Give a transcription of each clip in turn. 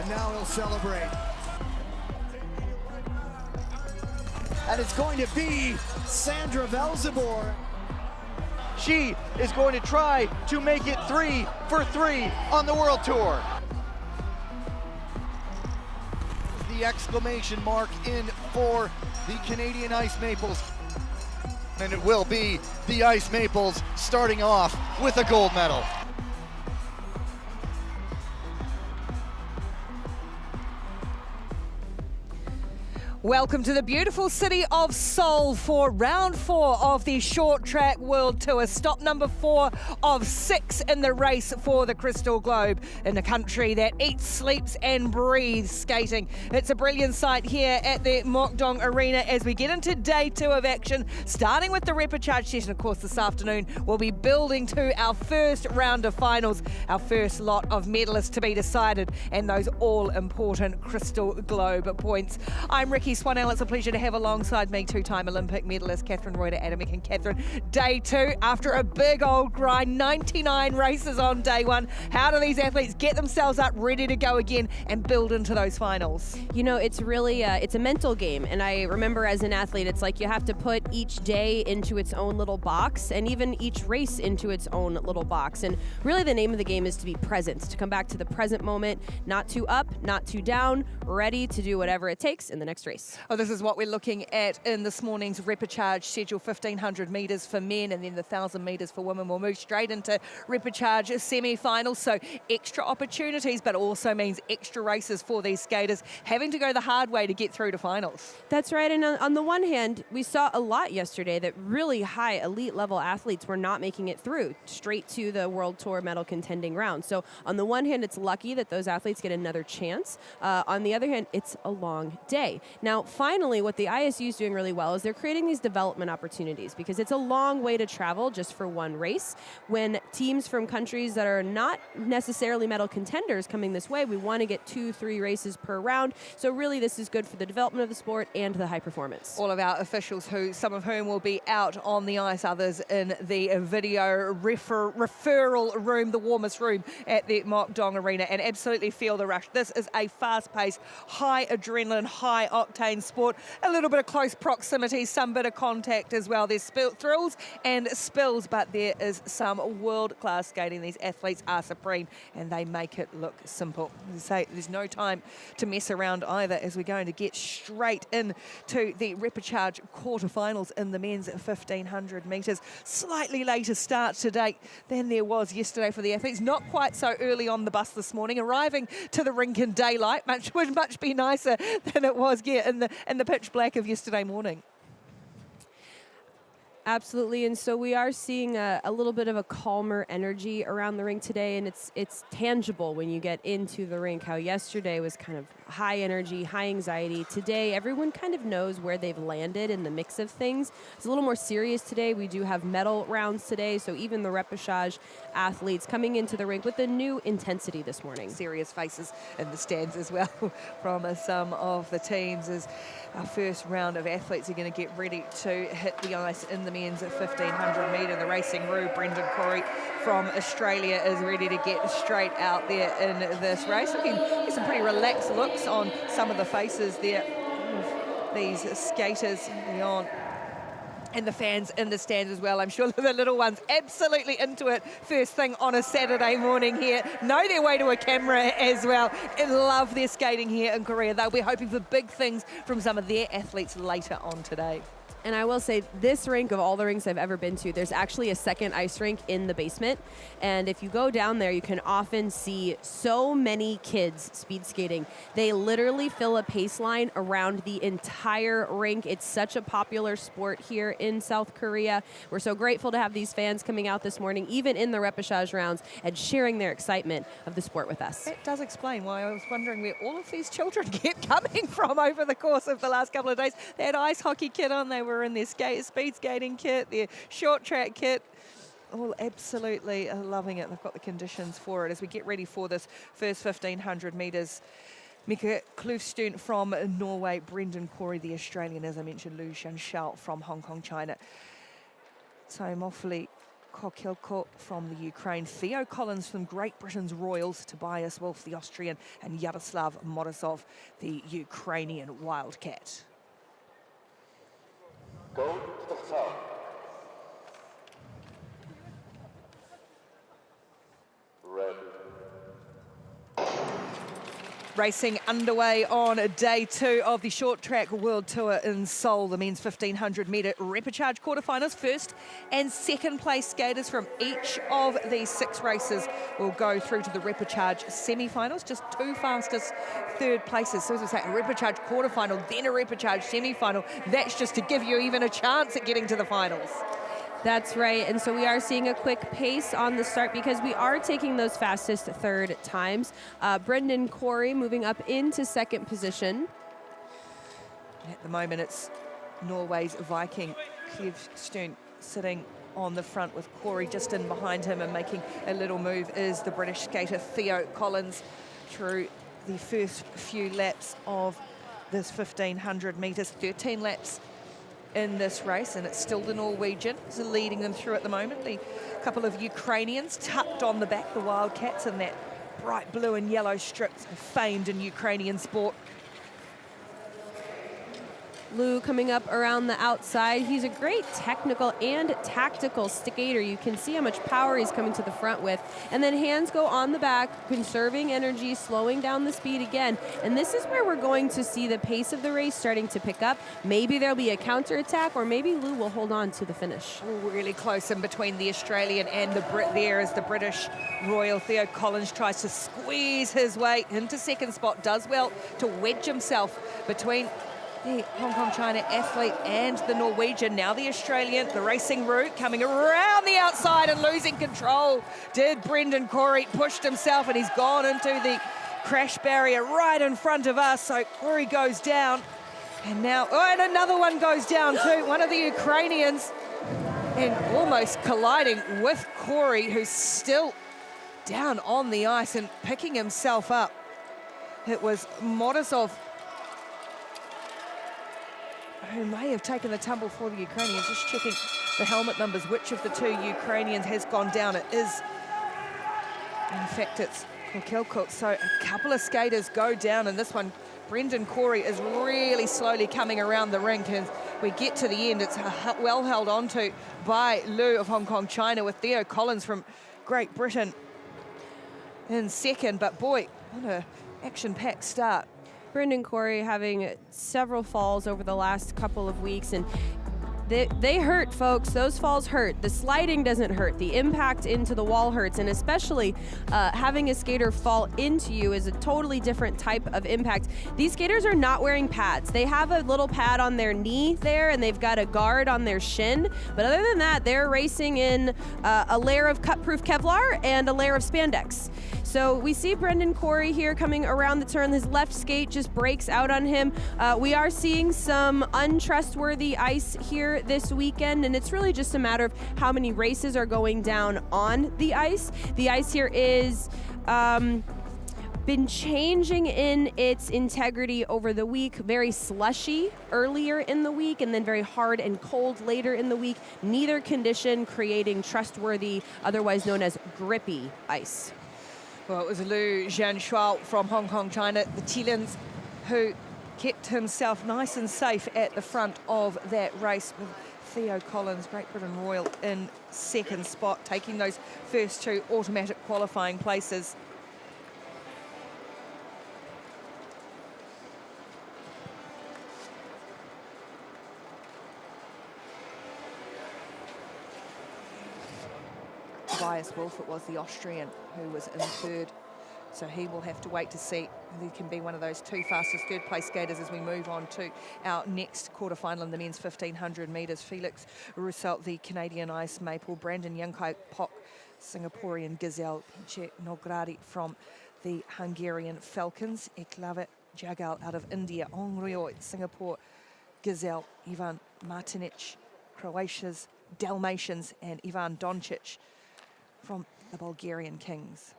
And now he'll celebrate. And it's going to be Sandra Velzebor. She is going to try to make it 3 for 3 on the World Tour. The exclamation mark in for the Canadian Ice Maples. And it will be the Ice Maples starting off with a gold medal. Welcome to the beautiful city of Seoul for round 4 of the Short Track World Tour. Stop number 4 of 6 in the race for the Crystal Globe in a country that eats, sleeps and breathes skating. It's a brilliant sight here at the Mokdong Arena as we get into day 2 of action, starting with the Repechage session. Of course, this afternoon we'll be building to our first round of finals, our first lot of medalists to be decided, and those all-important Crystal Globe points. I'm Ricky Swanell. It's a pleasure to have alongside me two-time Olympic medalist Catherine Reuter-Adamick. And Catherine, day 2 after a big old grind, 99 races on day 1. How do these athletes get themselves up ready to go again and build into those finals? You know, it's really it's a mental game, and I remember as an athlete, it's like you have to put each day into its own little box, and even each race into its own little box. And really, the name of the game is to be present, to come back to the present moment, not too up, not too down, ready to do whatever it takes in the next race. Oh, this is what we're looking at in this morning's Repechage schedule. 1,500 metres for men and then the 1,000 metres for women. We'll move straight into Repechage semi-finals, so extra opportunities, but also means extra races for these skaters, having to go the hard way to get through to finals. That's right, and on the one hand, we saw a lot yesterday that really high elite level athletes were not making it through straight to the World Tour medal contending round. So on the one hand, it's lucky that those athletes get another chance. On the other hand, it's a long day. Now, finally, what the ISU is doing really well is they're creating these development opportunities, because it's a long way to travel just for one race. When teams from countries that are not necessarily medal contenders coming this way, we want to get 2-3 races per round. So really, this is good for the development of the sport and the high performance. All of our officials, some of whom will be out on the ice, others in the video referral room, the warmest room at the Mokdong Arena, and absolutely feel the rush. This is a fast-paced, high adrenaline, high octane sport. A little bit of close proximity, some bit of contact as well. There's thrills and spills, but there is some world-class skating. These athletes are supreme and they make it look simple. As I say, there's no time to mess around either, as we're going to get straight into the Repechage quarterfinals in the men's 1,500 metres. Slightly later start to date than there was yesterday for the athletes. Not quite so early on the bus this morning, arriving to the rink in daylight, would much be nicer than it was in the pitch black of yesterday morning. Absolutely, and so we are seeing a little bit of a calmer energy around the rink today, and it's tangible when you get into the rink. How yesterday was kind of high energy, high anxiety. Today, everyone kind of knows where they've landed in the mix of things. It's a little more serious today. We do have medal rounds today, so even the Repechage athletes coming into the rink with a new intensity this morning. Serious faces in the stands as well from some of the teams, as our first round of athletes are going to get ready to hit the ice in the men's 1,500 metre. The racing roue, Brendan Corey from Australia, is ready to get straight out there in this race. Looking at some pretty relaxed looks on some of the faces there of these skaters beyond. And the fans in the stands as well. I'm sure the little ones absolutely into it first thing on a Saturday morning here. Know their way to a camera as well and love their skating here in Korea. They'll be hoping for big things from some of their athletes later on today. And I will say, this rink, of all the rinks I've ever been to, there's actually a second ice rink in the basement. And if you go down there, you can often see so many kids speed skating. They literally fill a pace line around the entire rink. It's such a popular sport here in South Korea. We're so grateful to have these fans coming out this morning, even in the Repechage rounds, and sharing their excitement of the sport with us. That does explain why I was wondering where all of these children kept coming from over the course of the last couple of days. They had ice hockey kit on, they were in their speed skating kit, their short track kit. All absolutely loving it. They've got the conditions for it as we get ready for this first 1,500 metres. Mika Klufstuen from Norway, Brendan Corey, the Australian, as I mentioned, Lu Shanshao from Hong Kong, China. So I'm awfully Kokilko from the Ukraine, Theo Collins from Great Britain's Royals, Tobias Wolff, the Austrian, and Yaroslav Morozov, the Ukrainian Wildcat. Go to the south. Ready. Racing underway on day 2 of the Short Track World Tour in Seoul. The men's 1500 metre repechage quarterfinals. First and second place skaters from each of these 6 races will go through to the repechage semifinals. Just 2 fastest third places. So as I say, a repechage quarterfinal, then a repechage semifinal. That's just to give you even a chance at getting to the finals. That's right, and so we are seeing a quick pace on the start because we are taking those fastest third times. Brendan Corey moving up into second position. At the moment, it's Norway's Viking, Kev Stern, sitting on the front with Corey just in behind him, and making a little move is the British skater Theo Collins through the first few laps of this 1500 metres, 13 laps in this race, and it's still the Norwegian who's leading them through at the moment. The couple of Ukrainians tucked on the back, the Wildcats, in that bright blue and yellow strips, famed in Ukrainian sport. Lou coming up around the outside. He's a great technical and tactical skater. You can see how much power he's coming to the front with. And then hands go on the back, conserving energy, slowing down the speed again. And this is where we're going to see the pace of the race starting to pick up. Maybe there'll be a counterattack, or maybe Lou will hold on to the finish. Really close in between the Australian and the Brit there as the British Royal Theo Collins tries to squeeze his way into second spot. Does well to wedge himself between the Hong Kong China athlete and the Norwegian. Now the Australian, the racing route, coming around the outside and losing control. Did Brendan Corey, pushed himself, and he's gone into the crash barrier right in front of us. So Corey goes down, and now, and another one goes down too. One of the Ukrainians, and almost colliding with Corey, who's still down on the ice and picking himself up. It was Morozov who may have taken the tumble for the Ukrainians. Just checking the helmet numbers, which of the 2 Ukrainians has gone down. It is, in fact, it's Kokilko. So a couple of skaters go down, and this one, Brendan Corey, is really slowly coming around the rink. And we get to the end, it's well held onto by Lou of Hong Kong China, with Theo Collins from Great Britain in second. But boy, what a action-packed start. Brendan Corey having several falls over the last couple of weeks, and they hurt, folks. Those falls hurt. The sliding doesn't hurt. The impact into the wall hurts, and especially having a skater fall into you is a totally different type of impact. These skaters are not wearing pads. They have a little pad on their knee there, and they've got a guard on their shin. But other than that, they're racing in a layer of cut-proof Kevlar and a layer of spandex. So we see Brendan Corey here coming around the turn. His left skate just breaks out on him. We are seeing some untrustworthy ice here this weekend, and it's really just a matter of how many races are going down on the ice. The ice here is been changing in its integrity over the week. Very slushy earlier in the week, and then very hard and cold later in the week. Neither condition creating trustworthy, otherwise known as grippy ice. Well, it was Liu Jianxuao from Hong Kong China, the Tilens, who kept himself nice and safe at the front of that race, with Theo Collins, Great Britain Royal, in second spot, taking those first 2 automatic qualifying places. Tobias Wolff, it was the Austrian who was in third. So he will have to wait to see who can be one of those 2 fastest third place skaters as we move on to our next quarterfinal in the men's 1500 metres. Felix Roussel, the Canadian Ice Maple, Brandon Youngkai Pok, Singaporean Gazelle, Pinche Nogradi from the Hungarian Falcons, Eklavet Jagal out of India, Ong Ryo, Singapore Gazelle, Ivan Martinic, Croatia's Dalmatians, and Ivan Doncic from the Bulgarian Kings.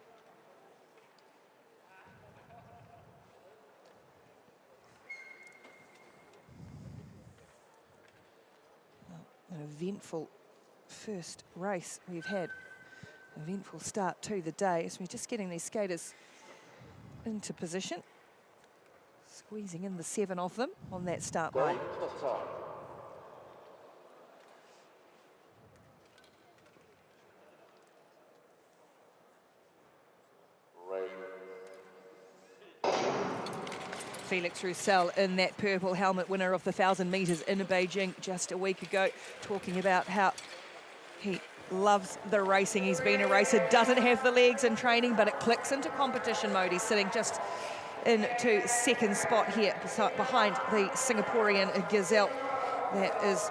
An eventful first race we've had. Eventful start to the day as we're just getting these skaters into position. Squeezing in the 7 of them on that start line. Go to top. Ready. Felix Roussel in that purple helmet, winner of the 1,000 metres in Beijing just a week ago, talking about how he loves the racing. He's been a racer, doesn't have the legs in training, but it clicks into competition mode. He's sitting just into second spot here behind the Singaporean gazelle. That is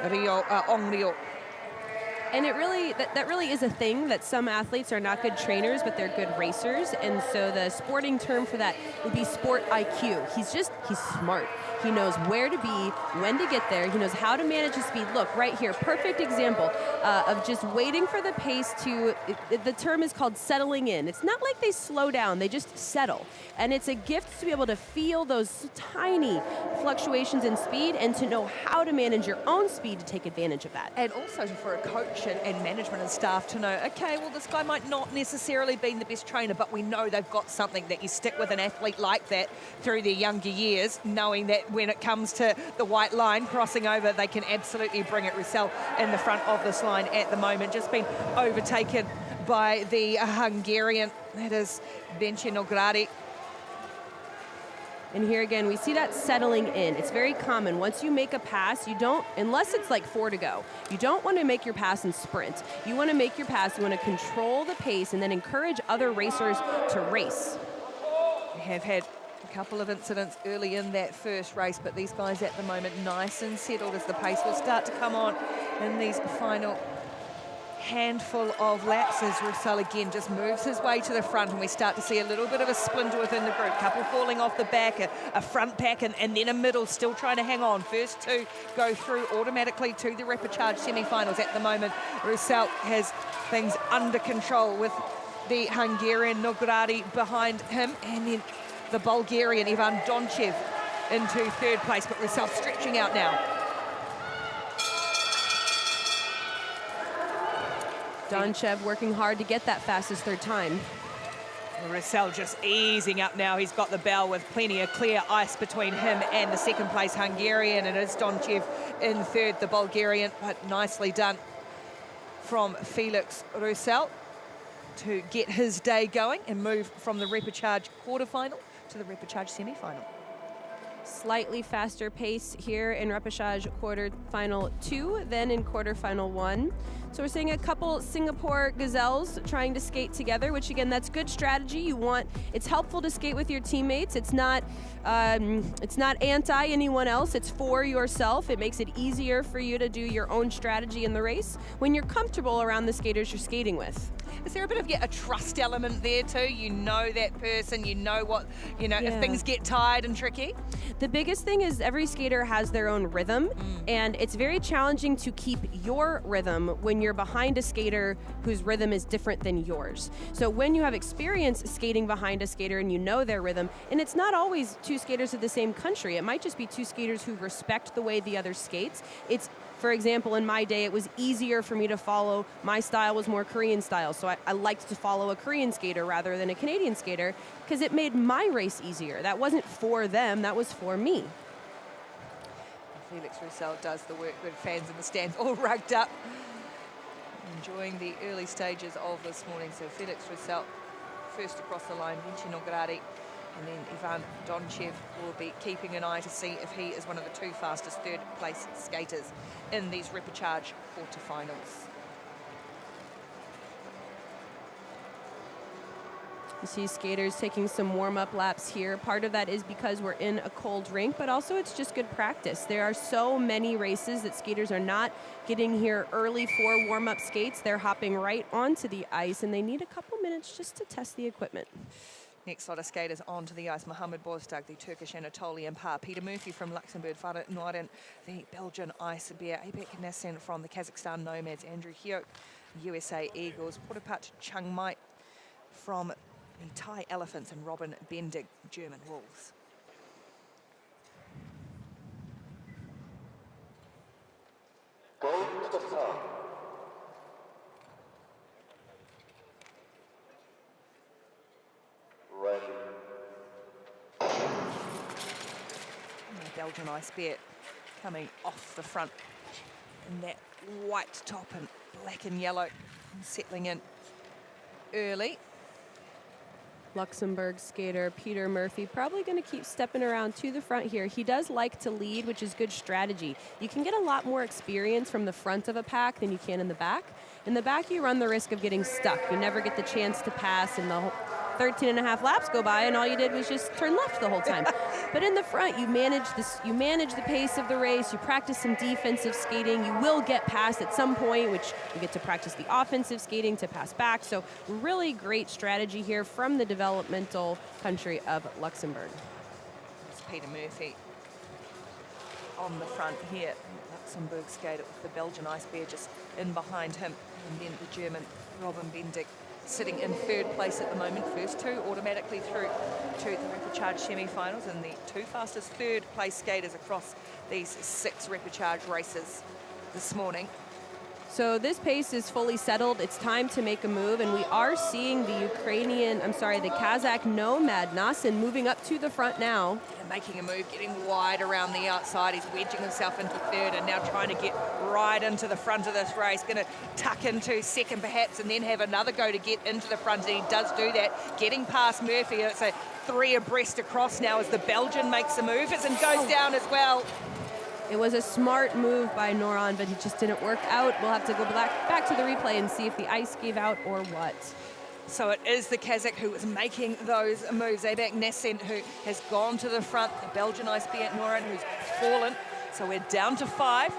Ong Ryo. And it really, that really is a thing, that some athletes are not good trainers, but they're good racers. And so the sporting term for that would be sport IQ. He's smart. He knows where to be, when to get there. He knows how to manage his speed. Look, right here, perfect example of just waiting for the pace to, the term is called settling in. It's not like they slow down, they just settle. And it's a gift to be able to feel those tiny fluctuations in speed and to know how to manage your own speed to take advantage of that. And also for a coach and management and staff to know, okay, well, this guy might not necessarily be the best trainer, but we know they've got something. That you stick with an athlete like that through their younger years, knowing that when it comes to the white line crossing over, they can absolutely bring it. Roussel in the front of this line at the moment, just been overtaken by the Hungarian, that is Benche Nogradi. And here again, we see that settling in. It's very common. Once you make a pass, you don't, unless it's like 4 to go, you don't want to make your pass and sprint. You want to make your pass, you want to control the pace and then encourage other racers to race. We have had a couple of incidents early in that first race, but these guys at the moment nice and settled as the pace will start to come on in these final handful of laps as Roussel again just moves his way to the front, and we start to see a little bit of a splinter within the group. Couple falling off the back, a front pack and then a middle still trying to hang on. First 2 go through automatically to the Repechage semi-finals. At the moment, Roussel has things under control with the Hungarian Nogradi behind him, and then the Bulgarian Ivan Donchev into 3rd place, but Roussel stretching out now. Donchev working hard to get that fastest 3rd time. Roussel just easing up now. He's got the bell with plenty of clear ice between him and the 2nd place Hungarian. It is Donchev in 3rd, the Bulgarian, but nicely done from Felix Roussel to get his day going and move from the Repechage quarterfinal to the Repechage semi-final. Slightly faster pace here in Repechage quarterfinal 2 than in quarterfinal 1. So we're seeing a couple Singapore gazelles trying to skate together, which again, that's good strategy. It's helpful to skate with your teammates. It's not anti anyone else. It's for yourself. It makes it easier for you to do your own strategy in the race when you're comfortable around the skaters you're skating with. Is there a bit of a trust element there too? You know that person, you know what, if things get tired and tricky? The biggest thing is every skater has their own rhythm, and it's very challenging to keep your rhythm when you're behind a skater whose rhythm is different than yours. So when you have experience skating behind a skater and you know their rhythm, and it's not always 2 skaters of the same country, it might just be 2 skaters who respect the way the other skates. For example, in my day, it was easier for me to follow. My style was more Korean style, so I liked to follow a Korean skater rather than a Canadian skater because it made my race easier. That wasn't for them, that was for me. Felix Roussel does the work with fans in the stands all rugged up, enjoying the early stages of this morning. So Felix Roussel first across the line, Benche Nogradi, and then Ivan Donchev will be keeping an eye to see if he is one of the 2 fastest 3rd place skaters in these Repechage quarterfinals. You see skaters taking some warm-up laps here. Part of that is because we're in a cold rink, but also it's just good practice. There are so many races that skaters are not getting here early for warm-up skates. They're hopping right onto the ice, and they need a couple minutes just to test the equipment. Next lot of skaters onto the ice. Mohamed Bozdag, the Turkish Anatolian par. Peter Murphy from Luxembourg. Farah Noirin, the Belgian Ice Bear. Abek Nassin from the Kazakhstan Nomads. Andrew Hyok, USA Eagles. Portapat Chiang Mai from the Thai Elephants. And Robin Bendig, German Wolves. Go to the top. Belgian Ice Bear coming off the front in that white top and black and yellow, settling in early. Luxembourg skater Peter Murphy probably going to keep stepping around to the front here. He does like to lead, which is good strategy. You can get a lot more experience from the front of a pack than you can in the back. In the back, you run the risk of getting stuck. You never get the chance to pass, and the whole 13 and a half laps go by, and all you did was just turn left the whole time. But in the front, you manage the pace of the race, you practice some defensive skating, you will get past at some point, which you get to practice the offensive skating to pass back. So really great strategy here from the developmental country of Luxembourg. It's Peter Murphy on the front here. Luxembourg skater with the Belgian Ice Bear just in behind him. And then the German Robin Bendig sitting in third place at the moment. First two automatically through to the Repechage semi-finals, and the two fastest third place skaters across these 6 Repechage races this morning. So this pace is fully settled. It's time to make a move, and we are seeing the Kazakh nomad Nasin moving up to the front now. And making a move, getting wide around the outside. He's wedging himself into third and now trying to get right into the front of this race. Going to tuck into second perhaps and then have another go to get into the front, and he does do that, getting past Murphy. It's a 3 abreast across now as the Belgian makes a move and goes down as well. It was a smart move by Noran, but it just didn't work out. We'll have to go back to the replay and see if the ice gave out or what. So it is the Kazakh who is making those moves. Abak Nasen, who has gone to the front. The Belgian Ice Bear Noran, who's fallen. So we're down to 5.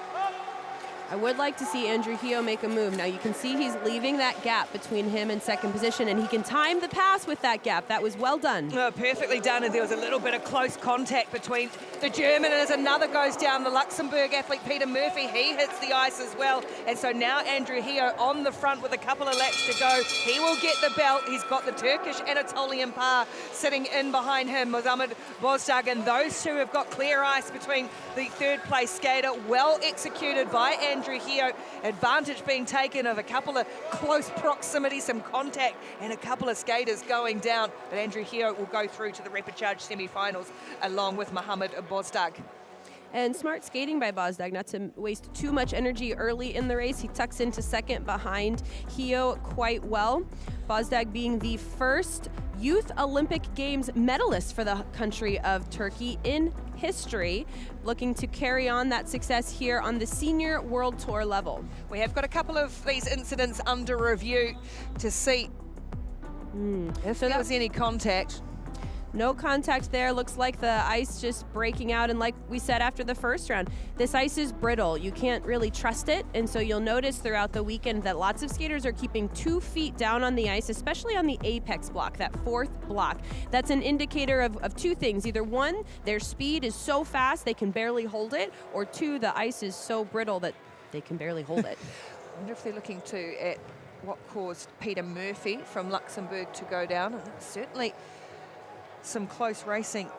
I would like to see Andrew Hio make a move. Now you can see he's leaving that gap between him and second position, and he can time the pass with that gap. That was well done. Oh, perfectly done, and there was a little bit of close contact between the German, and as another goes down, the Luxembourg athlete Peter Murphy, he hits the ice as well. And so now Andrew Hio on the front with a couple of laps to go. He will get the belt. He's got the Turkish Anatolian par sitting in behind him, Mohamed Bozdag, and those two have got clear ice between the third place skater. Well executed by Andrew Hio. Advantage being taken of a couple of close proximity, some contact, and a couple of skaters going down. But Andrew Hio will go through to the Repechage semi-finals along with Mohamed Bozdag. And smart skating by Bozdag, not to waste too much energy early in the race. He tucks into second behind Hio quite well. Bozdag being the first Youth Olympic Games medalist for the country of Turkey in history, looking to carry on that success here on the senior world tour level. We have got a couple of these incidents under review to see if there was any contact. No contact there. Looks like the ice just breaking out. And like we said after the first round, this ice is brittle. You can't really trust it. And so you'll notice throughout the weekend that lots of skaters are keeping 2 feet down on the ice, especially on the apex block, that 4th block. That's an indicator of 2 things. Either 1, their speed is so fast they can barely hold it, or 2, the ice is so brittle that they can barely hold it. I wonder if they're looking at what caused Peter Murphy from Luxembourg to go down. And certainly some close racing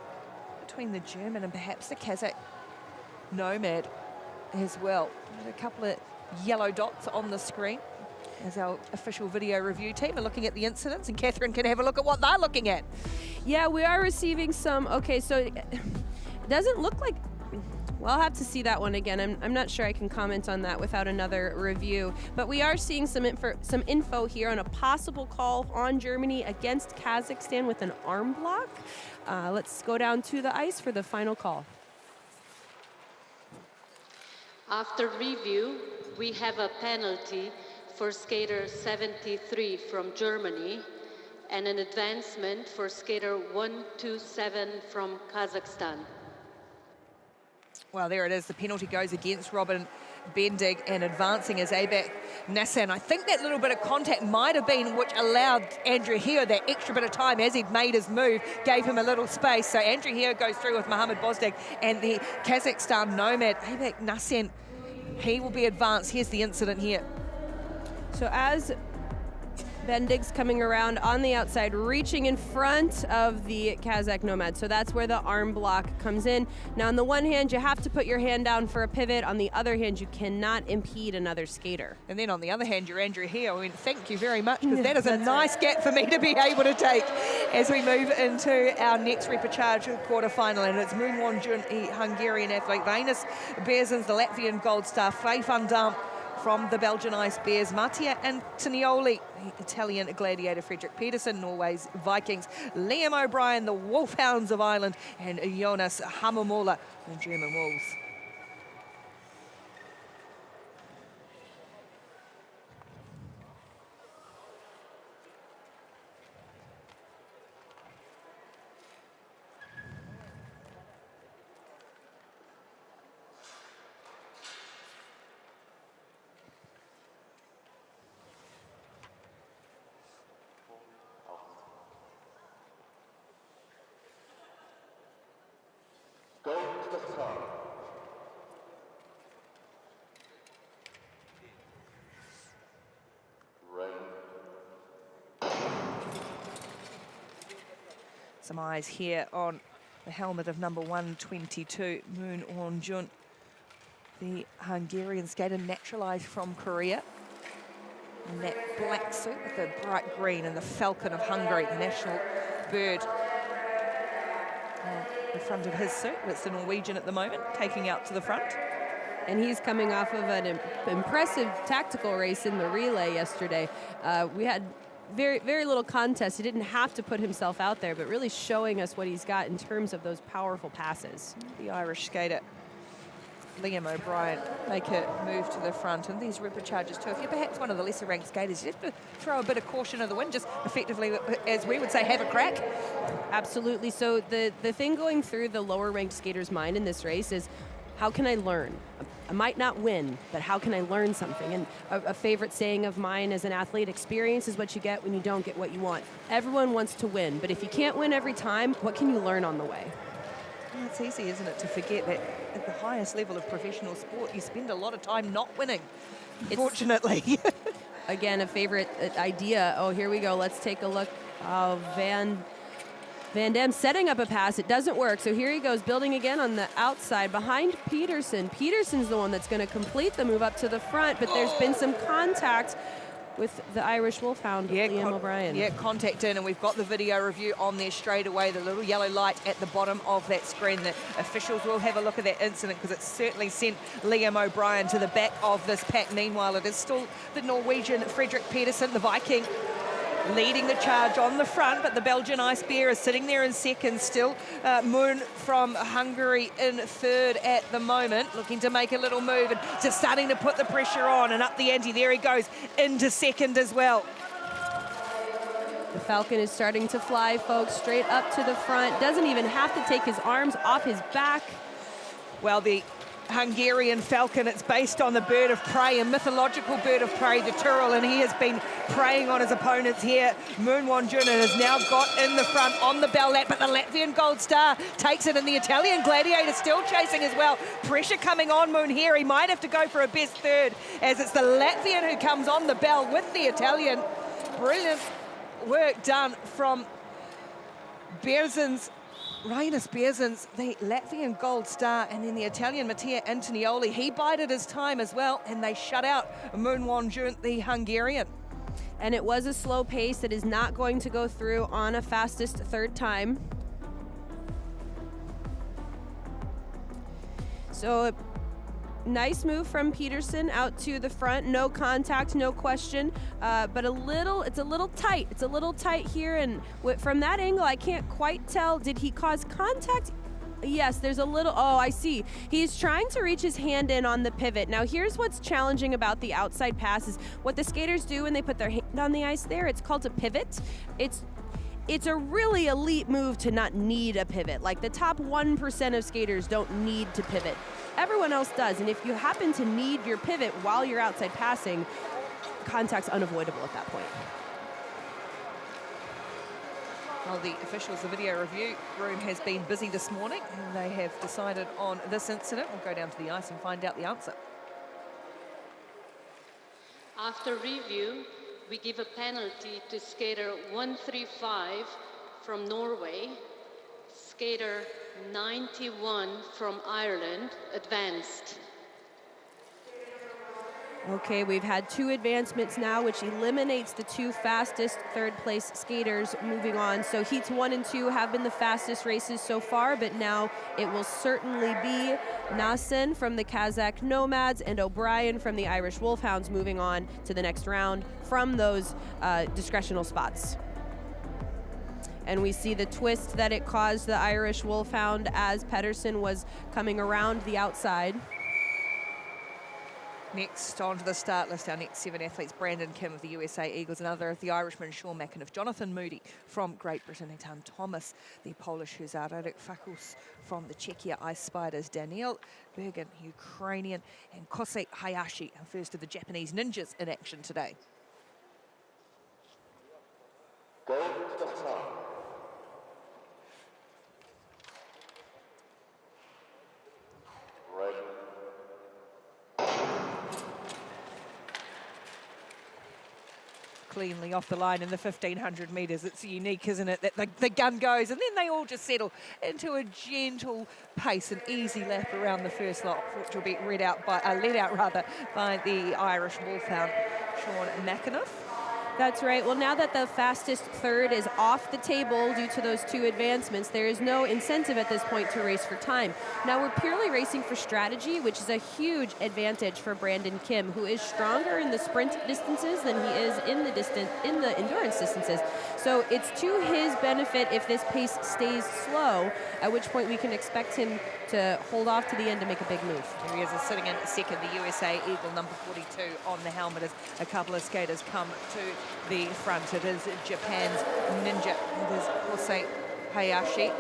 between the German and perhaps the Kazakh nomad as well. A couple of yellow dots on the screen as our official video review team are looking at the incidents, and Catherine can have a look at what they're looking at. Yeah, we are receiving some. Okay, so it doesn't look like. Well, I'll have to see that one again. I'm not sure I can comment on that without another review. But we are seeing some info here on a possible call on Germany against Kazakhstan with an arm block. Let's go down to the ice for the final call. After review, we have a penalty for skater 73 from Germany and an advancement for skater 127 from Kazakhstan. Well, there it is. The penalty goes against Robin Bendig, and advancing is Abak Nasen. I think that little bit of contact might have been which allowed Andrew Hio that extra bit of time as he'd made his move, gave him a little space. So Andrew Hio goes through with Mohamed Bozdag, and the Kazakhstan nomad, Abak Nasen, he will be advanced. Here's the incident here. So as Bendig's coming around on the outside, reaching in front of the Kazakh Nomad. So that's where the arm block comes in. Now, on the one hand, you have to put your hand down for a pivot. On the other hand, you cannot impede another skater. And then on the other hand, you're Andrew here. I mean, thank you very much, because that is a nice gap for me to be able to take as we move into our next repechage quarterfinal. And it's Moon Won-jun, the Hungarian athlete, Venus Berzins, the Latvian gold star, Faye van Dam from the Belgian Ice Bears, Mattia Antonioli, the Italian gladiator, Fredrik Pedersen, Norway's Vikings, Liam O'Brien, the Wolfhounds of Ireland, and Jonas Hammermola, the German Wolves. Go to the start. Ready. Some eyes here on the helmet of number 122, Moon Won-jun, the Hungarian skater, naturalized from Korea. In that black suit with the bright green and the falcon of Hungary, the national bird, in front of his suit. It's the Norwegian at the moment, taking out to the front. And he's coming off of an impressive tactical race in the relay yesterday. We had very little contest. He didn't have to put himself out there, but really showing us what he's got in terms of those powerful passes. The Irish skater, Liam O'Brien, make a move to the front. And these repechages too, if you're perhaps one of the lesser ranked skaters, you have to throw a bit of caution to the wind, just effectively, as we would say, have a crack. Absolutely. So the thing going through the lower ranked skater's mind in this race is, how can I learn? I might not win, but how can I learn something? And a favorite saying of mine as an athlete, experience is what you get when you don't get what you want. Everyone wants to win, but if you can't win every time, what can you learn on the way? Well, it's easy, isn't it, to forget that at the highest level of professional sport, you spend a lot of time not winning, unfortunately. Again, a favorite idea. Oh, here we go. Let's take a look. Van Dam setting up a pass. It doesn't work. So here he goes, building again on the outside behind Peterson. Peterson's the one that's going to complete the move up to the front, but there's been some contact with the Irish Wolfhound, Liam O'Brien. Yeah, contact in, and we've got the video review on there straight away, the little yellow light at the bottom of that screen. The officials will have a look at that incident, because it certainly sent Liam O'Brien to the back of this pack. Meanwhile, it is still the Norwegian Fredrik Pedersen, the Viking, leading the charge on the front, but the Belgian Ice Bear is sitting there in second still. Moon from Hungary in third at the moment, looking to make a little move and just starting to put the pressure on and up the ante. There he goes into second as well. The Falcon is starting to fly, folks, straight up to the front. Doesn't even have to take his arms off his back. Well, the Hungarian Falcon, it's based on the bird of prey, a mythological bird of prey, the Turtle, and he has been preying on his opponents here. Moon Won-jun has now got in the front on the bell lap, but the Latvian Gold Star takes it, and the Italian Gladiator still chasing as well. Pressure coming on Moon here. He might have to go for a best third, as it's the Latvian who comes on the bell with the Italian. Brilliant work done from Berzins. Rainis Berzins, the Latvian Gold Star, and then the Italian Mattia Antonioli. He bided his time as well, and they shut out Moon Won-jun, the Hungarian. And it was a slow pace that is not going to go through on a fastest third time. So nice move from Peterson out to the front. No contact, no question, but it's a little tight. It's a little tight here, and from that angle, I can't quite tell. Did he cause contact? Yes, there's a little, oh, I see. He's trying to reach his hand in on the pivot. Now, here's what's challenging about the outside passes. What the skaters do when they put their hand on the ice there, it's called a pivot. It's a really elite move to not need a pivot. Like, the top 1% of skaters don't need to pivot. Everyone else does, and if you happen to need your pivot while you're outside passing, contact's unavoidable at that point. Well, the officials, the video review room has been busy this morning, and they have decided on this incident. We'll go down to the ice and find out the answer. After review, we give a penalty to skater 135 from Norway. Skater 91 from Ireland advanced. Okay, we've had 2 advancements now, which eliminates the 2 fastest third-place skaters moving on. So heats 1 and 2 have been the fastest races so far, but now it will certainly be Nasen from the Kazakh Nomads and O'Brien from the Irish Wolfhounds moving on to the next round from those discretional spots. And we see the twist that it caused the Irish Wolfhound as Pedersen was coming around the outside. Next onto the start list, our next 7 athletes, Brandon Kim of the USA Eagles, another of the Irishmen, Sean McAniff, Jonathan Moody from Great Britain, Nathan Thomas, the Polish Hussar, Repechage from the Czechia Ice Spiders, Daniel Bergen, Ukrainian, and Kosei Hayashi, our first of the Japanese ninjas in action today. Go to the top. Ready. Cleanly off the line in the 1500 metres. It's unique, isn't it, that the gun goes and then they all just settle into a gentle pace, an easy lap around the first lap, which will be led out by the Irish Wolfhound, Sean McAniff. That's right. Well, now that the fastest third is off the table due to those 2 advancements, there is no incentive at this point to race for time. Now we're purely racing for strategy, which is a huge advantage for Brandon Kim, who is stronger in the sprint distances than he is in the endurance distances. So it's to his benefit if this pace stays slow, at which point we can expect him to hold off to the end to make a big move. Here he is sitting in second, the USA Eagle, number 42 on the helmet as a couple of skaters come to the front. It is Japan's Ninja. It is Kosei Hayashi,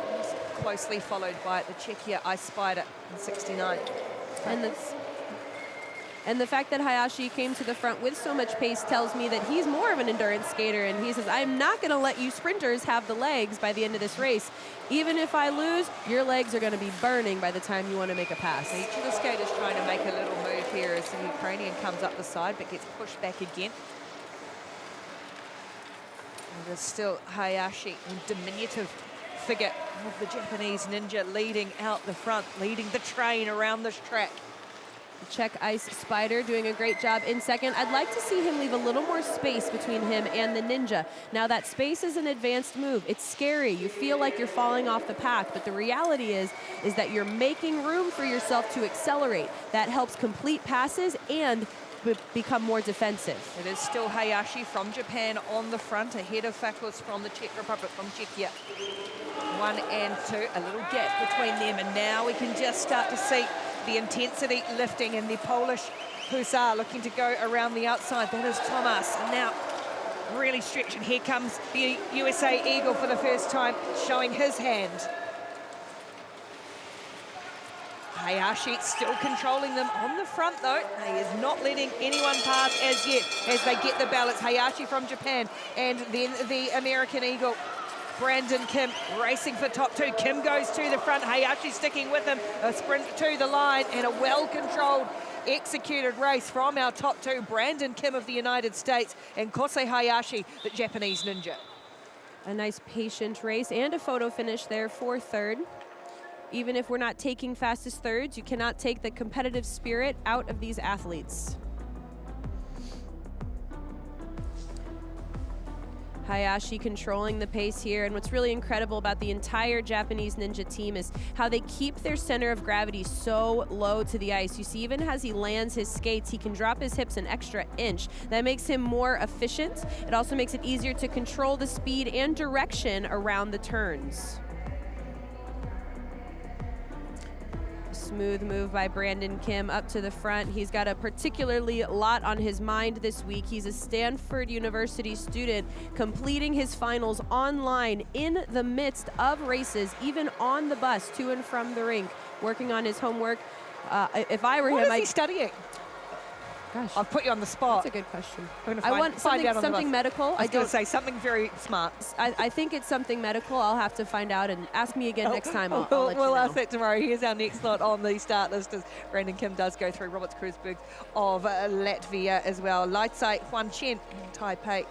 closely followed by the Czechia Ice Spider in 69. And the fact that Hayashi came to the front with so much pace tells me that he's more of an endurance skater, and he says, I'm not going to let you sprinters have the legs by the end of this race. Even if I lose, your legs are going to be burning by the time you want to make a pass. Each of the skaters trying to make a little move here as the Ukrainian comes up the side but gets pushed back again. And there's still Hayashi, a diminutive figure of the Japanese ninja, leading out the front, leading the train around this track. The Czech Ice Spider doing a great job in second. I'd like to see him leave a little more space between him and the Ninja. Now that space is an advanced move. It's scary. You feel like you're falling off the path, but the reality is that you're making room for yourself to accelerate. That helps complete passes and become more defensive. It is still Hayashi from Japan on the front, ahead of Fakos from the Czech Republic, from Czechia. 1 and 2, a little gap between them, and now we can just start to see the intensity lifting, and the Polish Hussar looking to go around the outside. That is Thomas, and now really stretching. Here comes the USA Eagle for the first time, showing his hand. Hayashi still controlling them on the front though. He is not letting anyone pass as yet as they get the balance. Hayashi from Japan, and then the American Eagle, Brandon Kim, racing for top 2. Kim goes to the front, Hayashi sticking with him, a sprint to the line, and a well-controlled, executed race from our top 2, Brandon Kim of the United States and Kosei Hayashi, the Japanese ninja. A nice patient race and a photo finish there for third. Even if we're not taking fastest thirds, you cannot take the competitive spirit out of these athletes. Hayashi controlling the pace here, and what's really incredible about the entire Japanese ninja team is how they keep their center of gravity so low to the ice. You see, even as he lands his skates, he can drop his hips an extra inch. That makes him more efficient. It also makes it easier to control the speed and direction around the turns. Smooth move by Brandon Kim up to the front. He's got a particularly lot on his mind this week. He's a Stanford University student completing his finals online in the midst of races, even on the bus to and from the rink, working on his homework. If I were him, What is he studying? Gosh. I've put you on the spot. That's a good question. I'm gonna I want find out on the something bus. medical. I was going to say something very smart. I think it's something medical. I'll have to find out and ask me again next time. I'll let you we'll know. ask that tomorrow. Here's our next lot on the start list as Brandon Kim does go through Robert Kruisberg of Latvia as well. Leitzai Huan Chen, Taipei,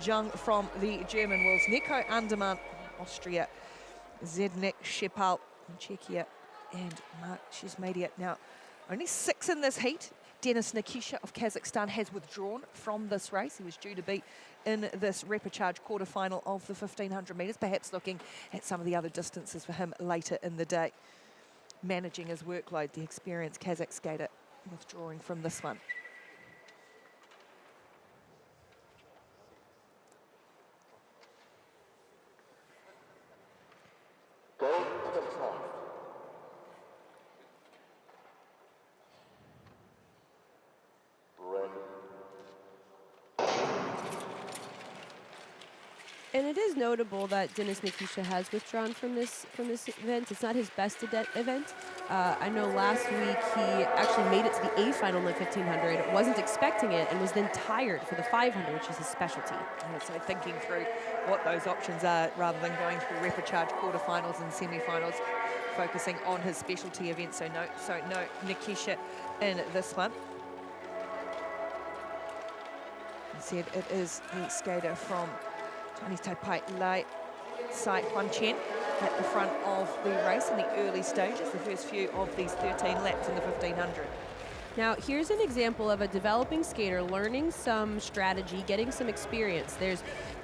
Zhang from the German Wolves, Nico Andermann, Austria, Zednik Shepal from Czechia, and Mark Shizmadia. Now, only 6 in this heat. Denis Nikisha of Kazakhstan has withdrawn from this race. He was due to be in this repechage quarterfinal of the 1500 metres, perhaps looking at some of the other distances for him later in the day. Managing his workload, the experienced Kazakh skater withdrawing from this one. Go to the top. Ready. And it is notable that Denis Nikisha has withdrawn from this event. It's not his best event. I know last week he actually made it to the A final in the 1500, wasn't expecting it, and was then tired for the 500, which is his specialty. Yeah, so thinking through what those options are rather than going through repechage quarterfinals and semifinals, focusing on his specialty event. So no Nikisha in this one. Said it is the skater from Chinese Taipei, Leitzai Huan Chen, at the front of the race in the early stages, the first few of these 13 laps in the 1500. Now, here's an example of a developing skater learning some strategy, getting some experience.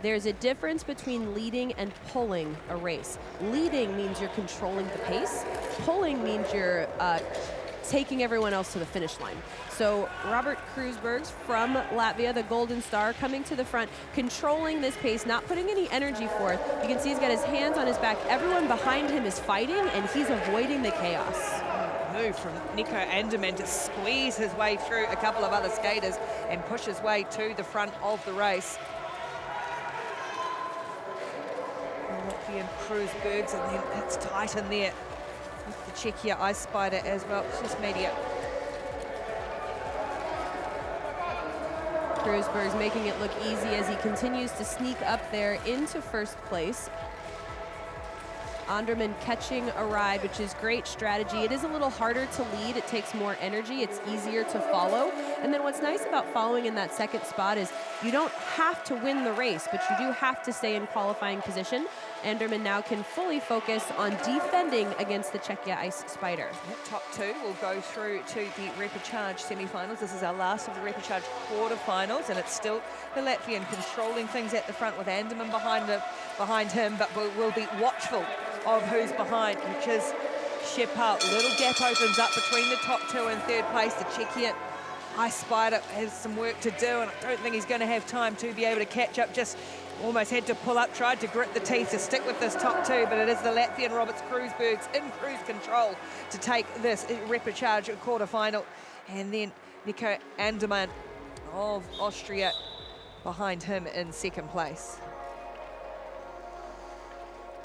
There's a difference between leading and pulling a race. Leading means you're controlling the pace. Pulling means you're taking everyone else to the finish line. So Robert Kruisbergs from Latvia, the Golden Star, coming to the front, controlling this pace, not putting any energy forth. You can see he's got his hands on his back. Everyone behind him is fighting, and he's avoiding the chaos. Move from Nico Andermann to squeeze his way through a couple of other skaters and push his way to the front of the race. Latvian Kruisbergs, and then it's tight in there with the Czechia Ice Spider as well. It's just media. Kruisberg's making it look easy as he continues to sneak up there into first place. Andermann catching a ride, which is great strategy. It is a little harder to lead. It takes more energy. It's easier to follow. And then what's nice about following in that second spot is you don't have to win the race, but you do have to stay in qualifying position. Andermann now can fully focus on defending against the Czechia Ice Spider. That top 2 will go through to the repechage semi-finals. This is our last of the repechage quarter-finals, and it's still the Latvian controlling things at the front with Andermann behind him, but we'll be watchful of who's behind, which is Shepal. Little gap opens up between the top 2 and third place. The Czechia Ice Spider has some work to do, and I don't think he's going to have time to be able to catch up. Just almost had to pull up, tried to grit the teeth to stick with this top 2, but it is the Latvian Robert Kruisbergs in cruise control to take this repechage quarterfinal. And then Nico Andermann of Austria behind him in second place.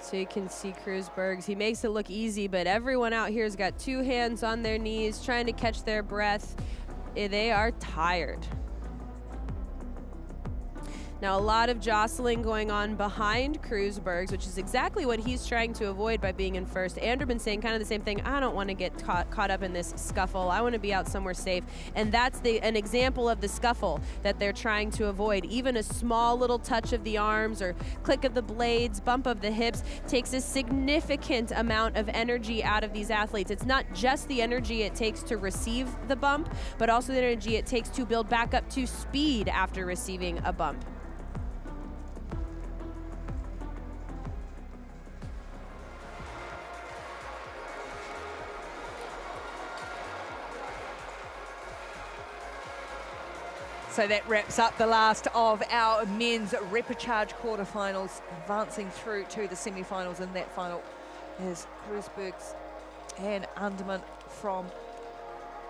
So you can see Kruisbergs. He makes it look easy, but everyone out here has got 2 hands on their knees, trying to catch their breath. They are tired. Now, a lot of jostling going on behind Kruisbergs, which is exactly what he's trying to avoid by being in first. Andermann saying kind of the same thing. I don't want to get caught up in this scuffle. I want to be out somewhere safe. And that's an example of the scuffle that they're trying to avoid. Even a small little touch of the arms or click of the blades, bump of the hips takes a significant amount of energy out of these athletes. It's not just the energy it takes to receive the bump, but also the energy it takes to build back up to speed after receiving a bump. So that wraps up the last of our men's repechage quarterfinals. Advancing through to the semi-finals in that final is Kruisbergs and Andermann from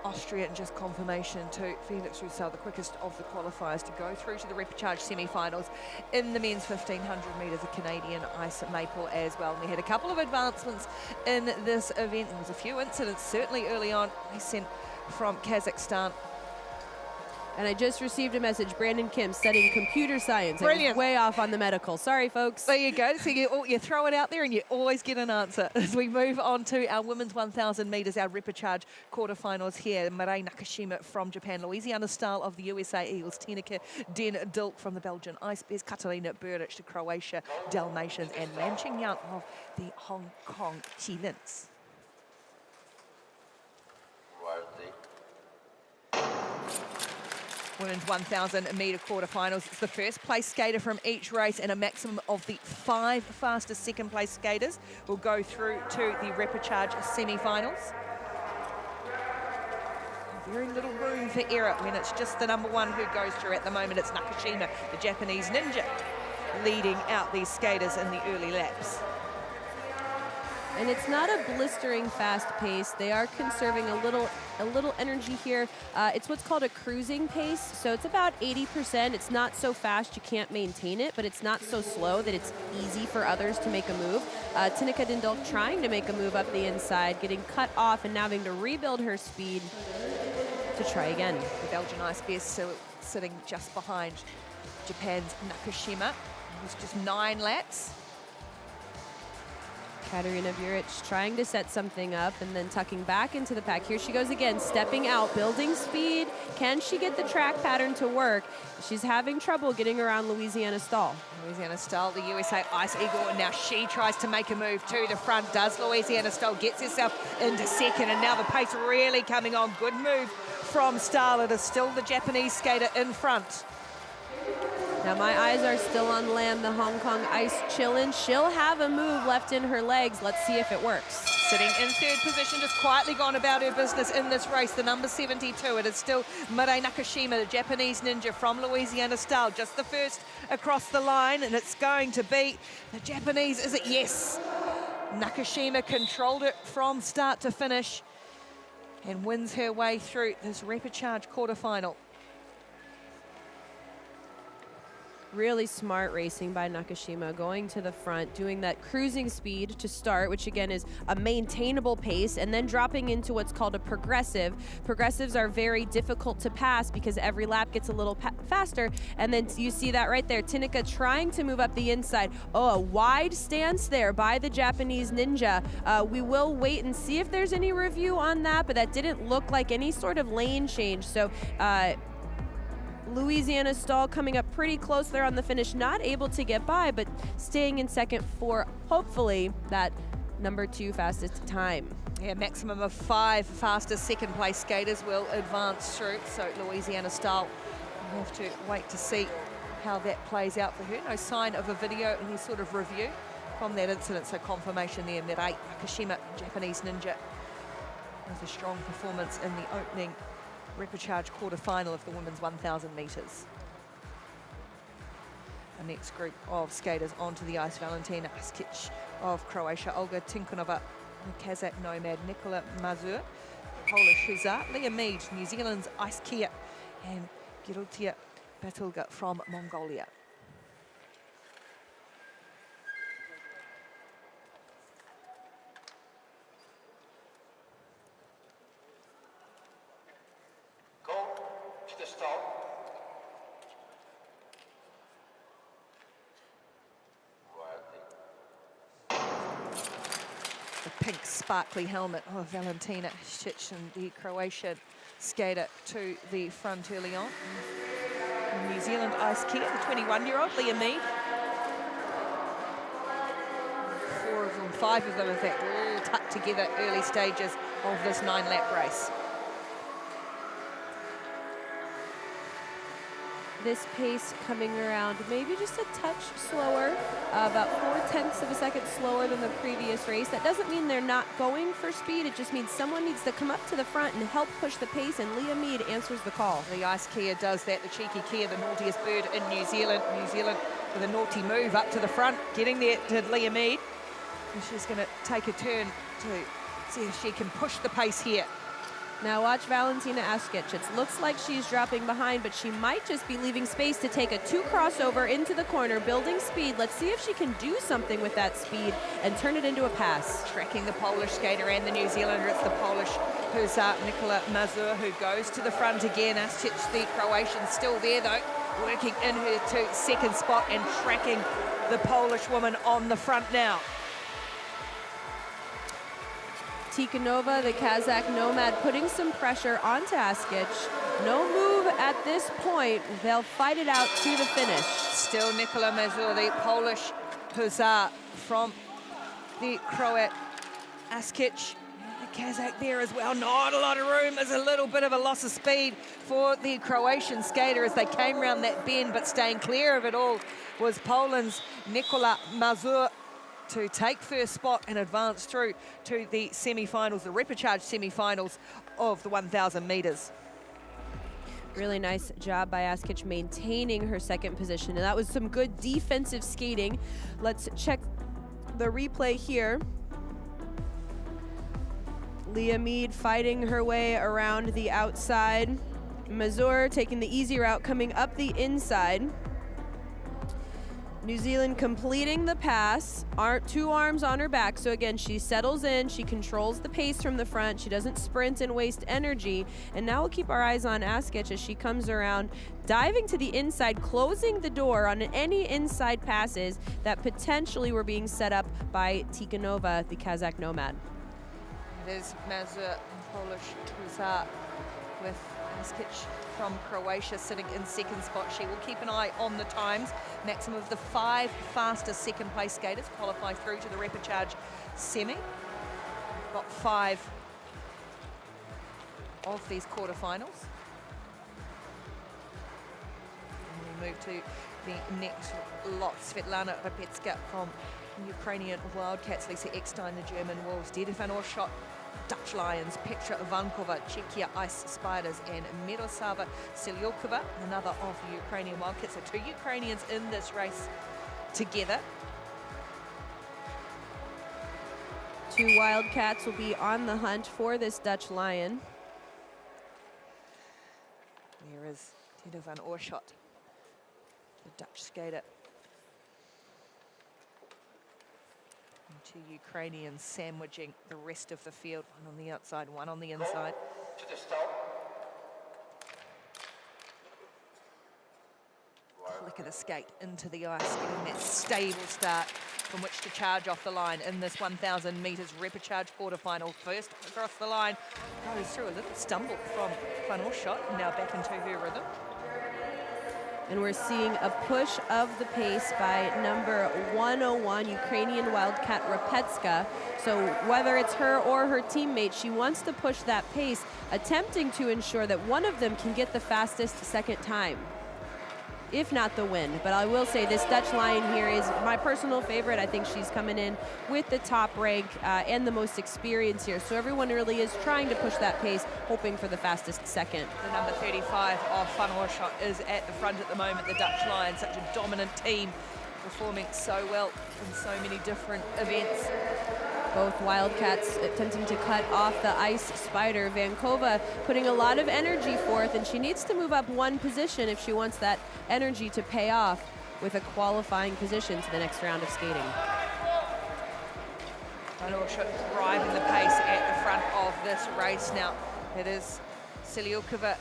Austria, and just confirmation to Felix Roussel, the quickest of the qualifiers to go through to the repechage semi-finals in the men's 1500 metres, a Canadian ice maple as well. And we had a couple of advancements in this event. There was a few incidents certainly early on. They sent from Kazakhstan. And I just received a message. Brandon Kim studying computer science. I was Brilliant. way off on the medical. Sorry, folks. There you go. So you throw it out there and you always get an answer. As we move on to our women's 1,000 metres, our repechage quarterfinals here. Mireille Nakashima from Japan, Louisiana Style of the USA Eagles, Tineke Den Dilk from the Belgian Ice Bears, Katarina Buric, the Croatia Dalmatians, and Lam Ching Yang of the Hong Kong Chilins. Women's 1,000 metre quarterfinals. It's the first place skater from each race, and a maximum of the 5 fastest second place skaters will go through to the repechage semifinals. Very little room for error when it's just the number 1 who goes through. At the moment, it's Nakashima, the Japanese ninja, leading out these skaters in the early laps. And it's not a blistering fast pace. They are conserving a little energy here. It's what's called a cruising pace. So it's about 80%. It's not so fast you can't maintain it, but it's not so slow that it's easy for others to make a move. Tineke Den Dilk trying to make a move up the inside, getting cut off and now having to rebuild her speed to try again. The Belgian Ice Bears still sitting just behind Japan's Nakashima. It's just 9 laps. Katarina Buric trying to set something up and then tucking back into the pack. Here she goes again, stepping out, building speed. Can she get the track pattern to work? She's having trouble getting around Louisiana Stall. Louisiana Stall, the USA Ice Eagle, and now she tries to make a move to the front. Does Louisiana Stall, gets herself into second, and now the pace really coming on. Good move from Stahl. It is still the Japanese skater in front. Now my eyes are still on Lam, the Hong Kong Ice chillin'. She'll have a move left in her legs. Let's see if it works. Sitting in third position, just quietly gone about her business in this race, the number 72. It is still Mireille Nakashima, the Japanese ninja from Louisiana Style, just the first across the line, and it's going to be the Japanese, is it? Yes. Nakashima controlled it from start to finish and wins her way through this repechage quarterfinal. Really smart racing by Nakashima, going to the front, doing that cruising speed to start, which again is a maintainable pace, and then dropping into what's called a progressive. Progressives are very difficult to pass because every lap gets a little faster, and then you see that right there. Tineke trying to move up the inside. Oh, a wide stance there by the Japanese ninja. We will wait and see if there's any review on that, but that didn't look like any sort of lane change. So Louisiana Stall coming up pretty close there on the finish, not able to get by, but staying in second for hopefully that number 2 fastest time. Yeah, maximum of 5 fastest second place skaters will advance through. So Louisiana Style, we'll have to wait to see how that plays out for her. No sign of a video, any sort of review from that incident. So confirmation there, Mireille Nakashima, Japanese ninja, with a strong performance in the opening repechage quarterfinal of the women's 1,000 metres. The next group of skaters onto the ice: Valentina Askic of Croatia, Olga Tinkonova, the Kazakh nomad Nikola Mazur, Polish Huzar, Leah Mead, New Zealand's Ice Kia, and Gerutia Batulga from Mongolia. Pink sparkly helmet of Valentina Askic, and the Croatian skater to the front early on. The New Zealand Ice Kia, the 21-year-old Leah Mead. 4 of them, 5 of them in fact, all tucked together early stages of this 9-lap race. This pace coming around maybe just a touch slower, about 0.4 of a second slower than the previous race. That doesn't mean they're not going for speed. It just means someone needs to come up to the front and help push the pace, and Leah Mead answers the call. The Ice Kia does that, the cheeky Kia, the naughtiest bird in New Zealand. New Zealand with a naughty move up to the front, getting there to Leah Mead. And she's going to take a turn to see if she can push the pace here. Now watch Valentina Askic. It looks like she's dropping behind, but she might just be leaving space to take a 2 crossover into the corner, building speed. Let's see if she can do something with that speed and turn it into a pass. Tracking the Polish skater and the New Zealander. It's the Polish hussar Nicola Mazur who goes to the front again. Askic, the Croatian, still there though, working in her second spot and tracking the Polish woman on the front now. Tikhanova, the Kazakh nomad, putting some pressure onto Askic. No move at this point. They'll fight it out to the finish. Still Nicola Mazur, the Polish hussar from the Croat. Askic, the Kazakh there as well. Not a lot of room. There's a little bit of a loss of speed for the Croatian skater as they came around that bend, but staying clear of it all was Poland's Nicola Mazur to take first spot and advance through to the semi-finals, the repechage semi-finals of the 1,000 meters. Really nice job by Askic maintaining her second position, and that was some good defensive skating. Let's check the replay here. Leah Mead fighting her way around the outside. Mazur taking the easy route, coming up the inside. New Zealand completing the pass, 2 arms on her back. So again, she settles in, she controls the pace from the front, she doesn't sprint and waste energy. And now we'll keep our eyes on Askic as she comes around, diving to the inside, closing the door on any inside passes that potentially were being set up by Tikhanova, the Kazakh nomad. It is Mazur, Polish hussar, with Askic from Croatia sitting in second spot. She will keep an eye on the times. Maximum of the 5 fastest second place skaters qualify through to the repechage semi. Got 5 of these quarterfinals. And we move to the next lot. Svetlana Repechage from Ukrainian Wildcats, Lisa Eckstein, the German Wolves, Dieter van Oorschot, Dutch Lions, Petra Vankova, Czechia Ice Spiders, and Miroslava Selyukova, another of the Ukrainian Wildcats. So 2 Ukrainians in this race together. 2 Wildcats will be on the hunt for this Dutch Lion. There is Dieter van Oorschot, the Dutch skater. And 2 Ukrainians sandwiching the rest of the field. 1 on the outside, 1 on the inside. To the start. Flick of the skate into the ice, getting that stable start from which to charge off the line in this 1,000 metres repechage quarterfinal. First across the line, goes through a little stumble from Van Oorschot, now back into her rhythm. And we're seeing a push of the pace by number 101, Ukrainian Wildcat Repechage. So whether it's her or her teammate, she wants to push that pace, attempting to ensure that one of them can get the fastest second time, if not the win. But I will say this Dutch Lion here is my personal favorite. I think she's coming in with the top rank and the most experience here. So everyone really is trying to push that pace, hoping for the fastest second. The number 35 of Van Oorschot is at the front at the moment. The Dutch Lions, such a dominant team, performing so well in so many different events. Both Wildcats attempting to cut off the ice spider. Vankova putting a lot of energy forth, and she needs to move up 1 position if she wants that energy to pay off with a qualifying position to the next round of skating. Van Oorschot driving the pace at the front of this race now. It is Selyukova.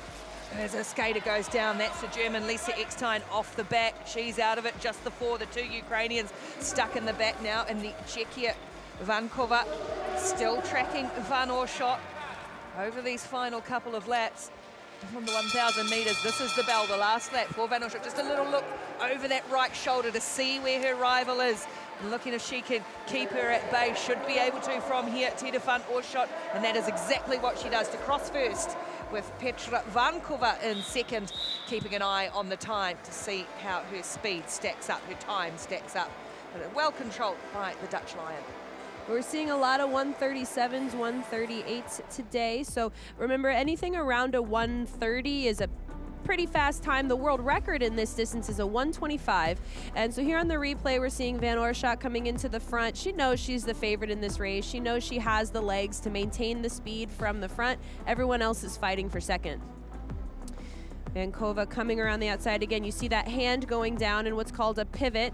As a skater goes down, that's the German Lisa Eckstein off the back. She's out of it, just the 4. The 2 Ukrainians stuck in the back now, and the Czechia Vankova still tracking Van Oorschot over these final couple of laps. On the 1,000 metres, this is the bell, the last lap for Van Oorschot. Just a little look over that right shoulder to see where her rival is. And looking if she can keep her at bay. Should be able to from here, Dieter van Oorschot. And that is exactly what she does, to cross first with Petra Vankova in second, keeping an eye on the time to see how her speed stacks up, her time stacks up. But well controlled by the Dutch Lion. We're seeing a lot of 137s, 138s today. So remember, anything around a 130 is a pretty fast time. The world record in this distance is a 1:25. And so here on the replay, we're seeing Van Oerschacht coming into the front. She knows she's the favorite in this race. She knows she has the legs to maintain the speed from the front. Everyone else is fighting for second. Vankova coming around the outside again. You see that hand going down in what's called a pivot.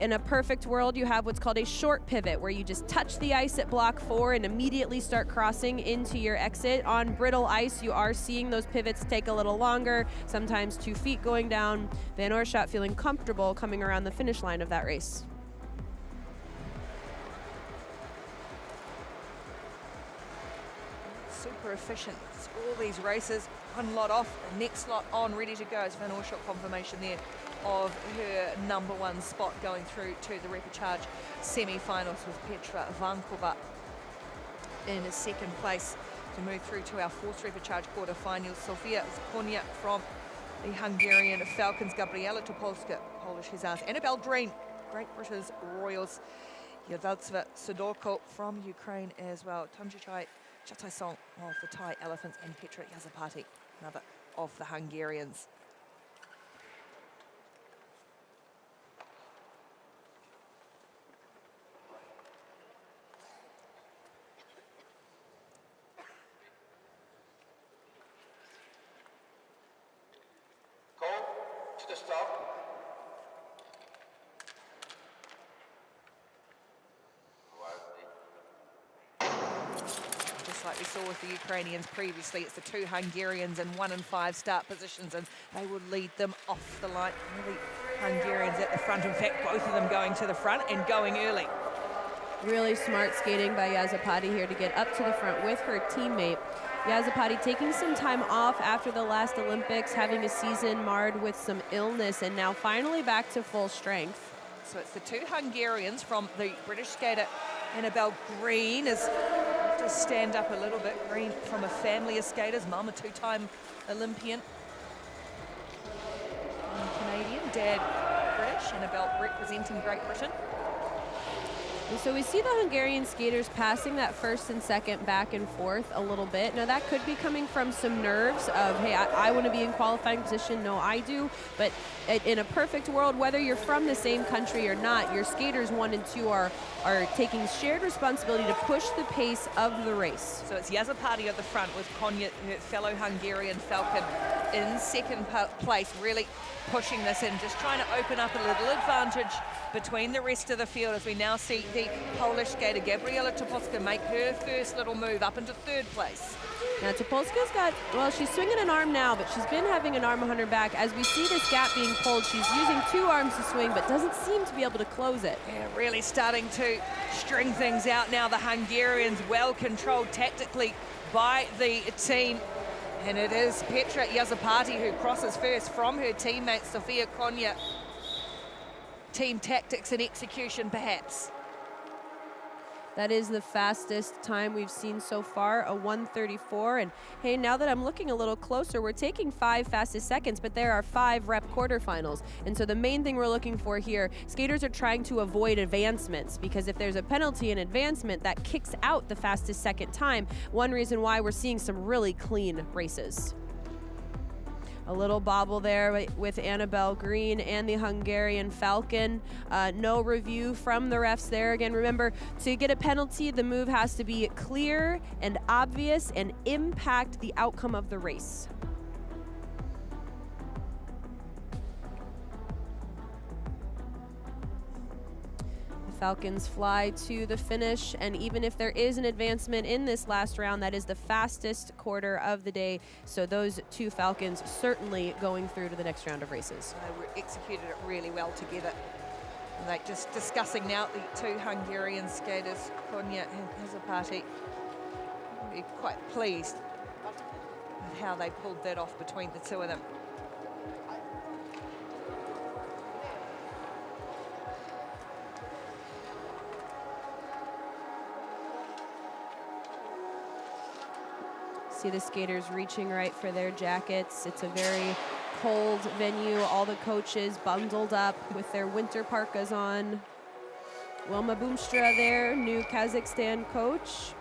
In a perfect world, you have what's called a short pivot, where you just touch the ice at block 4 and immediately start crossing into your exit. On brittle ice, you are seeing those pivots take a little longer, sometimes 2 feet going down. Van Oerschacht feeling comfortable coming around the finish line of that race. Super efficient. It's all these races, one lot off, the next lot on, ready to go. It's Van Oerschacht confirmation there of her #1 spot going through to the Repechage semi-finals, with Petra Vankova in second place to move through to our 4th Repechage quarterfinals. Sofia Konia from the Hungarian Falcons, Gabriela Topolska, Polish Hussars, Annabelle Green, Great British Royals, Yadaltseva Sidorko from Ukraine as well, Tanjuchai Chataisong of the Thai Elephants, and Petra Yazapati, another of the Hungarians. Go to the stop. Just like we saw with the Ukrainians previously, it's the 2 Hungarians in 1 and 5 start positions, and they will lead them off the line. Really, Hungarians at the front. In fact, both of them going to the front and going early. Really smart skating by Yazapati here to get up to the front with her teammate. Yazapati taking some time off after the last Olympics, having a season marred with some illness, and now finally back to full strength. So it's the 2 Hungarians from the British skater Annabelle Green is to stand up a little bit. Green from a family of skaters, mum a 2-time Olympian. And Canadian, dad British, Annabelle representing Great Britain. And so we see the Hungarian skaters passing that first and second back and forth a little bit. Now that could be coming from some nerves of, hey, I want to be in qualifying position. No, I do. But in a perfect world, whether you're from the same country or not, your skaters 1 and 2 are taking shared responsibility to push the pace of the race. So it's Yazapati at the front with Konya, her fellow Hungarian Falcon, in second place, really pushing this in, just trying to open up a little advantage between the rest of the field, as we now see the Polish skater Gabriela Topolska make her first little move up into 3rd place. Now Topolska's got, well, she's swinging an arm now, but she's been having an arm on her back. As we see this gap being pulled, she's using 2 arms to swing, but doesn't seem to be able to close it. Yeah, really starting to string things out now. The Hungarians well controlled tactically by the team. And it is Petra Yazapati who crosses first from her teammate Sofia Konya. Team tactics and execution, perhaps. That is the fastest time we've seen so far, a 1:34. And hey, now that I'm looking a little closer, we're taking 5 fastest seconds, but there are 5 rep quarterfinals. And so the main thing we're looking for here, skaters are trying to avoid advancements, because if there's a penalty in advancement, that kicks out the fastest second time. One reason why we're seeing some really clean races. A little bobble there with Annabelle Green and the Hungarian Falcon. No review from the refs there. Again, remember, to get a penalty, the move has to be clear and obvious and impact the outcome of the race. Falcons fly to the finish, and even if there is an advancement in this last round, that is the fastest quarter of the day. So those 2 Falcons certainly going through to the next round of races. They executed it really well together. And they just discussing now the 2 Hungarian skaters, Konya and Yazapati. Be quite pleased with how they pulled that off between the 2 of them. See the skaters reaching right for their jackets. It's a very cold venue. All the coaches bundled up with their winter parkas on. Wilma Boomstra there, new Kazakhstan coach.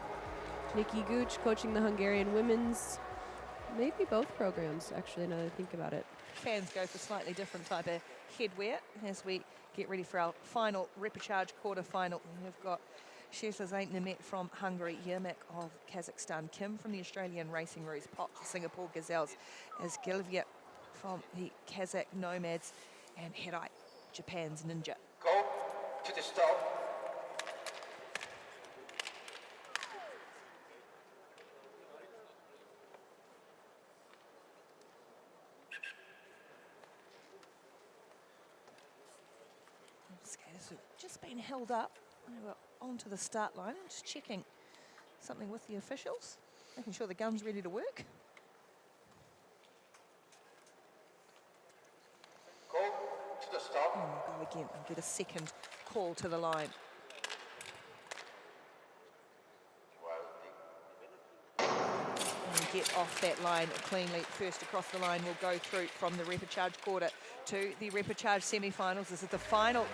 Nikki Gooch coaching the Hungarian women's Maybe both programs, actually, now that I think about it. Fans go for slightly different type of headwear as we get ready for our final repechage quarterfinal. We've got Sherzad Nemet from Hungary, Yermak of Kazakhstan, Kim from the Australian Racing Roos, Pot Singapore Gazelles, as Gilvia from the Kazakh Nomads, and Hirai, Japan's Ninja. Go to the stop. Skaters have just been held up. They were onto the start line. I'm just checking something with the officials, making sure the gun's ready to work. Go to the stop. And we'll go again and get a second call to the line. And get off that line cleanly. First across the line will go through from the repechage quarter to the repechage semi-finals. This is the final,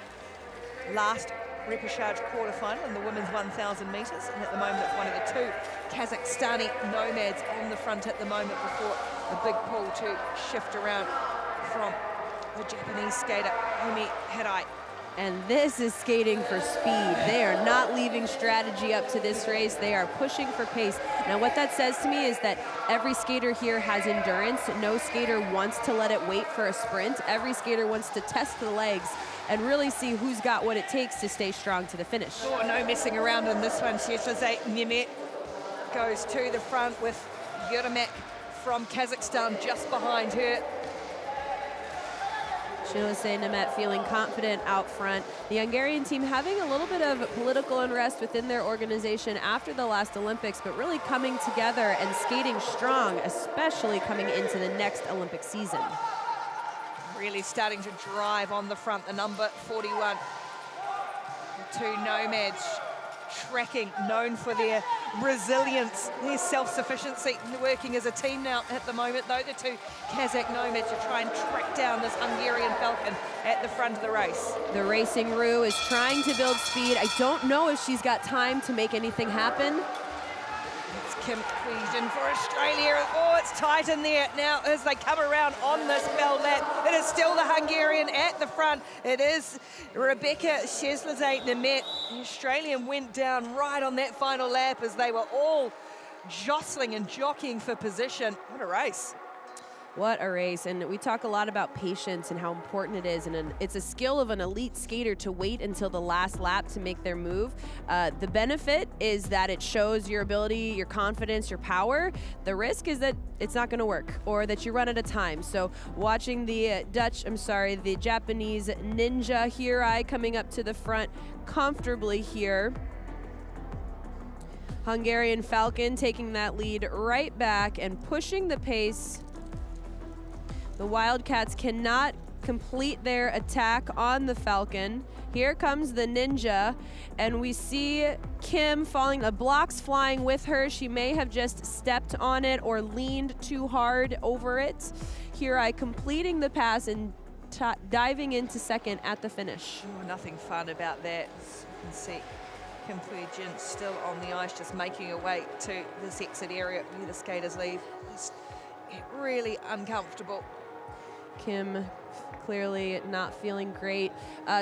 last repechage quarter-final in the women's 1,000 metres. And at the moment, it's one of the two Kazakhstani nomads on the front at the moment before a big pull to shift around from the Japanese skater, Himi Hirai. And this is skating for speed. They are not leaving strategy up to this race. They are pushing for pace. Now what that says to me is that every skater here has endurance. No skater wants to let it wait for a sprint. Every skater wants to test the legs and really see who's got what it takes to stay strong to the finish. Oh, no messing around in this one. Sherzad Nemet goes to the front with Yermak from Kazakhstan just behind her. Sherzad Nemet feeling confident out front. The Hungarian team having a little bit of political unrest within their organization after the last Olympics, but really coming together and skating strong, especially coming into the next Olympic season. Really starting to drive on the front, the number 41. The two nomads tracking, known for their resilience, their self-sufficiency, working as a team now at the moment, though. The two Kazakh nomads to try and track down this Hungarian Falcon at the front of the race. The Racing Roo is trying to build speed. I don't know if she's got time to make anything happen. It's Kim Queaston for Australia. Oh, it's tight in there now as they come around on this bell lap. It is still the Hungarian at the front. It is Rebecca Sherzad Nemet. The Australian went down right on that final lap as they were all jostling and jockeying for position. What a race. What a race. And we talk a lot about patience and how important it is. And it's a skill of an elite skater to wait until the last lap to make their move. The benefit is that it shows your ability, your confidence, your power. The risk is that it's not going to work or that you run out of time. So watching the the Japanese Ninja Hirai coming up to the front comfortably here. Hungarian Falcon taking that lead right back and pushing the pace. The Wildcats cannot complete their attack on the Falcon. Here comes the Ninja, and we see Kim falling, the blocks flying with her. She may have just stepped on it or leaned too hard over it. Hirai completing the pass and diving into second at the finish. Oh, nothing fun about that. As you can see, Kim Queaston still on the ice, just making her way to this exit area where the skaters leave. Just really uncomfortable. Kim clearly not feeling great.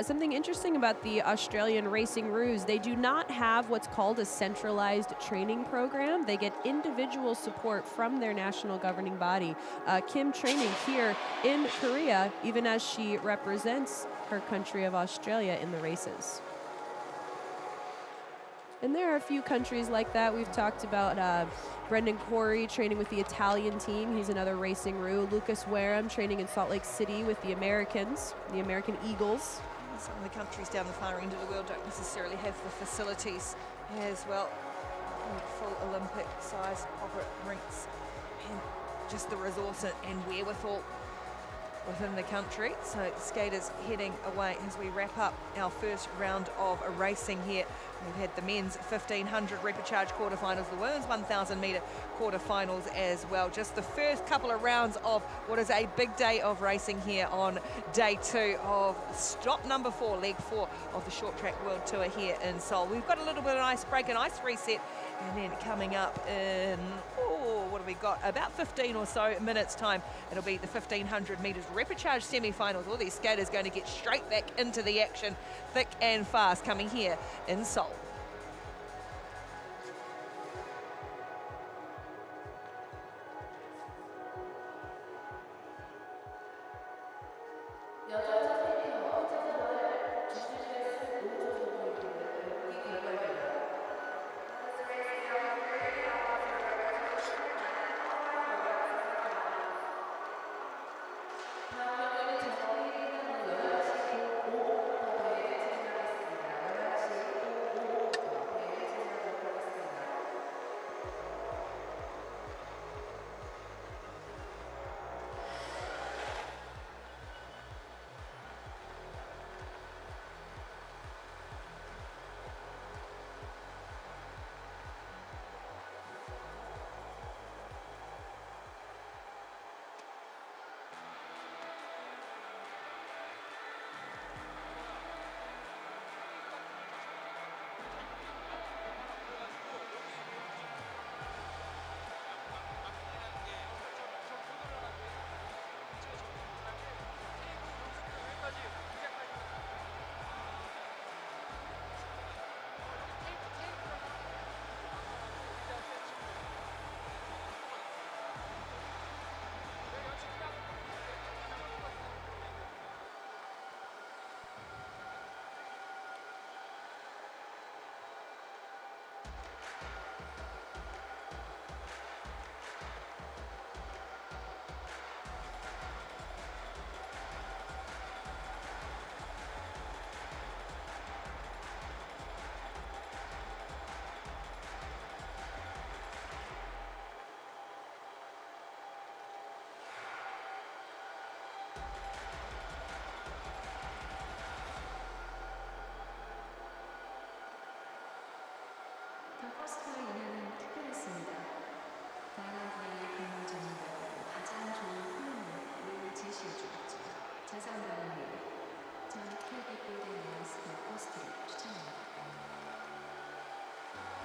Something interesting about the Australian Racing Roos, they do not have what's called a centralized training program. They get individual support from their national governing body. Kim training here in Korea, even as she represents her country of Australia in the races. And there are a few countries like that. We've talked about Brendan Corey training with the Italian team. He's another Racing Roo. Lucas Wareham training in Salt Lake City with the Americans, the American Eagles. Some of the countries down the far end of the world don't necessarily have the facilities as well. Full Olympic-sized corporate rinks and just the resource and wherewithal within the country. So skaters heading away as we wrap up our first round of racing here We've had the men's 1500 repechage quarterfinals, the women's 1000 metre quarterfinals as well. Just the first couple of rounds of what is a big day of racing here on day 2 of stop number 4, leg 4 of the short track world tour here in Seoul. We've got a little bit of an ice break, an ice reset, and then coming up in, what have we got? About 15 or so minutes time, it'll be the 1500 metres repechage semi-finals. All these skaters going to get straight back into the action, thick and fast, coming here in Seoul. 퍼스트와 인하는 특별했습니다. 다양한 플레이의 근무 전문가들은 가장 좋은 플레이를 제시해 주었죠. 자산가는 전 KD 빌딩 나이스 퍼스트를 추천합니다.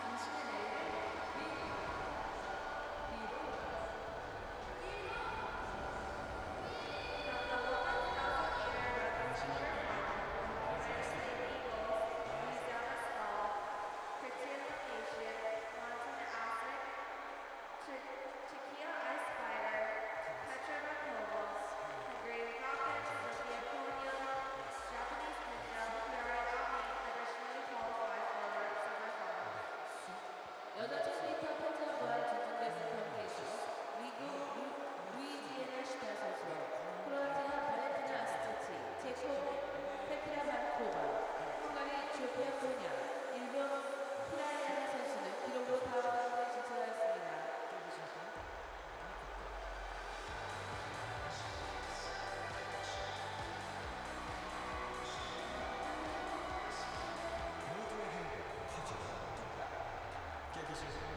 당신의 내일을 깨끗이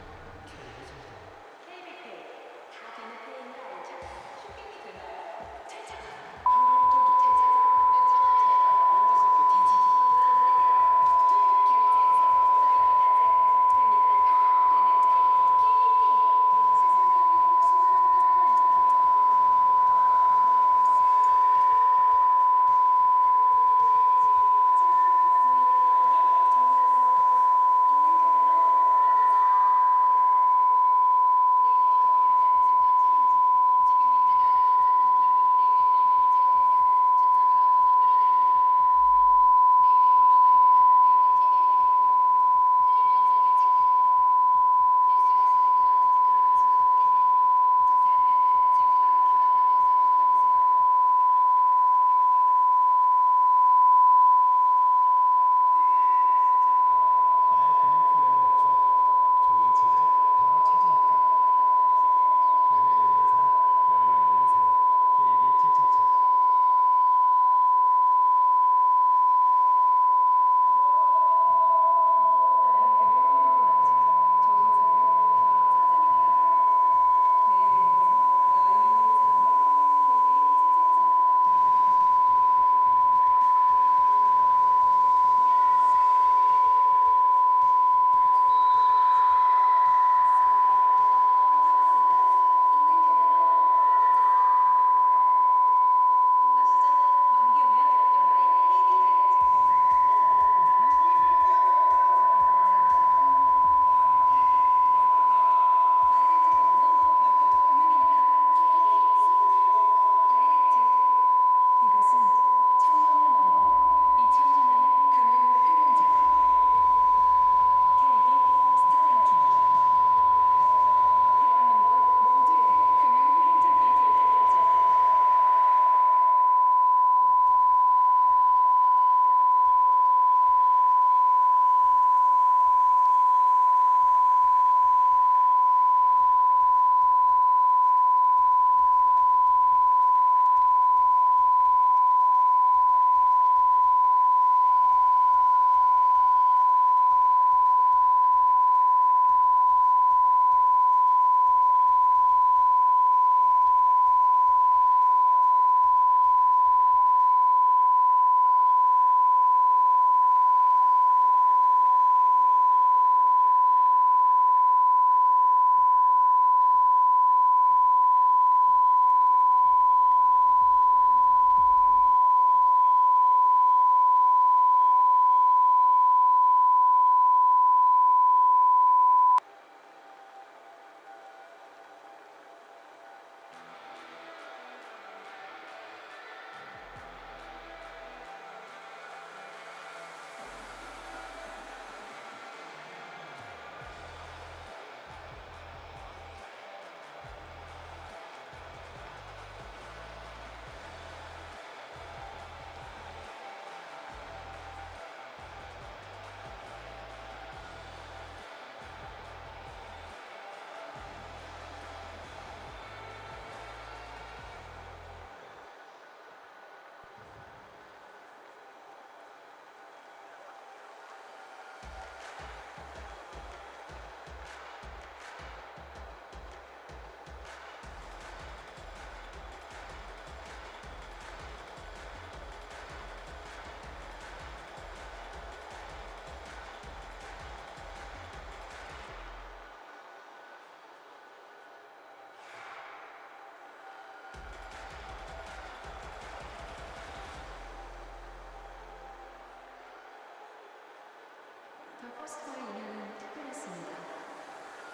코스터의 인하는 특별했습니다.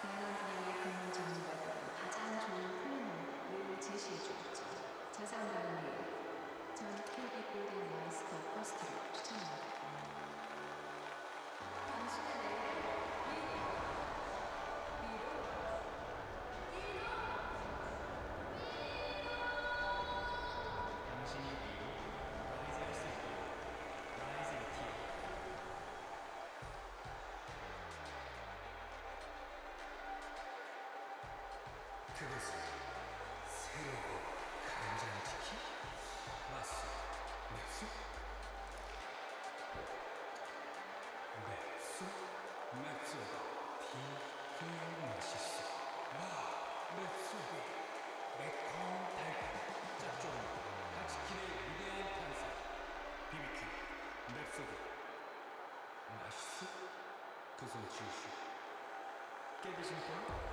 다이어트의 근무 전문가로 가장 좋은 플랜을 제시해 주었죠. 자산가는 전 큐빅 골든 마스터 코스터를 추천합니다. 당신의 그것을 새로운 간장치킨? 맛있어. 맵소? 맵소? 맵소가 되게 맛있어. 와, 맵소가 매콤 달콤 짭조름한 치킨의 위대한 탄생. BBQ 맵소가 맛있어? 그것을 주시. 깨드신 건?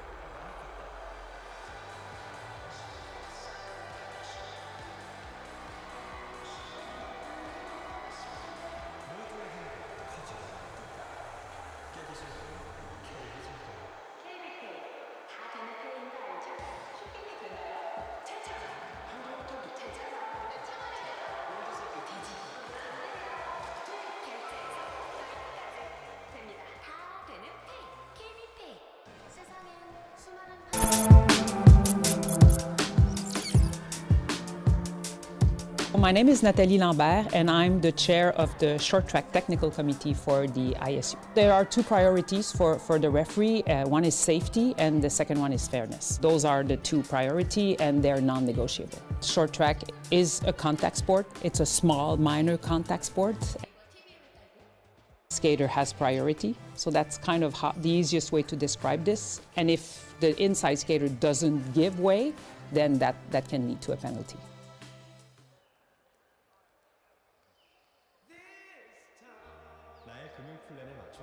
My name is Nathalie Lambert, and I'm the chair of the short track technical committee for the ISU. There are two priorities for the referee. One is safety, and the second one is fairness. Those are the two priorities, and they're non-negotiable. Short track is a contact sport. It's a small, minor contact sport. Skater has priority, so that's kind of the easiest way to describe this. And if the inside skater doesn't give way, then that can lead to a penalty. 나의 금융 플랜에 맞춰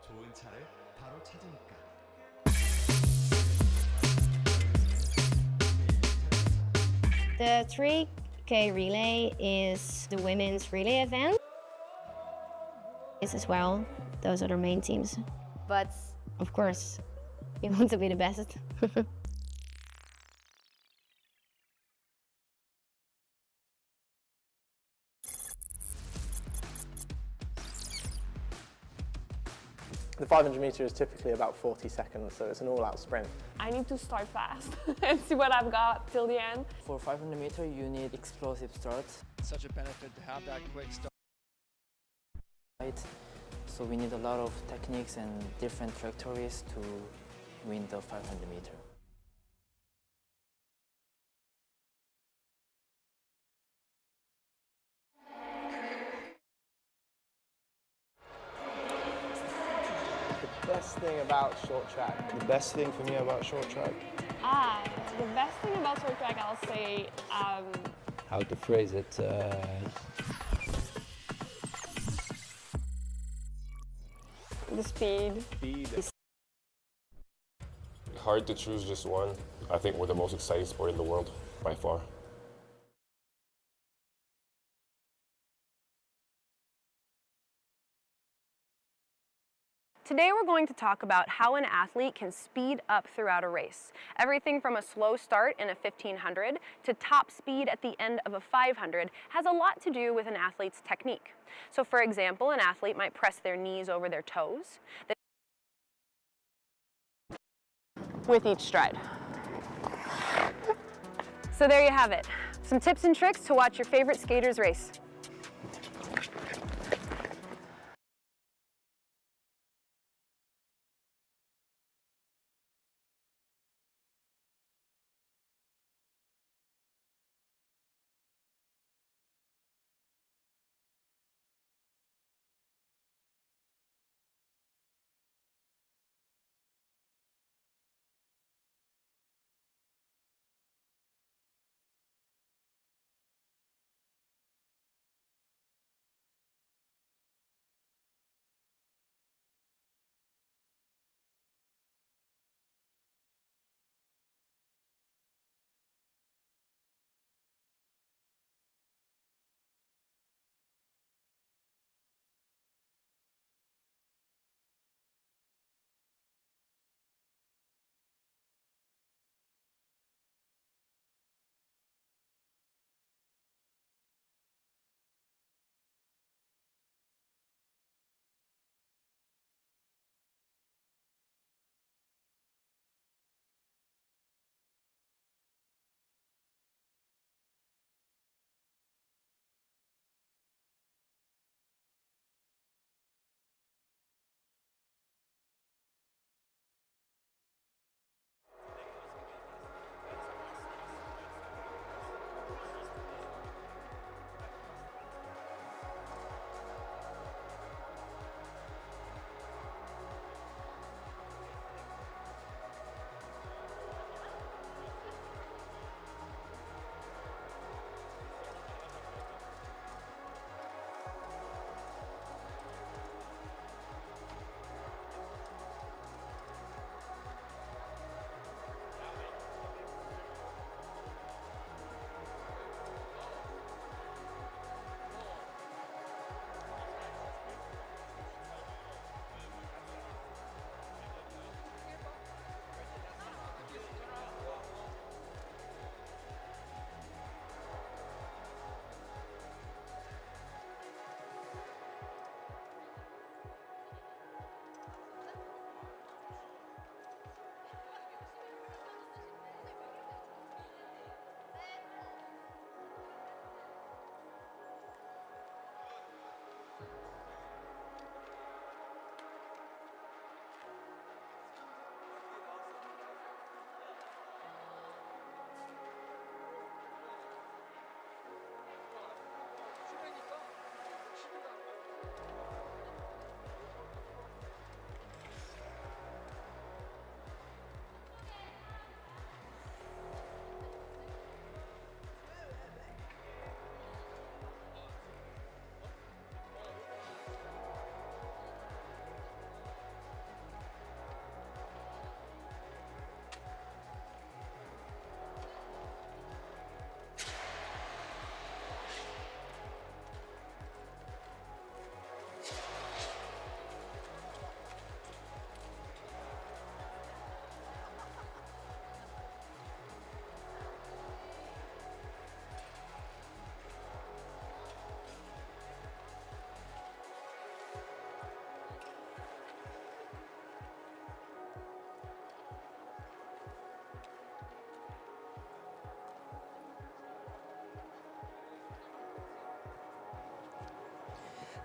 좋은 차를 바로 찾으니까. The 3K relay is the women's relay event. As well, those are the main teams. But of course, we want to be the best. The 500 meter is typically about 40 seconds, so it's an all-out sprint. I need to start fast and see what I've got till the end. For 500 meter, you need explosive starts. Such a benefit to have that quick start. So we need a lot of techniques and different trajectories to win the 500 meter. The best thing about short track. The best thing for me about short track. The best thing about short track, I'll say. How to phrase it? The speed. Hard to choose just one. I think we're the most exciting sport in the world, by far. Today we're going to talk about how an athlete can speed up throughout a race. Everything from a slow start in a 1500 to top speed at the end of a 500 has a lot to do with an athlete's technique. So for example, an athlete might press their knees over their toes with each stride. So there you have it. Some tips and tricks to watch your favorite skaters race.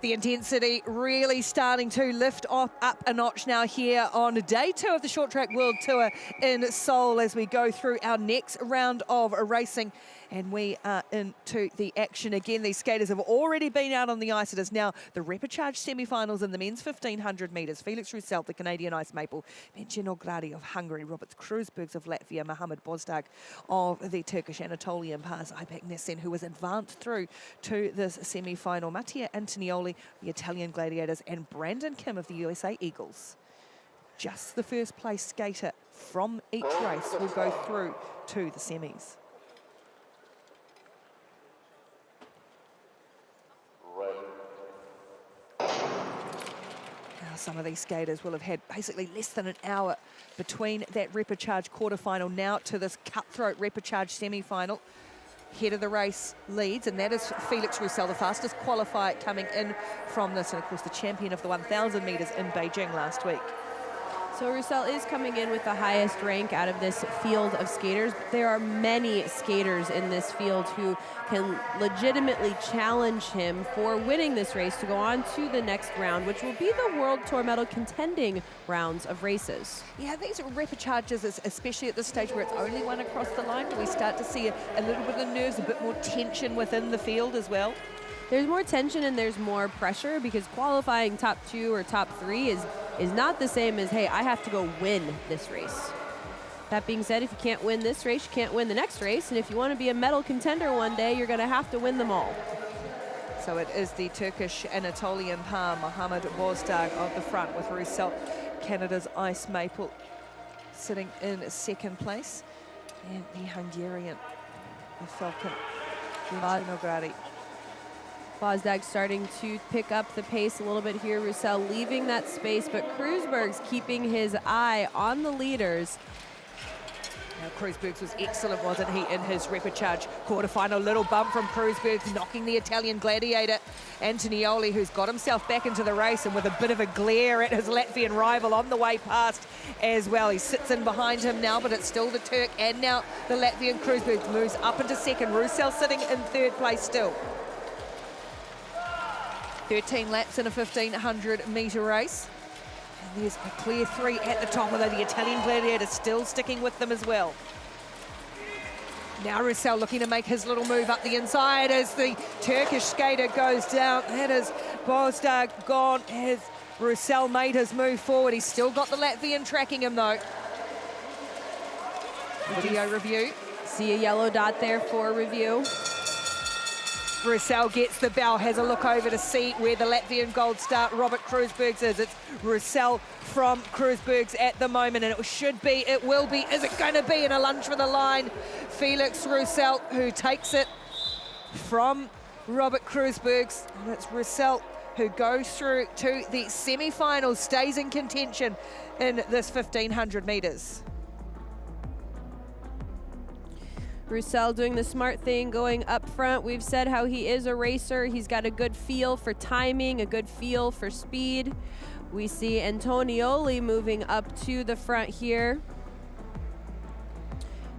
The intensity really starting to lift off up a notch now here on day 2 of the Short Track World Tour in Seoul as we go through our next round of racing. And we are into the action again. These skaters have already been out on the ice. It is now the Repechage semi-finals in the men's 1500 metres. Felix Roussel, the Canadian ice maple, Metje Nogradi of Hungary, Robert Kruisbergs of Latvia, Mohamed Bozdag of the Turkish Anatolian Pars, Aybek Nessen, who was advanced through to this semi-final, Mattia Antonioli, the Italian Gladiators, and Brandon Kim of the USA Eagles. Just the first place skater from each race will go through to the semis. Now, some of these skaters will have had basically less than an hour between that Repechage quarterfinal now to this cutthroat Repechage semi-final. Head of the race leads, and that is Felix Roussel, the fastest qualifier coming in from this, and of course the champion of the 1,000 metres in Beijing last week. So Roussel is coming in with the highest rank out of this field of skaters. There are many skaters in this field who can legitimately challenge him for winning this race to go on to the next round, which will be the World Tour medal contending rounds of races. Yeah, these Repechages, especially at this stage where it's only one across the line, we start to see a little bit of nerves, a bit more tension within the field as well. There's more tension and there's more pressure because qualifying top 2 or top 3 is not the same as, hey, I have to go win this race. That being said, if you can't win this race, you can't win the next race. And if you want to be a medal contender one day, you're going to have to win them all. So it is the Turkish Anatolian Par, Mohamed Bozdag, of the front with Roussel, Canada's ice maple, sitting in second place. And the Hungarian, the Falcon, Metje Nogradi. Bozdag starting to pick up the pace a little bit here. Roussel leaving that space, but Kruisberg's keeping his eye on the leaders. Now, Kruisbergs was excellent, wasn't he, in his Repechage quarterfinal? Little bump from Kruisbergs, knocking the Italian gladiator, Antonioli, who's got himself back into the race and with a bit of a glare at his Latvian rival on the way past as well. He sits in behind him now, but it's still the Turk and now the Latvian. Kruisbergs moves up into second. Roussel sitting in third place still. 13 laps in a 1,500 metre race. And there's a clear 3 at the top, although the Italian gladiator still sticking with them as well. Now Roussel looking to make his little move up the inside as the Turkish skater goes down. That is Bozdag gone as Roussel made his move forward. He's still got the Latvian tracking him though. Video review. See a yellow dot there for review. Roussel gets the bell, has a look over to see where the Latvian gold star Robert Kruisbergs is. It's Roussel from Kruisbergs at the moment, and it should be, it will be, is it going to be in a lunge for the line? Felix Roussel, who takes it from Robert Kruisbergs, and it's Roussel who goes through to the semi-finals, stays in contention in this 1,500 metres. Roussel doing the smart thing, going up front. We've said how he is a racer. He's got a good feel for timing, a good feel for speed. We see Antonioli moving up to the front here.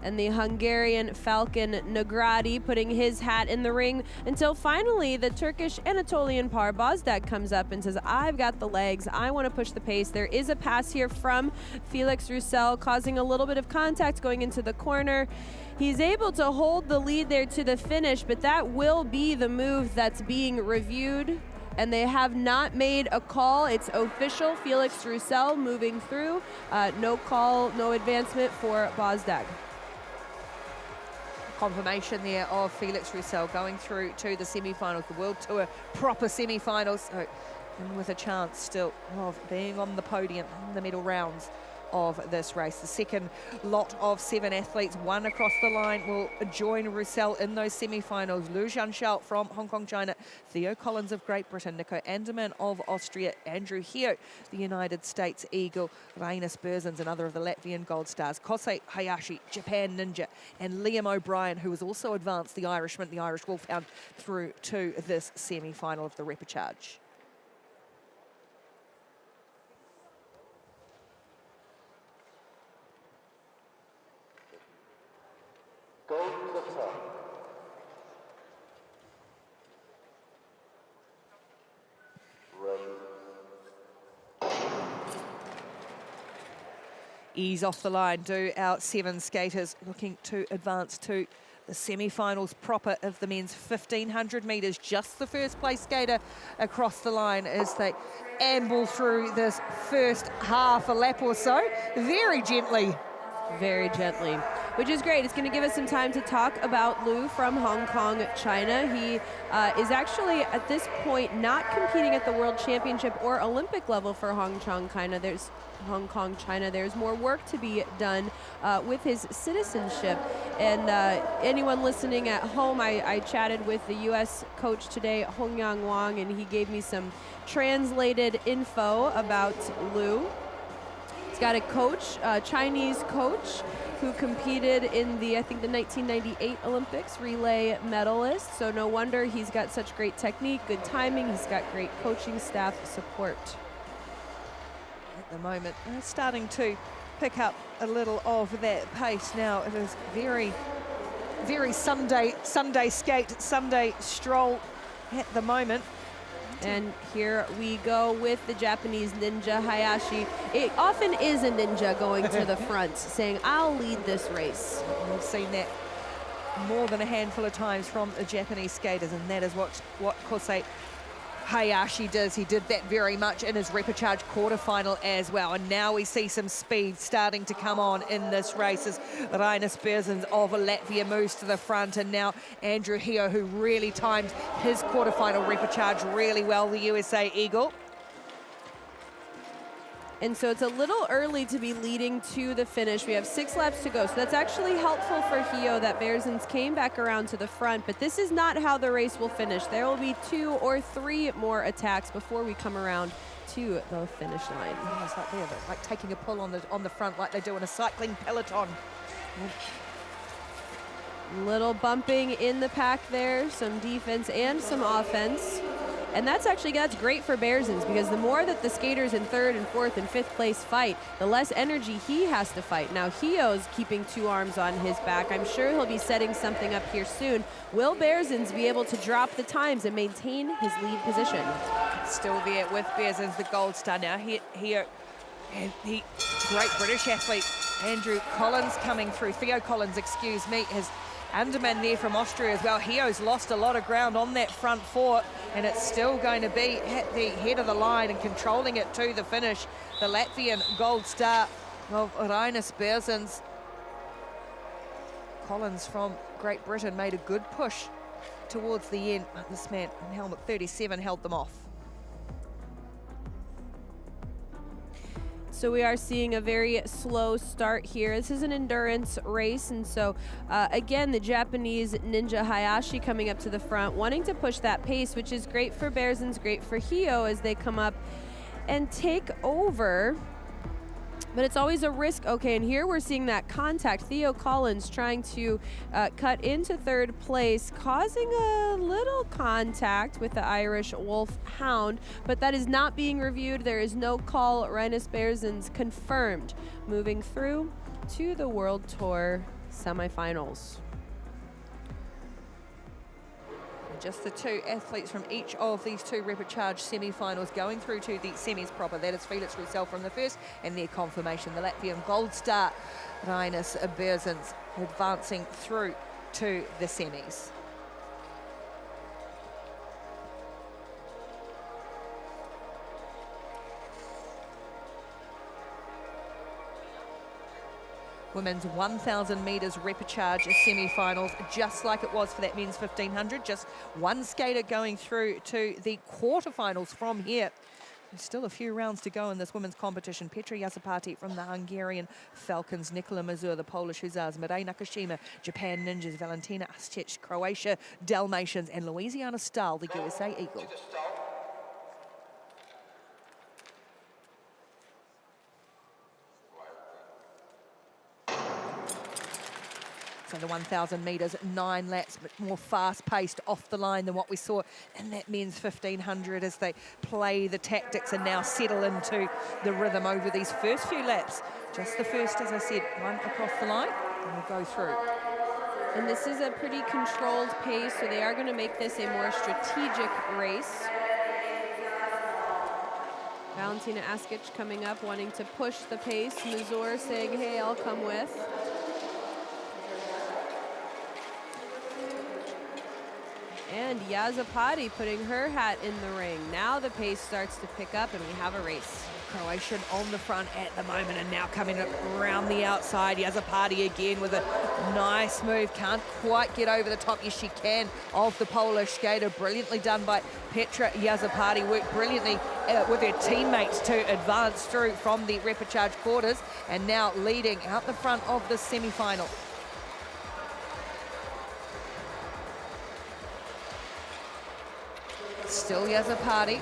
And the Hungarian Falcon Nogradi putting his hat in the ring until finally the Turkish Anatolian Par Bozdag comes up and says, I've got the legs, I want to push the pace. There is a pass here from Felix Roussel causing a little bit of contact going into the corner. He's able to hold the lead there to the finish, but that will be the move that's being reviewed. And they have not made a call. It's official. Felix Roussel moving through. No call, no advancement for Bozdag. Confirmation there of Felix Roussel going through to the semi-finals, the World Tour proper semi-finals, so, and with a chance still of being on the podium in the medal rounds of this race. The second lot of 7 athletes, one across the line, will join Roussel in those semi-finals. Liu Zhanshao from Hong Kong, China, Theo Collins of Great Britain, Nico Anderman of Austria, Andrew Hio, the United States Eagle, Rainis Berzins, another of the Latvian gold stars, Kosei Hayashi, Japan Ninja, and Liam O'Brien, who was also advanced, the Irishman, the Irish Wolfhound, through to this semi-final of the Repechage. Go to the top. ease off the line do our 7 skaters looking to advance to the semi-finals proper of the men's 1500 metres. Just the first place skater across the line as they amble through this first half a lap or so, very gently. Very gently, which is great. It's going to give us some time to talk about Liu from Hong Kong, China. He is actually at this point not competing at the World Championship or Olympic level for Hong Kong, China. There's more work to be done with his citizenship. And anyone listening at home, I chatted with the U.S. coach today, Hong Yang Wang, and he gave me some translated info about Liu. Got a coach, a Chinese coach, who competed in the, I think, the 1998 Olympics, relay medalist. So no wonder he's got such great technique, good timing. He's got great coaching staff support. At the moment, starting to pick up a little of that pace now. It is very, very Sunday skate, Sunday stroll at the moment. And here we go with the Japanese ninja Hayashi. It often is a ninja going to the front, saying, I'll lead this race. We've seen that more than a handful of times from the Japanese skaters, and that is what Kosei Hayashi does. He did that very much in his Repechage quarterfinal as well. And now we see some speed starting to come on in this race as Rainis Berzins of Latvia moves to the front. And now Andrew Hio, who really timed his quarterfinal Repechage really well, the USA Eagle. And so it's a little early to be leading to the finish. We have 6 laps to go. So that's actually helpful for Hio that Berzins came back around to the front, but this is not how the race will finish. There will be 2 or 3 more attacks before we come around to the finish line. Almost like they're like taking a pull on the front like they do in a cycling peloton. Little bumping in the pack there, some defense and some offense. And that's great for Berzins, because the more that the skaters in 3rd and 4th and 5th place fight, the less energy he has to fight. Now Hio's keeping 2 arms on his back. I'm sure he'll be setting something up here soon. Will Berzins be able to drop the times and maintain his lead position? Still there with Berzins, the gold star now. Hio, and the great British athlete, Andrew Collins coming through. Theo Collins, excuse me, his underman there from Austria as well. Hio's lost a lot of ground on that front 4, and it's still going to be at the head of the line and controlling it to the finish. The Latvian gold star of Rainis Berzins. Collins from Great Britain made a good push towards the end. This man in helmet 37 held them off. So we are seeing a very slow start here. This is an endurance race, and so again, the Japanese ninja Hayashi coming up to the front, wanting to push that pace, which is great for Berzins, great for Hio as they come up and take over. But it's always a risk. Okay, and here we're seeing that contact. Theo Collins trying to cut into 3rd place, causing a little contact with the Irish Wolfhound, but that is not being reviewed. There is no call. Rainis Berzins confirmed, moving through to the World Tour semifinals. Just the 2 athletes from each of these 2 Repechage semi-finals going through to the semis proper. That is Felix Roussel from the first, and their confirmation, the Latvian gold star, Rainis Berzins, advancing through to the semis. Women's 1,000 metres Repechage semi-finals, just like it was for that men's 1,500. Just 1 skater going through to the quarterfinals from here. There's still a few rounds to go in this women's competition. Petra Jasapati from the Hungarian Falcons, Nikola Mazur, the Polish Hussars, Mirei Nakashima, Japan Ninjas, Valentina Astich, Croatia Dalmatians, and Louisiana Stahl, the USA Eagle. So the 1,000 metres, 9 laps, but more fast-paced off the line than what we saw in that men's 1,500 as they play the tactics and now settle into the rhythm over these first few laps. Just the first, as I said, 1 across the line, and we'll go through. And this is a pretty controlled pace, so they are going to make this a more strategic race. Valentina Askic coming up, wanting to push the pace. Mazur saying, hey, I'll come with. And Yazapati putting her hat in the ring. Now the pace starts to pick up and we have a race. Croatian on the front at the moment and now coming around the outside. Yazapati again with a nice move. Can't quite get over the top. Yes, she can, of the Polish skater. Brilliantly done by Petra Yazapati. Worked brilliantly with her teammates to advance through from the repechage quarters and now leading out the front of the semi-final. Still Yazapati.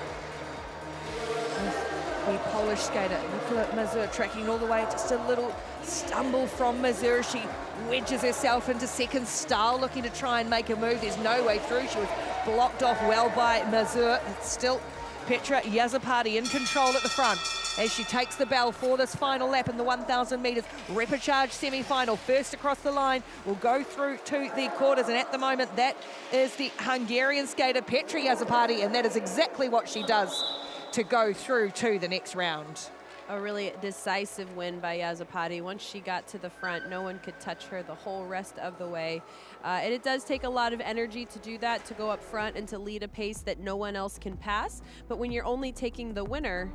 The Polish skater, Nicola Mazur, tracking all the way. Just a little stumble from Mazur. She wedges herself into second. Stahl looking to try and make a move. There's no way through. She was blocked off well by Mazur. It's still Petra Yazapati in control at the front as she takes the bell for this final lap in the 1,000 metres repechage semi-final. First across the line will go through to the quarters, and at the moment that is the Hungarian skater Petra Yazapati, and that is exactly what she does to go through to the next round. A really decisive win by Yazapati. Once she got to the front, no one could touch her the whole rest of the way. And it does take a lot of energy to do that, to go up front and to lead a pace that no one else can pass. But when you're only taking the winner,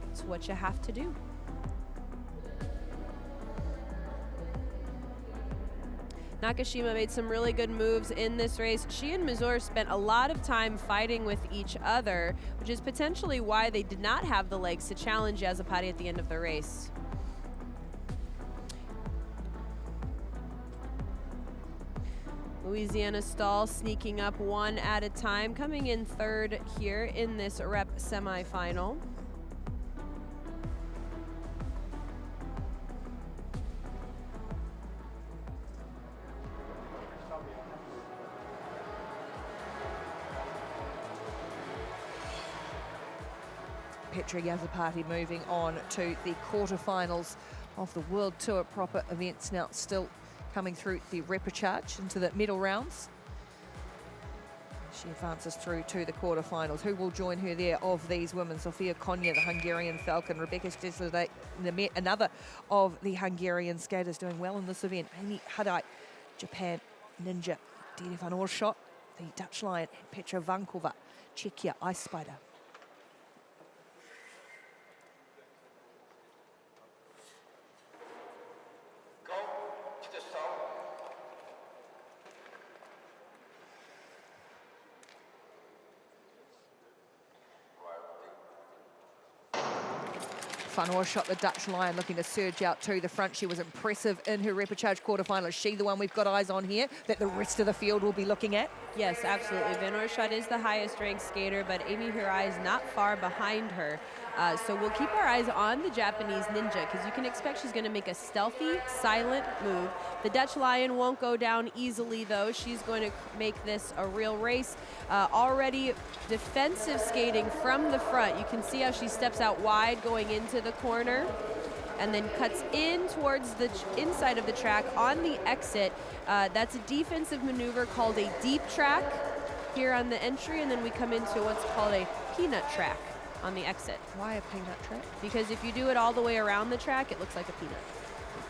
it's what you have to do. Nakashima made some really good moves in this race. She and Mazur spent a lot of time fighting with each other, which is potentially why they did not have the legs to challenge Yazapati at the end of the race. Louisiana Stahl sneaking up one at a time, coming in third here in this rep semifinal. Petra Yazapati moving on to the quarterfinals of the World Tour proper events, now still coming through the repechage into the middle rounds. She advances through to the quarterfinals. Who will join her there of these women? Sofia Konya, the Hungarian Falcon. Repechage, another of the Hungarian skaters doing well in this event. Amy Hadai, Japan Ninja. Dede van Oorschot, the Dutch Lion. And Petra Vankova, Czechia Ice Spider. Van Oorschot, the Dutch Lion, looking to surge out to the front. She was impressive in her repechage quarterfinal. Is she the one we've got eyes on here that the rest of the field will be looking at? Yes, absolutely. Van Oorschot is the highest ranked skater, but Amy Hirai is not far behind her. So we'll keep our eyes on the Japanese Ninja, because you can expect she's going to make a stealthy, silent move. The Dutch Lion won't go down easily, though. She's going to make this a real race. Already defensive skating from the front. You can see how she steps out wide going into the corner and then cuts in towards the inside of the track on the exit. That's a defensive maneuver called a deep track here on the entry, and then we come into what's called a peanut track on the exit. Why a peanut track? Because if you do it all the way around the track, it looks like a peanut.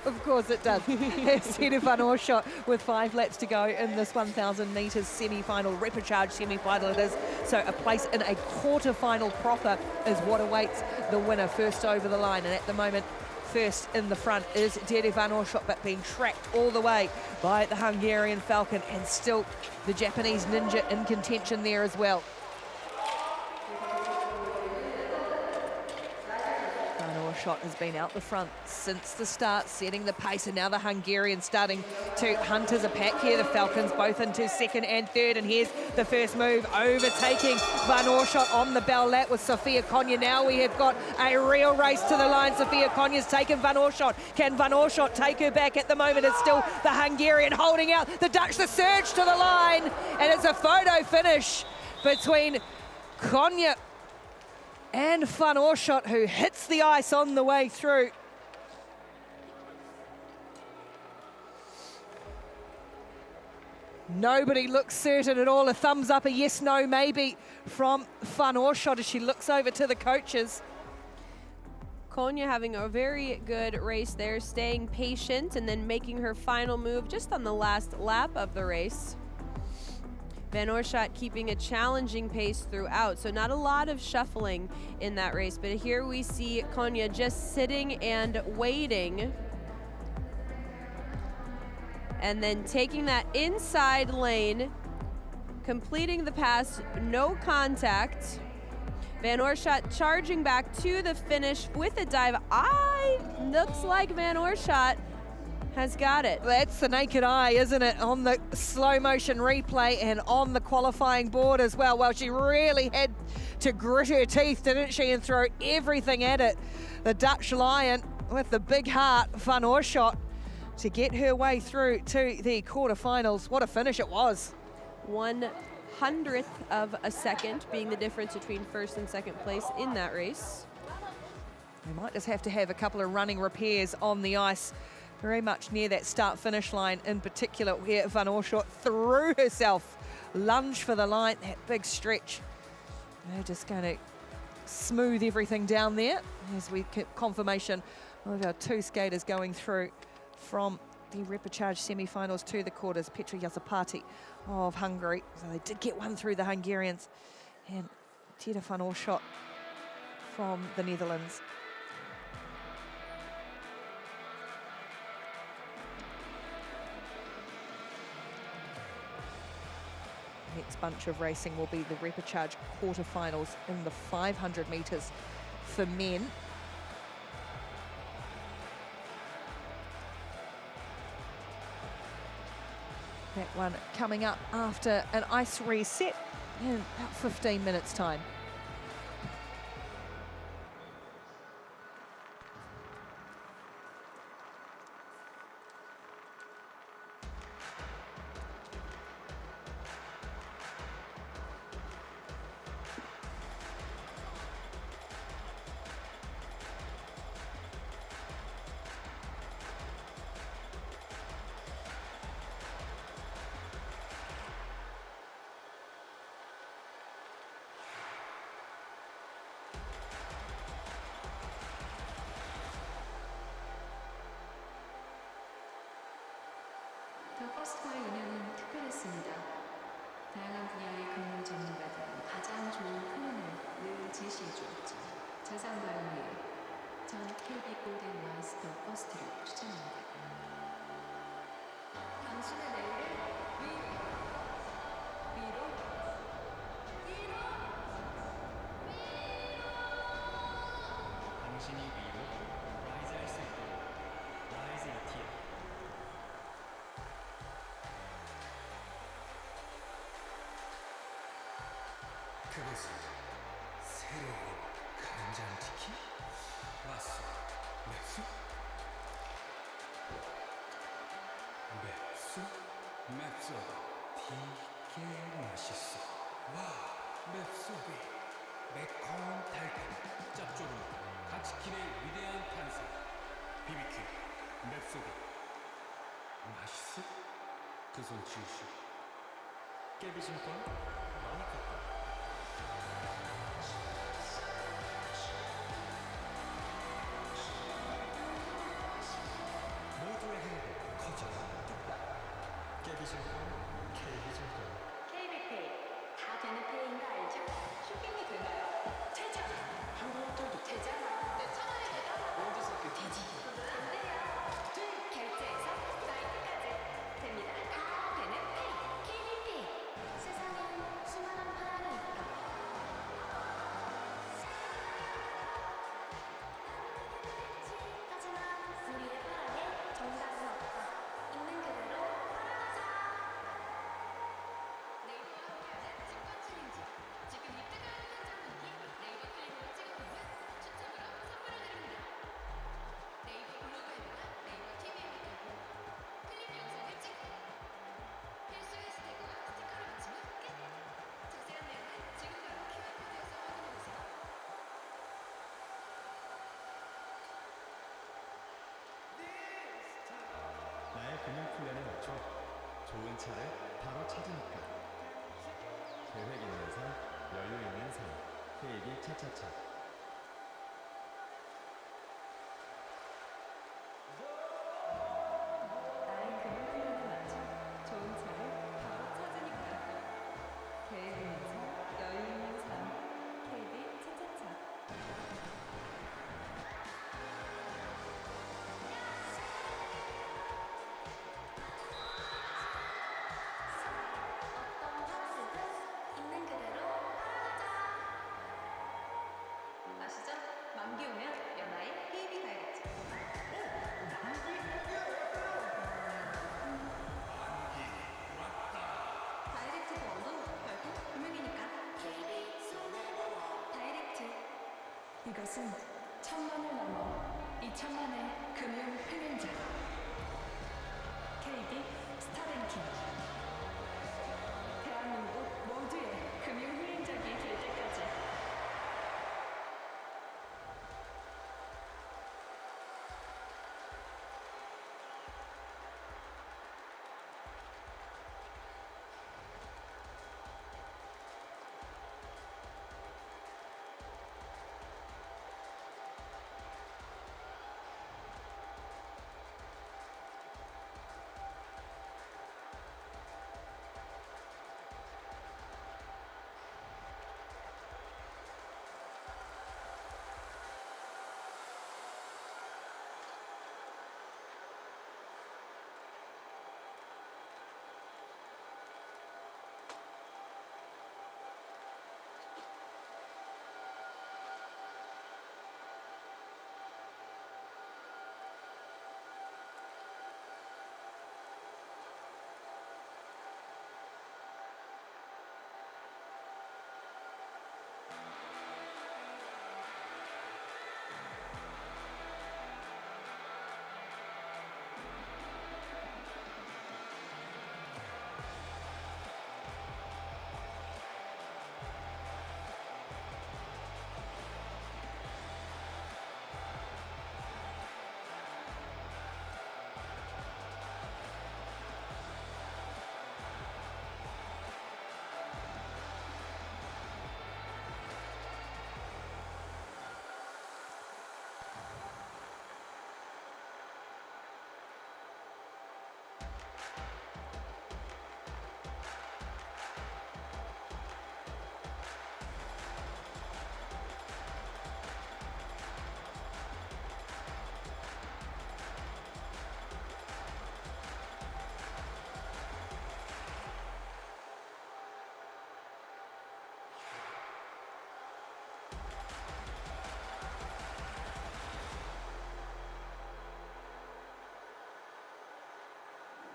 Of course it does. Dede van Oorschot with 5 laps to go in this 1,000 metres semi-final, repechage semi-final it is. So a place in a quarter-final proper is what awaits the winner first over the line. And at the moment, first in the front is Dede van Oorschot, but being tracked all the way by the Hungarian Falcon, and still the Japanese Ninja in contention there as well. Shot has been out the front since the start, setting the pace, and now the Hungarians starting to hunt as a pack here. The Falcons both into second and third, and here's the first move, overtaking Van Oorschot on the bell lap with Sofia Konya. Now we have got a real race to the line. Sofia Konya's taken Van Oorschot. Can Van Oorschot take her back? At the moment it's still the Hungarian holding out. The Dutch, the surge to the line, and it's a photo finish between Konya and Van Oorschot, who hits the ice on the way through. Nobody looks certain at all. A thumbs up, a yes, no, maybe from Van Oorschot as she looks over to the coaches. Konya having a very good race there, staying patient and then making her final move just on the last lap of the race. Van Oerschacht keeping a challenging pace throughout, so not a lot of shuffling in that race, but here we see Konya just sitting and waiting. And then taking that inside lane, completing the pass, no contact. Van Oerschacht charging back to the finish with a dive. Looks like Van Oerschacht has got it. That's the naked eye, isn't it? On the slow motion replay and on the qualifying board as well. Well, she really had to grit her teeth, didn't she, and throw everything at it. The Dutch Lion with the big heart, Van Oerschacht, to get her way through to the quarterfinals. What a finish it was. 1/100th of a second being the difference between first and second place in that race. We might just have to have a couple of running repairs on the ice, very much near that start-finish line in particular, where Van Oerschacht threw herself, lunged for the line, that big stretch. They're just going to smooth everything down there as we get confirmation of our two skaters going through from the Repechage semi-finals to the quarters. Petra Yazapati of Hungary. So they did get one through, the Hungarians. And Tita Van Oerschacht from the Netherlands. Next bunch of racing will be the Repechage quarterfinals in the 500 metres for men. That one coming up after an ice reset in about 15 minutes' time. 더 퍼스트와의 운영은 특별했습니다. 다양한 분야의 근무 전문가들은 가장 좋은 플랜을 늘 제시해 주었죠. 자산가를 위해 전 KB 골든 와이스 더 퍼스트를 추천합니다. 당신의 내일을 위로 당신이 위로 라이즈 할 수 있도록 라이즈 ETF. 그것은 새로운 간장치킨? 맛소, 맵소? 맵소? 맵소가 되게 맛있어. 와, 맵소비 매콤달콤 짭조름 가치킨의 위대한 탄생 BBQ 맵소비 맛있어? 그 손 지우시고 깨비심과 많이 컸다. 모두의 행복 커져라. 깨비심과 KB심과 KB페이 다 되는 페이인가 알죠? 쇼핑이 되나요? 되죠. 한국어도 되잖아. 내 차라리 내가 먼저 샀게 되지. 안 돼요. 결제에서 사이트까지 됩니다. 다 되는 페이. KB페이. 세상엔 수많은 파랑이 있다. 하지만 우리의 파랑에 정답은 없다. 있는 그대로 파랑하자. 네이버와 함께하는 직관 챌린지. 지금 이 뜨거운 현장 공기 네이버 클립으로 찍어보면 추첨으로 선물을 드립니다. 네이버 블로그에다가 네이버 TV에 넣고 클립 영상을 찍고 필수 해시태그와 스티커를 붙이면 끝! 자세한 내용은 지금 바로 QR코드에서 확인해보세요. 나의 금융 플랜에 맞춰 좋은 차를 바로 찾으니까. 계획 있는 삶, 여유 있는 삶. KB 차차차. 그것은 1000만을 넘어 2000만의 금융 흥행자 KB 스타랭킹 대한민국 모두의 금융 흥행작이 될 때까지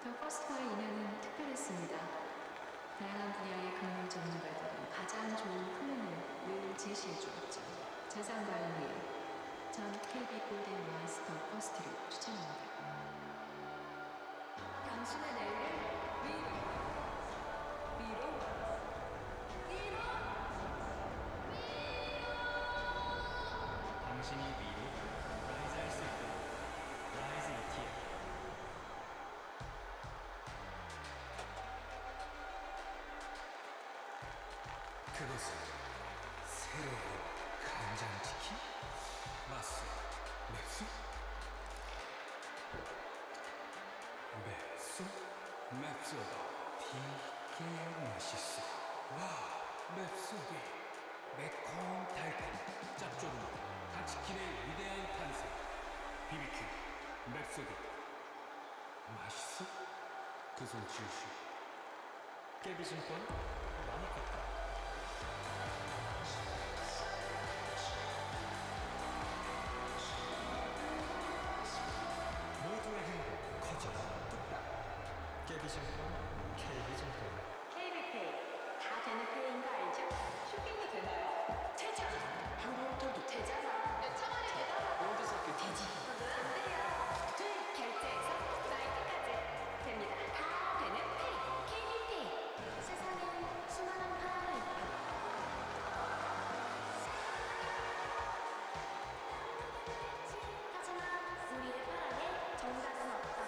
더 퍼스트와의 인연은 특별했습니다. 다양한 분야의 금융 전문가들이 가장 좋은 플랜을 늘 제시해 주었죠. 자산 관리에 전 KB 골든 마스터 퍼스트를 추천합니다. 당신의 내일을 위로 당신이 위로 라이즈할 수 있도록 라이즈 ETF. 그것은 새로운 간장치킨? 맛있어. 맵소? 맵소? 맵소가 되게 맛있어. 와, 맵소기 매콤 달콤 짭조름한 닭치킨의 위대한 탄생. BBQ 맵소기 맛있어? 그 손 지우시오. 깨비심권 많이 컸다. 모두의 행복 커져라 뚝딱. 깨비심권 KB증권. KB페이 다 되는 페이인 거 알죠? 쇼핑도 되나요? 되잖아. 항공권도 되잖아. 몇 천 원이 되잖아. 모두 섞여 되지. 안 돼요. 투입 결제에서 사이트까지 됩니다. 다 되는 페이. KB페이. 세상엔 수많은 파랑이 있다. 하지만 우리의 파랑에 정답은 없다.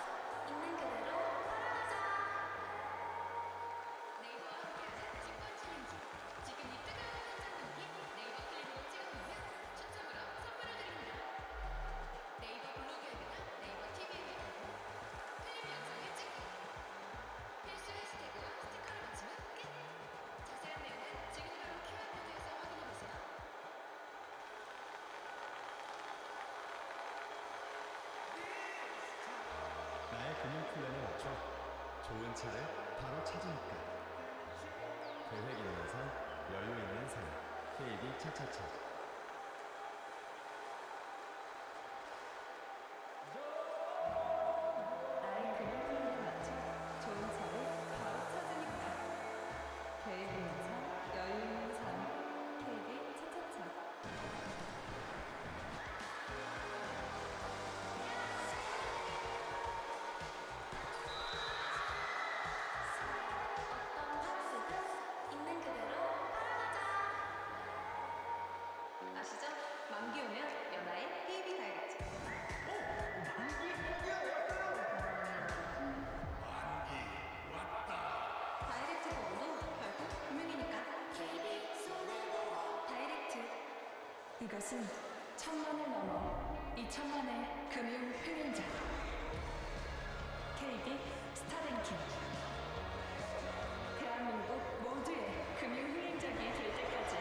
있는 그대로 살아가자. 네이버와 함께하는 직권 챌린지. 지금 이 뜨거운 현장분이 네이버 클립으로 찍어놓으면 추첨으로 선물을 드립니다. 네이버 블로그에다가 네이버 TV에 가고 클립 영상을 찍고 필수 해시태그와 스티커를 붙이면 끝. 자세한 내용은 지금 바로 QR코드에서 확인해보세요. 나의 금융 플랜에 맞춰 좋은 차를 바로 찾으니까. 계획 있는 삶, 여유 있는 삶. KB 차차차. 나의 금융 플랜에 맞춰 좋은 차를 바로 찾으니까. 계획 있는 삶, 여유 있는 삶. KB 차차차. 그것은 1000만을 넘어 2000만의 금융 흥행자 KB 스타랭킹 대한민국 모두의 금융 흥행작이 될 때까지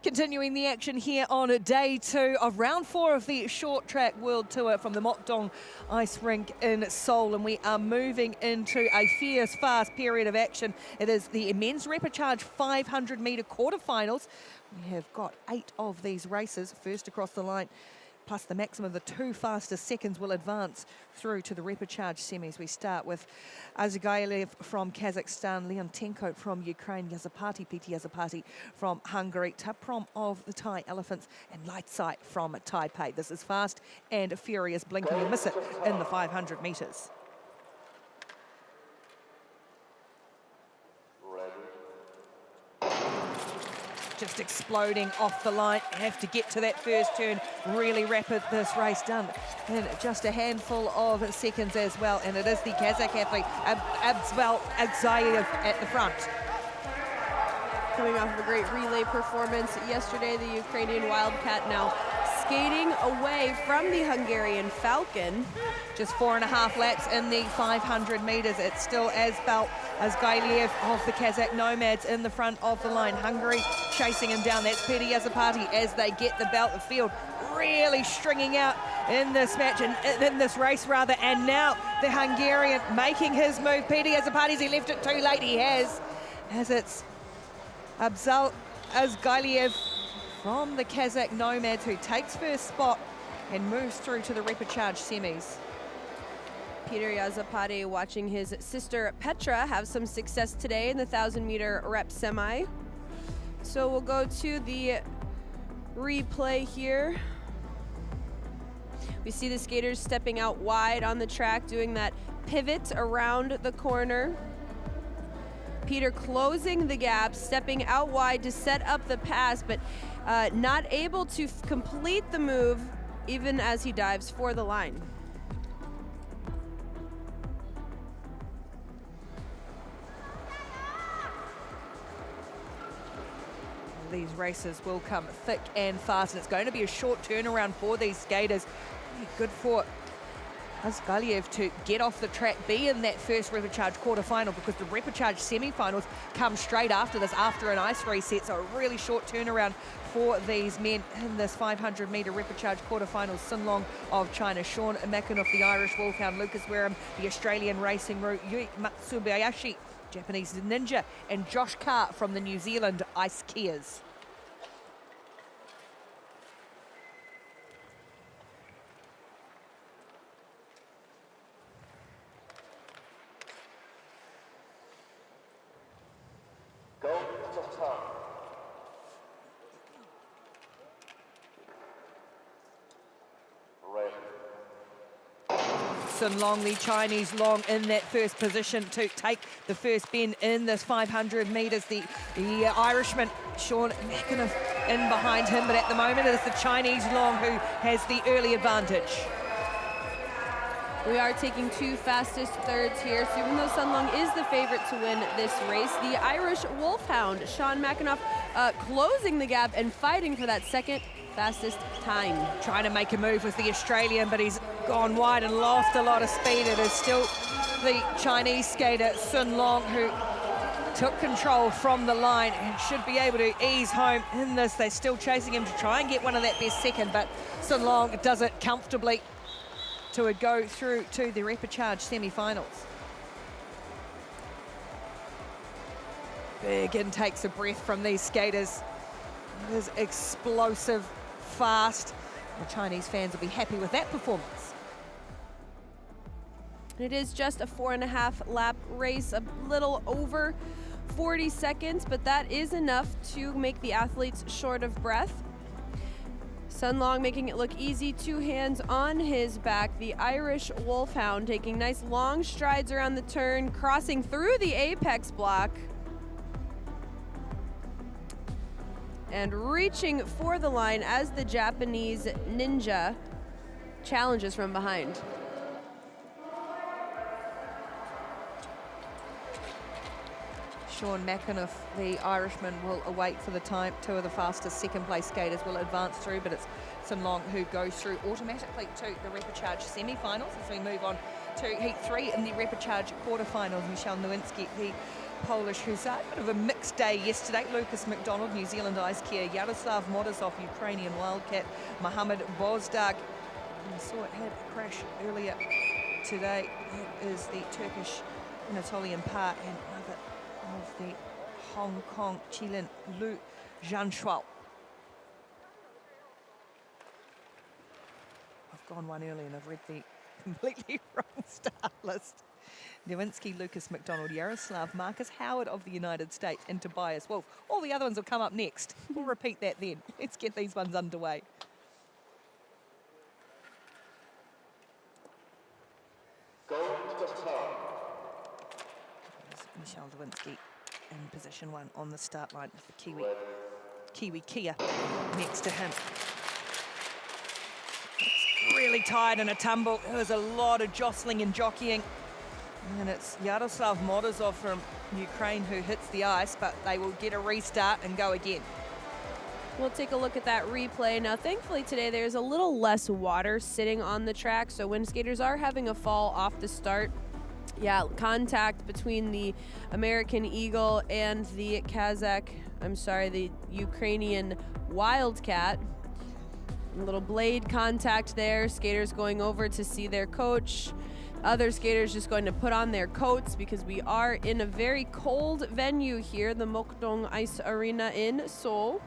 Continuing the action here on day 2 of round 4 of the short track world tour from the Mokdong ice rink in Seoul, and we are moving into a fierce, fast period of action. It is the men's repechage 500 metre quarterfinals. We have got 8 of these races. First across the line, plus the maximum of the 2 fastest seconds will advance through to the repechage semis. We start with Azgailev from Kazakhstan, Leontenko from Ukraine, Yazapati, Piti Yazapati from Hungary, Taprom of the Thai Elephants, and Lightsai from Taipei. This is fast and furious. Blink and you miss it in the 500 metres. Just exploding off the line. Have to get to that first turn. Really rapid, this race done in just a handful of seconds as well. And it is the Kazakh athlete, Agzayev at the front. Coming off of a great relay performance yesterday, the Ukrainian Wildcat now skating away from the Hungarian Falcon. Just 4.5 laps in the 500 metres. It's still Azgailev of the Kazakh Nomads in the front of the line. Hungary chasing him down. That's Piti Yazapati as they get the belt. The field really stringing out in this match, and in this race rather. And now the Hungarian making his move. Piti Yazapati, he left it too late. He has, as it's Azgailev from the Kazakh Nomads who takes first spot and moves through to the repechage semis. Peter Yazapati watching his sister Petra have some success today in the 1,000-meter rep semi. So we'll go to the replay here. We see the skaters stepping out wide on the track, doing that pivot around the corner. Peter closing the gap, stepping out wide to set up the pass, but not able to complete the move even as he dives for the line. These races will come thick and fast, and it's going to be a short turnaround for these skaters. Good for Azgailev to get off the track, be in that first repechage quarterfinal, because the repechage semifinals come straight after this, after an ice reset. So a really short turnaround for these men in this 500 metre repechage quarterfinals. Sun Long of China, Sean Mackinoff, the Irish Wolfhound, Lucas Wareham, the Australian Racing Route, Yui Matsubayashi, Japanese Ninja, and Josh Carr from the New Zealand Ice Kias. Sun Long, the Chinese Long, in that first position to take the first bend in this 500 metres. The Irishman, Sean Mackinoff, in behind him, but at the moment it is the Chinese Long who has the early advantage. We are taking 2 fastest thirds here, so even though Sun Long is the favorite to win this race, the Irish Wolfhound, Sean Mackinoff, closing the gap and fighting for that second fastest time. Trying to make a move with the Australian, but he's gone wide and lost a lot of speed. It is still the Chinese skater, Sun Long, who took control from the line and should be able to ease home in this. They're still chasing him to try and get one of that best second, but Sun Long does it comfortably to go through to the repechage semi-finals. Big intakes of breath from these skaters. It is explosive, fast. The Chinese fans will be happy with that performance. It is just a 4.5 lap race, a little over 40 seconds, but that is enough to make the athletes short of breath. Sun Long making it look easy, 2 hands on his back. The Irish Wolfhound taking nice long strides around the turn, crossing through the apex block, and reaching for the line as the Japanese Ninja challenges from behind. Sean Mackinoff, the Irishman, will await for the time. 2 of the fastest second place skaters will advance through, but it's Sun Long who goes through automatically to the repechage semi-finals as we move on to heat 3 in the repechage quarterfinals. Michelle Nowinski, the Polish hussar. Bit of a mixed day yesterday. Lucas McDonald, New Zealand ice skier. Yaroslav Morozov, Ukrainian wildcat. Mohamed Bozdag. We saw it had a crash earlier today. That is the Turkish Anatolian Par and another of the Hong Kong Chilean Lu Zhanshuao. I've gone one early and I've read the completely wrong start list. Nowinski, Lucas McDonald, Yaroslav, Marcus Howard of the United States, and Tobias Wolff. All the other ones will come up next. We'll repeat that then. Let's get these ones underway. Go to the top. Michelle Nowinski in position 1 on the start line with the Kiwi Kia next to him. It's really tight in a tumble. There's a lot of jostling and jockeying. And it's Yaroslav Morozov from Ukraine who hits the ice, but they will get a restart and go again. We'll take a look at that replay. Now, thankfully today there's a little less water sitting on the track, so when skaters are having a fall off the start, yeah, contact between the American Eagle and the the Ukrainian Wildcat. A little blade contact there. Skaters going over to see their coach. Other skaters just going to put on their coats because we are in a very cold venue here, the Mokdong Ice Arena in Seoul.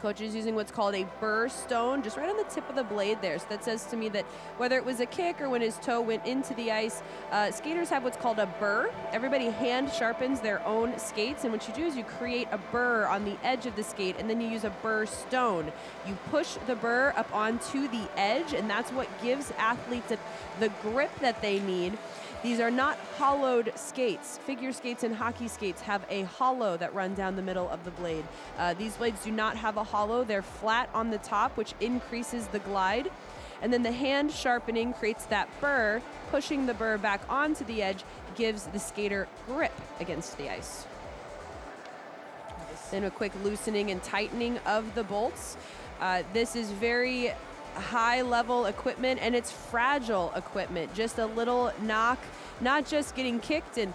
Coach is using what's called a burr stone, just right on the tip of the blade there. So that says to me that whether it was a kick or when his toe went into the ice, skaters have what's called a burr. Everybody hand sharpens their own skates, and what you do is you create a burr on the edge of the skate, and then you use a burr stone. You push the burr up onto the edge, and that's what gives athletes the grip that they need. These are not hollowed skates. Figure skates and hockey skates have a hollow that run down the middle of the blade. These blades do not have a hollow. They're flat on the top, which increases the glide. And then the hand sharpening creates that burr. Pushing the burr back onto the edge gives the skater grip against the ice. Then a quick loosening and tightening of the bolts. This is very high level equipment, and it's fragile equipment. Just a little knock, not just getting kicked in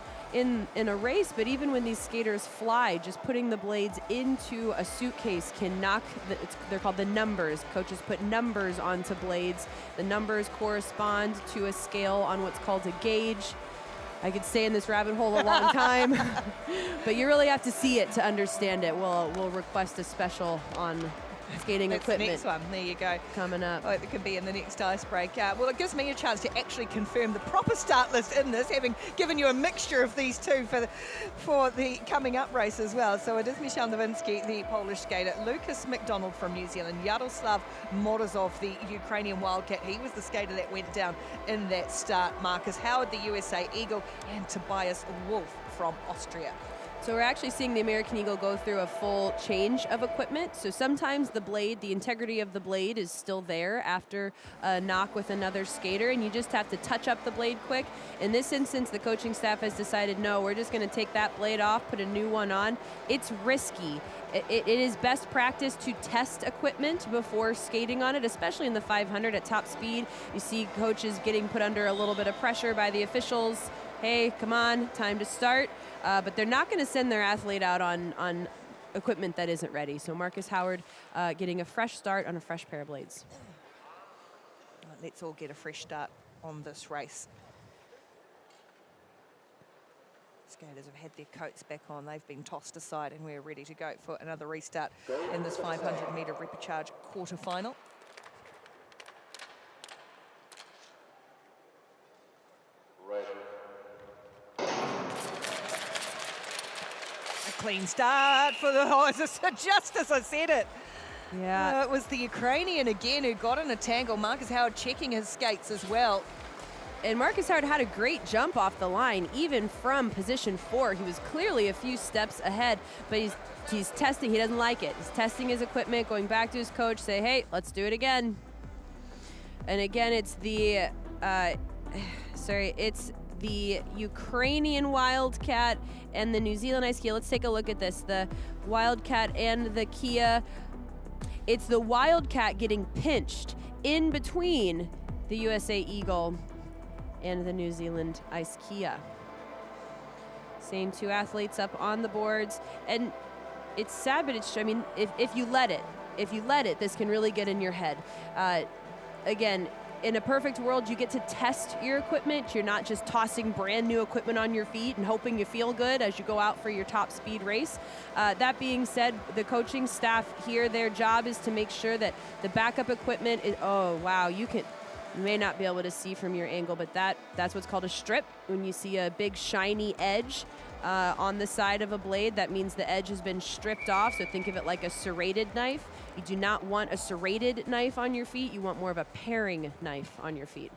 a race, but even when these skaters fly, just putting the blades into a suitcase can knock, they're called the numbers. Coaches put numbers onto blades. The numbers correspond to a scale on what's called a gauge. I could stay in this rabbit hole a long time, but you really have to see it to understand it. We'll request a special on skating equipment. Next one, there you go. Coming up. Oh, it could be in the next ice break. Well, it gives me a chance to actually confirm the proper start list in this, having given you a mixture of these two for the coming up race as well. So it is Michelle Nowinski, the Polish skater, Lucas McDonald from New Zealand, Yaroslav Morozov, the Ukrainian Wildcat. He was the skater that went down in that start. Marcus Howard, the USA Eagle, and Tobias Wolff from Austria. So we're actually seeing the American Eagle go through a full change of equipment. So sometimes the blade, the integrity of the blade is still there after a knock with another skater, and you just have to touch up the blade quick. In this instance, the coaching staff has decided, no, we're just going to take that blade off, put a new one on. It's risky. It is best practice to test equipment before skating on it, especially in the 500 at top speed. You see coaches getting put under a little bit of pressure by the officials. Hey, come on, time to start. But they're not going to send their athlete out on equipment that isn't ready. So Marcus Howard getting a fresh start on a fresh pair of blades. Let's all get a fresh start on this race. Skaters have had their coats back on. They've been tossed aside, and we're ready to go for another restart in this 500-metre repechage quarterfinal. Clean start for the horses, just as I said it. Yeah. It was the Ukrainian again who got in a tangle. Marcus Howard checking his skates as well. And Marcus Howard had a great jump off the line, even from position 4. He was clearly a few steps ahead, but he's testing. He doesn't like it. He's testing his equipment, going back to his coach, say, hey, let's do it again. And again, it's the, it's the Ukrainian Wildcat and the New Zealand ice skier. Let's take a look at this. The Wildcat and the Kia. It's the Wildcat getting pinched in between the USA Eagle and the New Zealand ice Kia. Same two athletes up on the boards. And it's sad, but it's, I mean, if you let it, this can really get in your head. Again, in a perfect world, you get to test your equipment. You're not just tossing brand new equipment on your feet and hoping you feel good as you go out for your top speed race. That being said, the coaching staff here, their job is to make sure that the backup equipment is, oh wow, you may not be able to see from your angle, but that's what's called a strip. When you see a big shiny edge on the side of a blade, that means the edge has been stripped off. So think of it like a serrated knife. You do not want a serrated knife on your feet. You want more of a paring knife on your feet.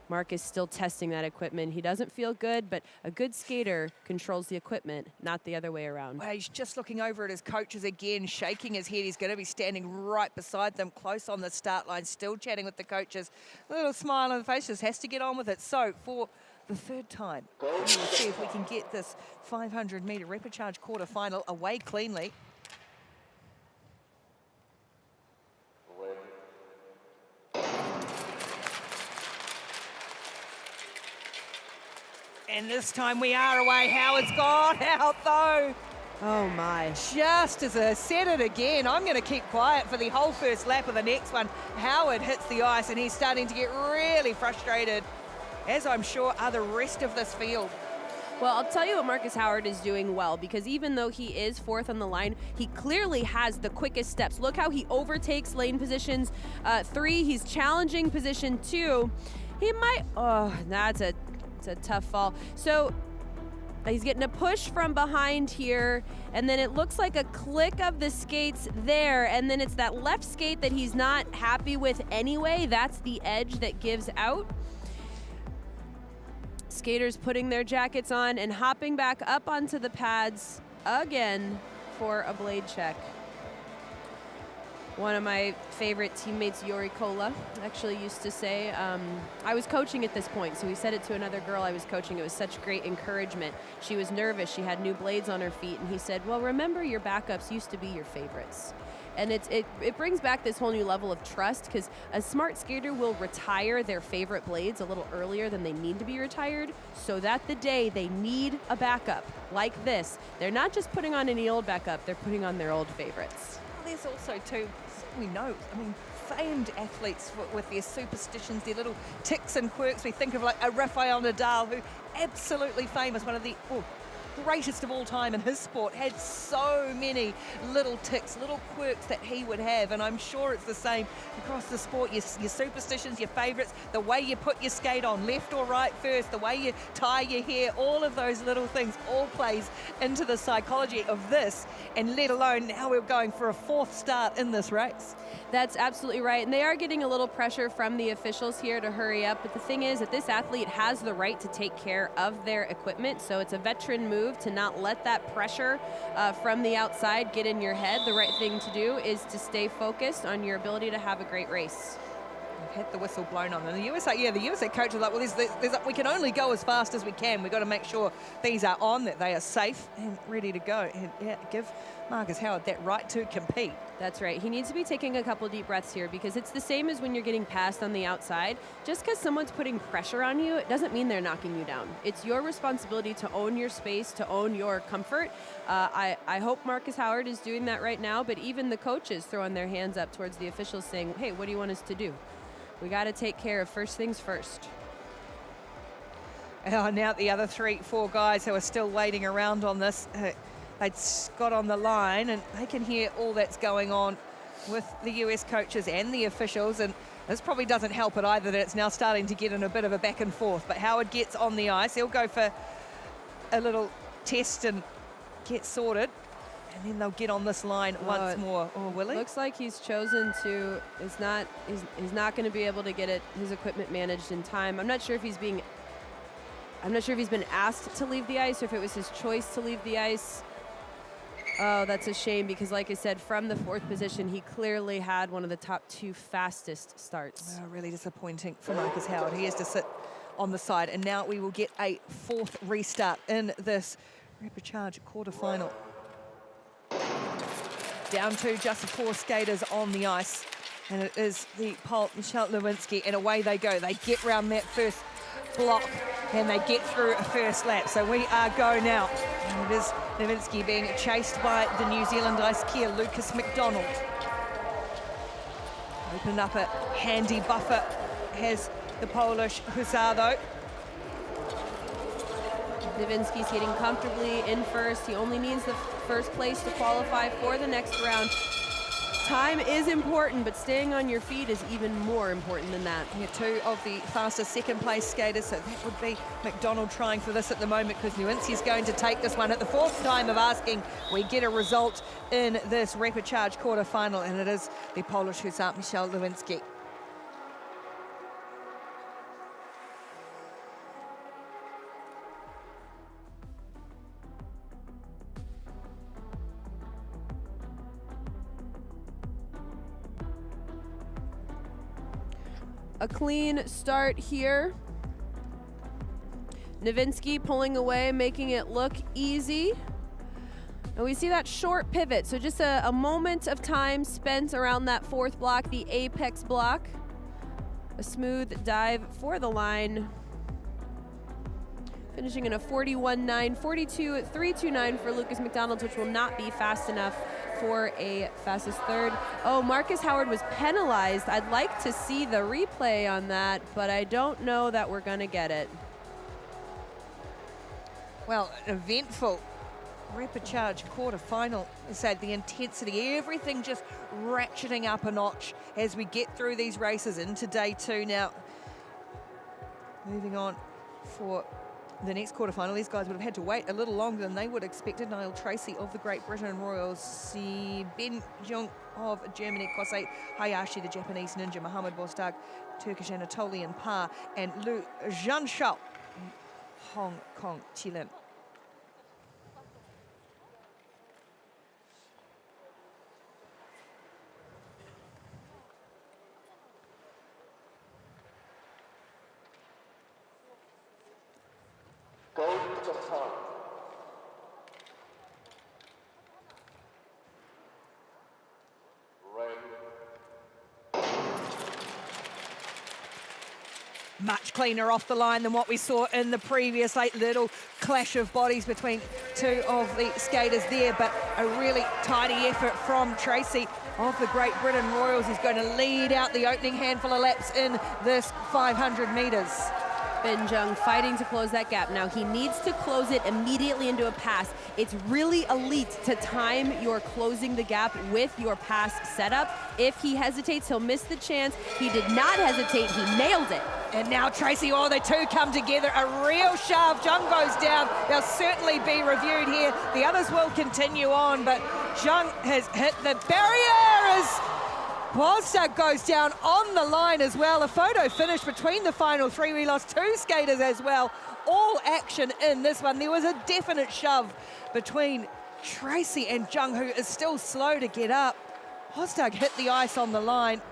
Mark is still testing that equipment. He doesn't feel good, but a good skater controls the equipment, not the other way around. Well, he's just looking over at his coaches again, shaking his head. He's going to be standing right beside them, close on the start line, still chatting with the coaches. A little smile on the face, just has to get on with it. So for the third time, we'll see if we can get this 500-meter repechage quarterfinal away cleanly. And this time we are away. Howard's gone out though. Oh my. Just as I said it again, I'm going to keep quiet for the whole first lap of the next one. Howard hits the ice and he's starting to get really frustrated, as I'm sure are the rest of this field. Well, I'll tell you what Marcus Howard is doing well, because even though he is fourth on the line, he clearly has the quickest steps. Look how he overtakes lane positions 3. He's challenging position 2. He might, oh, it's a tough fall. So he's getting a push from behind here, and then it looks like a click of the skates there, and then it's that left skate that he's not happy with anyway. That's the edge that gives out. Skaters putting their jackets on and hopping back up onto the pads again for a blade check. One of my favorite teammates, Yori Kola, actually used to say, I was coaching at this point, so he said it to another girl I was coaching. It was such great encouragement. She was nervous. She had new blades on her feet, and he said, well, remember, your backups used to be your favorites. And it brings back this whole new level of trust, because a smart skater will retire their favorite blades a little earlier than they need to be retired, so that the day they need a backup like this, they're not just putting on any old backup, they're putting on their old favorites. Well, there's also too, we know, I mean, famed athletes with their superstitions, their little ticks and quirks. We think of like a Rafael Nadal, who absolutely famous, one of the greatest of all time in his sport, had so many little ticks, little quirks that he would have, and I'm sure it's the same across the sport. Your superstitions, your favorites, the way you put your skate on, left or right first, the way you tie your hair, all of those little things all plays into the psychology of this, and let alone now we're going for a 4th start in this race. That's absolutely right, and they are getting a little pressure from the officials here to hurry up, but the thing is that this athlete has the right to take care of their equipment, so it's a veteran move to not let that pressure from the outside get in your head. The right thing to do is to stay focused on your ability to have a great race. We've had the whistle blown on them. The USA coach is like, well, we can only go as fast as we can. We've got to make sure these are on, that they are safe and ready to go. And yeah, give Marcus Howard that right to compete. That's right. He needs to be taking a couple deep breaths here, because it's the same as when you're getting passed on the outside. Just because someone's putting pressure on you, it doesn't mean they're knocking you down. It's your responsibility to own your space, to own your comfort. I hope Marcus Howard is doing that right now, but even the coaches throwing their hands up towards the officials saying, hey, what do you want us to do? We got to take care of first things first. Now the other 3-4 guys who are still waiting around on this, they'd got on the line, and they can hear all that's going on with the US coaches and the officials, and this probably doesn't help it either that it's now starting to get in a bit of a back and forth. But Howard gets on the ice. He'll go for a little test and get sorted, and then they'll get on this line once more. Oh, will he? Looks like he's chosen to, he's not going to be able to get his equipment managed in time. I'm not sure if he's been asked to leave the ice, or if it was his choice to leave the ice. Oh, that's a shame, because like I said, from the 4th position, he clearly had one of the top 2 fastest starts. Oh, really disappointing for Marcus Howard. He has to sit on the side, and now we will get a 4th restart in this Repechage quarterfinal. Down to just 4 skaters on the ice, and it is the Pole, Michelle Lewinsky, and away they go. They get round that first block, and they get through a first lap. So we are go now. And it is Nowinski being chased by the New Zealand ice skier, Lucas McDonald. Opened up a handy buffer, has the Polish hussar though. Nowinski's getting comfortably in first. He only needs the first place to qualify for the next round. Time is important, but staying on your feet is even more important than that. Yeah, two of the fastest second place skaters, so that would be McDonald trying for this at the moment, because Nowinski's going to take this one at the fourth time of asking. We get a result in this Repechage quarterfinal, and it is the Polish hussar, Michał Nowinski. A clean start here. Nowinski pulling away, making it look easy. And we see that short pivot, so just a moment of time spent around that fourth block, the apex block. A smooth dive for the line. Finishing in a 41.9, 42.329 for Lucas McDonald, which will not be fast enough for a fastest third. Oh, Marcus Howard was penalized. I'd like to see the replay on that, but I don't know that we're gonna get it. Well, an eventful Repechage quarterfinal. So the intensity, everything just ratcheting up a notch as we get through these races into day two now. Moving on for the next quarterfinal, these guys would have had to wait a little longer than they would have expected. Niall Tracy of the Great Britain Royals, Ben Jung of Germany, Kosei Hayashi, the Japanese ninja, Mohamed Bozdag, Turkish Anatolian Pa, and Lu Zhanshao, Hong Kong, Chilean. Go to the top. Much cleaner off the line than what we saw in the previous little clash of bodies between two of the skaters there, but a really tidy effort from Tracy of the Great Britain Royals. He's going to lead out the opening handful of laps in this 500 meters. Ben Jung fighting to close that gap. Now he needs to close it immediately into a pass. It's really elite to time your closing the gap with your pass setup. If he hesitates, he'll miss the chance. He did not hesitate, he nailed it. And now Tracy, oh, the two come together, a real shove. Jung goes down. They'll certainly be reviewed here. The others will continue on, but Jung has hit the barrier as Bozdag goes down on the line as well. A photo finish between the final three. We lost two skaters as well. All action in this one. There was a definite shove between Tracy and Jung, who is still slow to get up. Bozdag hit the ice on the line.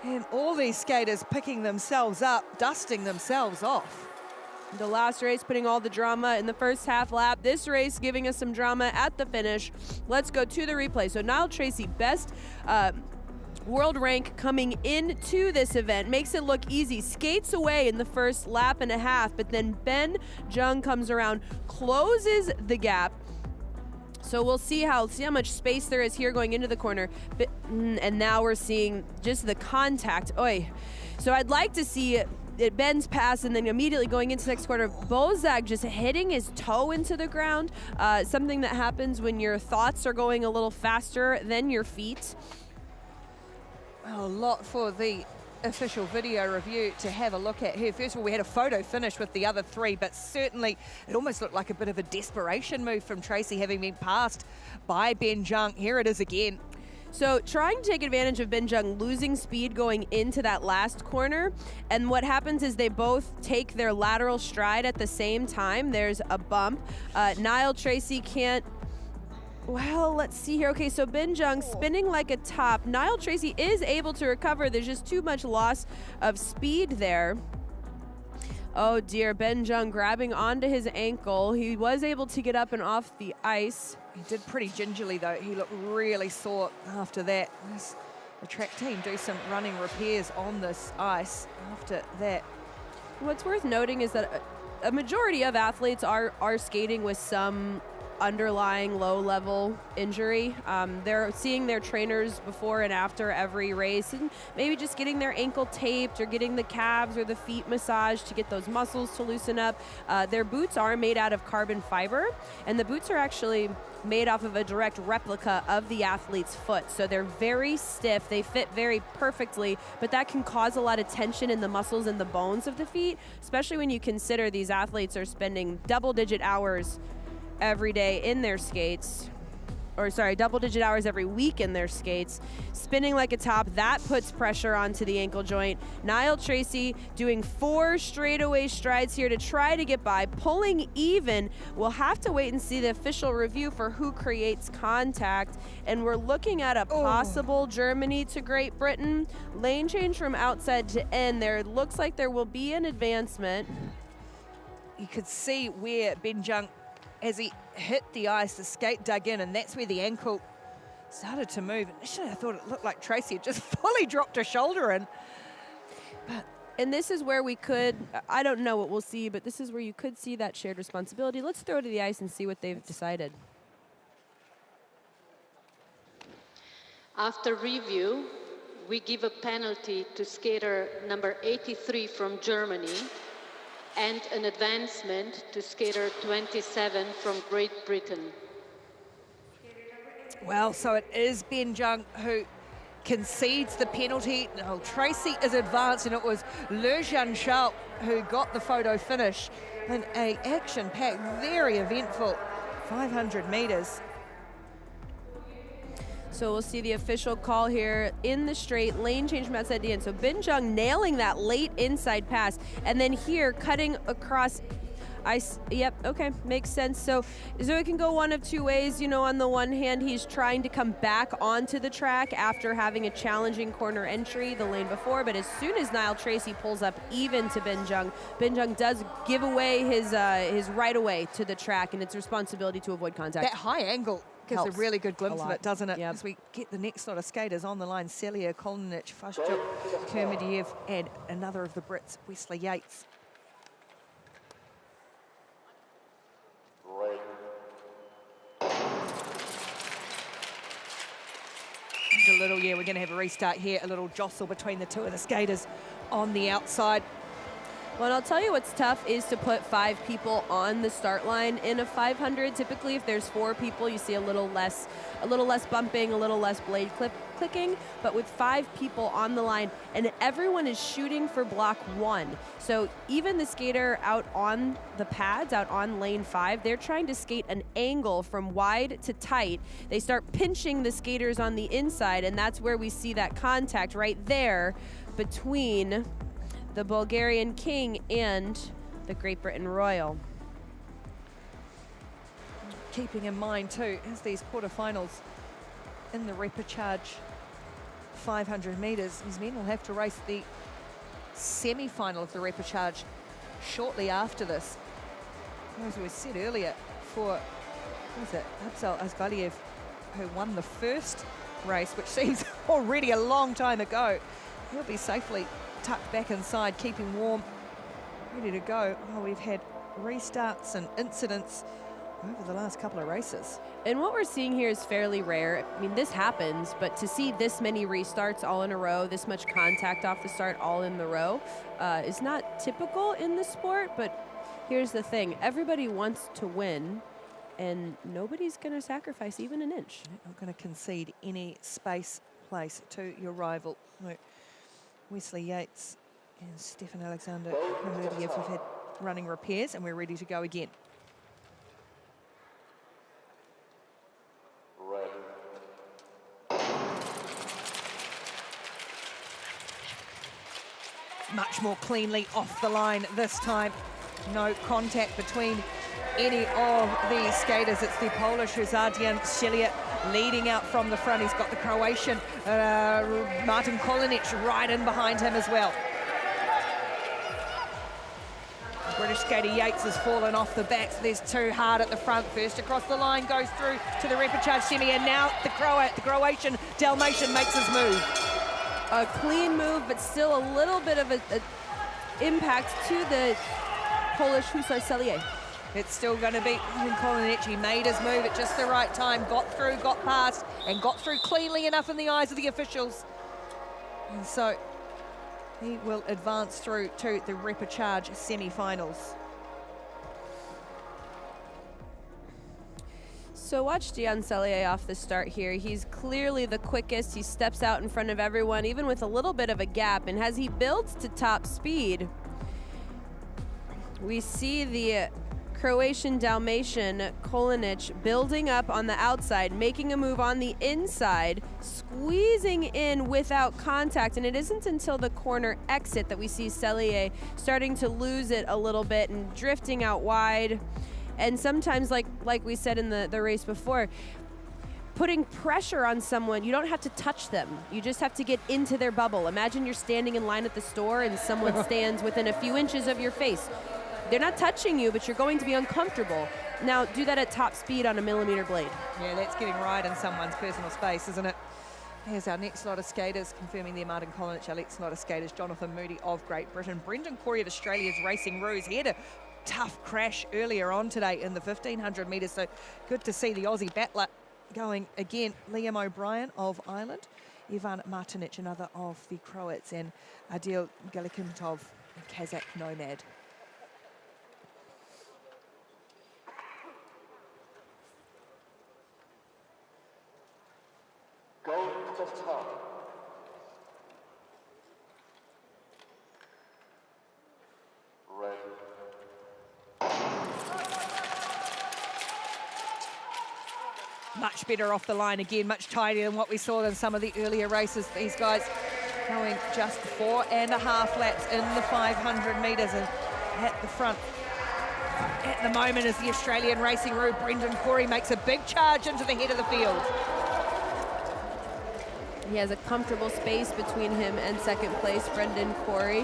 And all these skaters picking themselves up, dusting themselves off. The last race putting all the drama in the first half lap. This race giving us some drama at the finish. Let's go to the replay. So Niall Tracy, best world rank coming into this event, makes it look easy, skates away in the first lap and a half, but then Ben Jung comes around, closes the gap. So we'll see how much space there is here going into the corner. And now we're seeing just the contact. Oy. So I'd like to see it Ben's pass and then immediately going into the next quarter, Bozdag just hitting his toe into the ground. Something that happens when your thoughts are going a little faster than your feet. Well, a lot for the official video review to have a look at here. First of all, we had a photo finish with the other three, but certainly it almost looked like a bit of a desperation move from Tracy, having been passed by Ben Jung. Here it is again. So trying to take advantage of Ben Jung losing speed going into that last corner, and what happens is they both take their lateral stride at the same time. There's a bump. Niall Tracy can't. Well, let's see here. Okay, so Ben Jung spinning like a top. Niall Tracy is able to recover. There's just too much loss of speed there. Oh dear, Ben Jung grabbing onto his ankle. He was able to get up and off the ice. He did pretty gingerly though. He looked really sore after that. The track team do some running repairs on this ice after that. What's worth noting is that a majority of athletes are skating with some underlying low-level injury. They're seeing their trainers before and after every race, and maybe just getting their ankle taped or getting the calves or the feet massaged to get those muscles to loosen up. Their boots are made out of carbon fiber, and the boots are actually made off of a direct replica of the athlete's foot. So they're very stiff, they fit very perfectly, but that can cause a lot of tension in the muscles and the bones of the feet, especially when you consider these athletes are spending double-digit hours every day in their skates, or sorry, double-digit hours every week in their skates, spinning like a top. That puts pressure onto the ankle joint. Niall Tracy doing 4 straightaway strides here to try to get by, pulling even. We'll have to wait and see the official review for who creates contact, and we're looking at a possible Germany to Great Britain. Lane change from outside to in. There looks like there will be an advancement. You could see where Ben Jung, as he hit the ice, the skate dug in, and that's where the ankle started to move. Initially, I thought it looked like Tracy had just fully dropped her shoulder in. And this is where we could, I don't know what we'll see, but this is where you could see that shared responsibility. Let's throw to the ice and see what they've decided. After review, we give a penalty to skater number 83 from Germany, and an advancement to skater 27 from Great Britain. Well, so it is Ben Jung who concedes the penalty. No, Tracy is advanced, and it was Le Jean Charles who got the photo finish in a action-packed, very eventful 500 meters. So we'll see the official call here in the straight, lane change from outside to in. So Ben Jung nailing that late inside pass, and then here cutting across ice. Yep, okay, makes sense. So it can go one of two ways. You know, on the one hand, he's trying to come back onto the track after having a challenging corner entry the lane before, but as soon as Niall Tracy pulls up even to Ben Jung does give away his right away to the track, and it's responsibility to avoid contact. That high angle gives helps a really good glimpse of it, doesn't it? Yep. As we get the next lot of skaters on the line, Celia, Kolnich, Fashchuk, Kermidiev, and another of the Brits, Wesley Yates. A little, we're going to have a restart here, a little jostle between the two of the skaters on the outside. Well, and I'll tell you what's tough is to put 5 people on the start line in a 500. Typically, if there's 4 people, you see a little less bumping, a little less blade clicking. But with 5 people on the line, and everyone is shooting for block 1. So even the skater out on the pads, out on lane 5, they're trying to skate an angle from wide to tight. They start pinching the skaters on the inside, and that's where we see that contact right there between the Bulgarian King and the Great Britain Royal. Keeping in mind too, as these quarterfinals in the Repechage 500 meters, these men will have to race the semi-final of the Repechage shortly after this. As we said earlier, for, Absal Asgaliev, who won the first race, which seems already a long time ago, he'll be safely tucked back inside, keeping warm, ready to go. Oh, we've had restarts and incidents over the last couple of races. And what we're seeing here is fairly rare. I mean, this happens, but to see this many restarts all in a row, this much contact off the start all in the row, is not typical in the sport. But here's the thing, everybody wants to win, and nobody's going to sacrifice even an inch. You're not going to concede any space, place to your rival. No. Wesley Yates and Stefan Alexander Kermidiev have had running repairs, and we're ready to go again. Much more cleanly off the line this time. No contact between any of the skaters. It's the Polish Zadian Shiliat leading out from the front. He's got the Croatian Martin Kolinic right in behind him as well. British skater Yates has fallen off the back, so there's 2 hard at the front. First across the line, goes through to the Repechage semi, and now the Croatian Dalmatian makes his move. A clean move, but still a little bit of a impact to the Polish Hussar Cellier. It's still going to be Kolinic. He made his move at just the right time, got through, got past, and got through cleanly enough in the eyes of the officials. And so he will advance through to the repechage semi-finals. So watch Gian Cellier off the start here. He's clearly the quickest. He steps out in front of everyone, even with a little bit of a gap. And as he builds to top speed, we see the Croatian Dalmatian Kolinic building up on the outside, making a move on the inside, squeezing in without contact. And it isn't until the corner exit that we see Cellier starting to lose it a little bit and drifting out wide. And sometimes, like we said in the race before, putting pressure on someone, you don't have to touch them. You just have to get into their bubble. Imagine you're standing in line at the store and someone stands within a few inches of your face. They're not touching you, but you're going to be uncomfortable. Now, do that at top speed on a millimeter blade. Yeah, that's getting right in someone's personal space, isn't it? Here's our next lot of skaters, confirming their Martin Kolinic, our next lot of skaters, Jonathan Moody of Great Britain. Brendan Corey of Australia's Racing Ruse. He had a tough crash earlier on today in the 1500 metres, so good to see the Aussie battler going again. Liam O'Brien of Ireland, Ivan Martinic, another of the Croats, and Adil Galikimtov, Kazakh nomad. Going to top. Ready. Much better off the line again, much tidier than what we saw in some of the earlier races. These guys going just 4.5 laps in the 500 metres, and at the front at the moment is the Australian Racing Rube. Brendan Corey makes a big charge into the head of the field. He has a comfortable space between him and second place, Brendan Corey.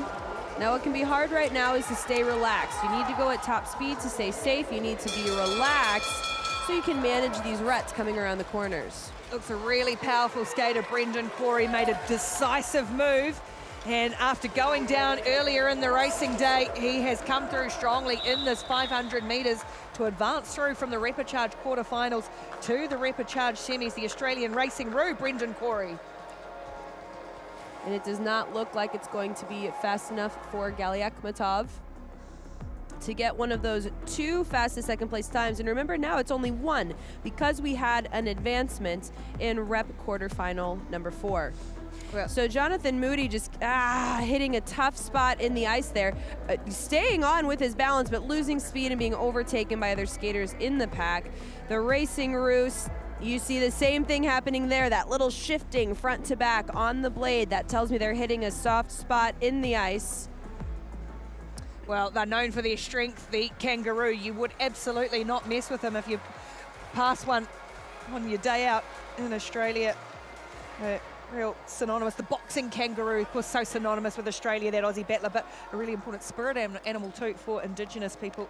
Now what can be hard right now is to stay relaxed. You need to go at top speed to stay safe. You need to be relaxed so you can manage these ruts coming around the corners. Looks a really powerful skater. Brendan Corey made a decisive move, and after going down earlier in the racing day, he has come through strongly in this 500 metres to advance through from the repechage quarterfinals to the repechage semis. The Australian Racing Rube, Brendan Corey. And it does not look like it's going to be fast enough for Galyakmatov to get one of those two fastest second place times. And remember, now it's only one because we had an advancement in rep quarterfinal number 4. Well, so Jonathan Moody just hitting a tough spot in the ice there, staying on with his balance, but losing speed and being overtaken by other skaters in the pack. The Racing Ruse, you see the same thing happening there, that little shifting front to back on the blade. That tells me they're hitting a soft spot in the ice. Well, they're known for their strength, the Kangaroo. You would absolutely not mess with them if you pass one on your day out in Australia. Real synonymous. The boxing Kangaroo, of course, so synonymous with Australia, that Aussie battler, but a really important spirit animal too for Indigenous people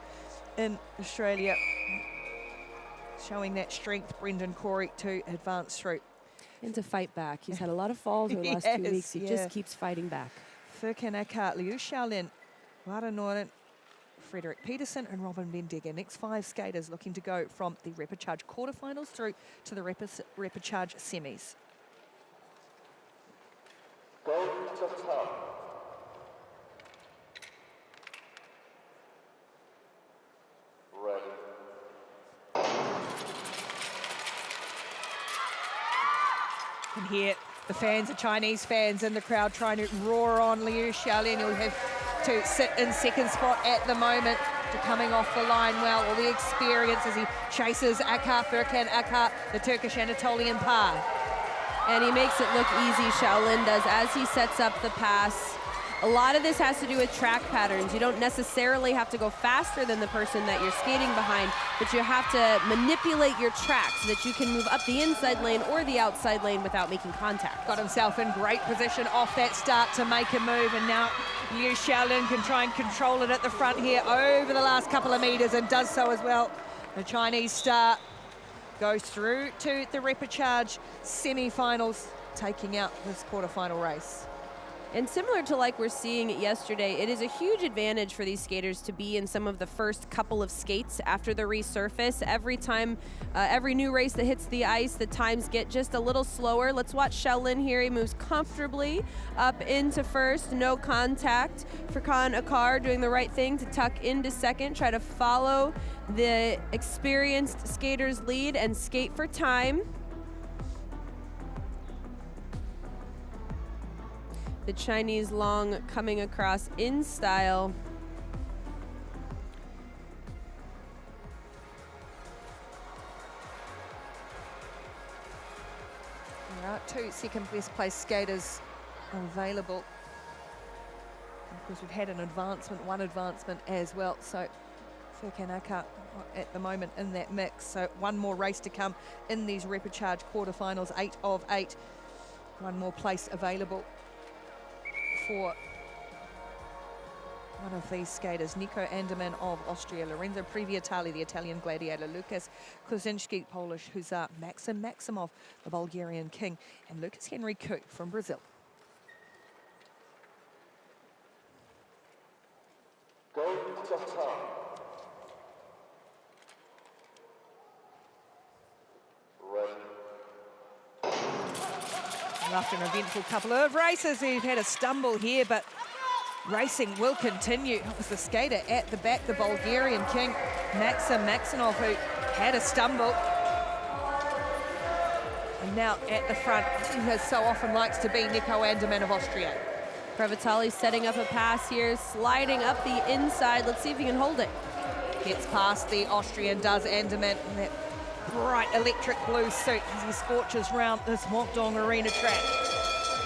in Australia. Showing that strength, Brendan Corey, to advance through. And to fight back. He's had a lot of falls over the last 2 weeks. He just keeps fighting back. Furkan Akart, Liu Xiaolin, Lara Noren, Frederick Peterson and Robin Bendegger. Next 5 skaters looking to go from the repechage quarterfinals through to the repechage semis. Going to top. Ready. And here, the fans, the Chinese fans in the crowd trying to roar on Liu Xiaolin, who have to sit in second spot at the moment, to coming off the line well. All the experience as he chases Akart, Furkan Akart, the Turkish Anatolian par. And he makes it look easy, Xiaolin does, as he sets up the pass. A lot of this has to do with track patterns. You don't necessarily have to go faster than the person that you're skating behind, but you have to manipulate your track so that you can move up the inside lane or the outside lane without making contact. Got himself in great position off that start to make a move, and now Liu Xiaolin can try and control it at the front here over the last couple of meters, and does so as well. The Chinese star goes through to the repechage semi-finals, taking out this quarterfinal race. And similar to like we're seeing yesterday, it is a huge advantage for these skaters to be in some of the first couple of skates after the resurface. Every time, every new race that hits the ice, the times get just a little slower. Let's watch Xiaolin here. He moves comfortably up into first, no contact. Furkan Akar doing the right thing to tuck into second, try to follow the experienced skater's lead and skate for time. The Chinese long coming across in style. There are 2 second best place skaters available. Of course, we've had an advancement, 1 advancement as well. So Furkan at the moment in that mix. So 1 more race to come in these repechage quarterfinals, 8 of 8. 1 more place available for one of these skaters, Nico Anderman of Austria, Lorenzo Previatali, the Italian gladiator, Lukas Kozinski, Polish hussar, Maxim Maximov, the Bulgarian king, and Lucas Henry Koo from Brazil. Going to top. Ready. After an eventful couple of races, we've had a stumble here, but racing will continue. It was the skater at the back, the Bulgarian king, Maxim Maximov, who had a stumble. And now at the front, he as so often likes to be, Nico Anderman of Austria. Previatali setting up a pass here, sliding up the inside. Let's see if he can hold it. Gets past the Austrian, does Anderman, in that bright electric blue suit as he scorches round this Mokdong Arena track.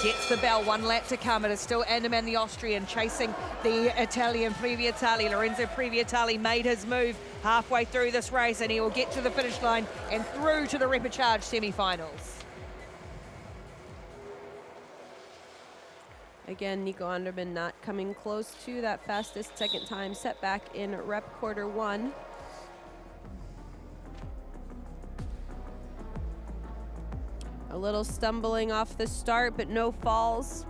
Gets the bell, 1 lap to come. It is still Anderman, the Austrian, chasing the Italian Previatali. Lorenzo Previatali made his move halfway through this race, and he will get to the finish line and through to the repechage semi-finals. Again, Nico Anderman not coming close to that fastest second time set back in rep quarter 1. A little stumbling off the start, but no falls.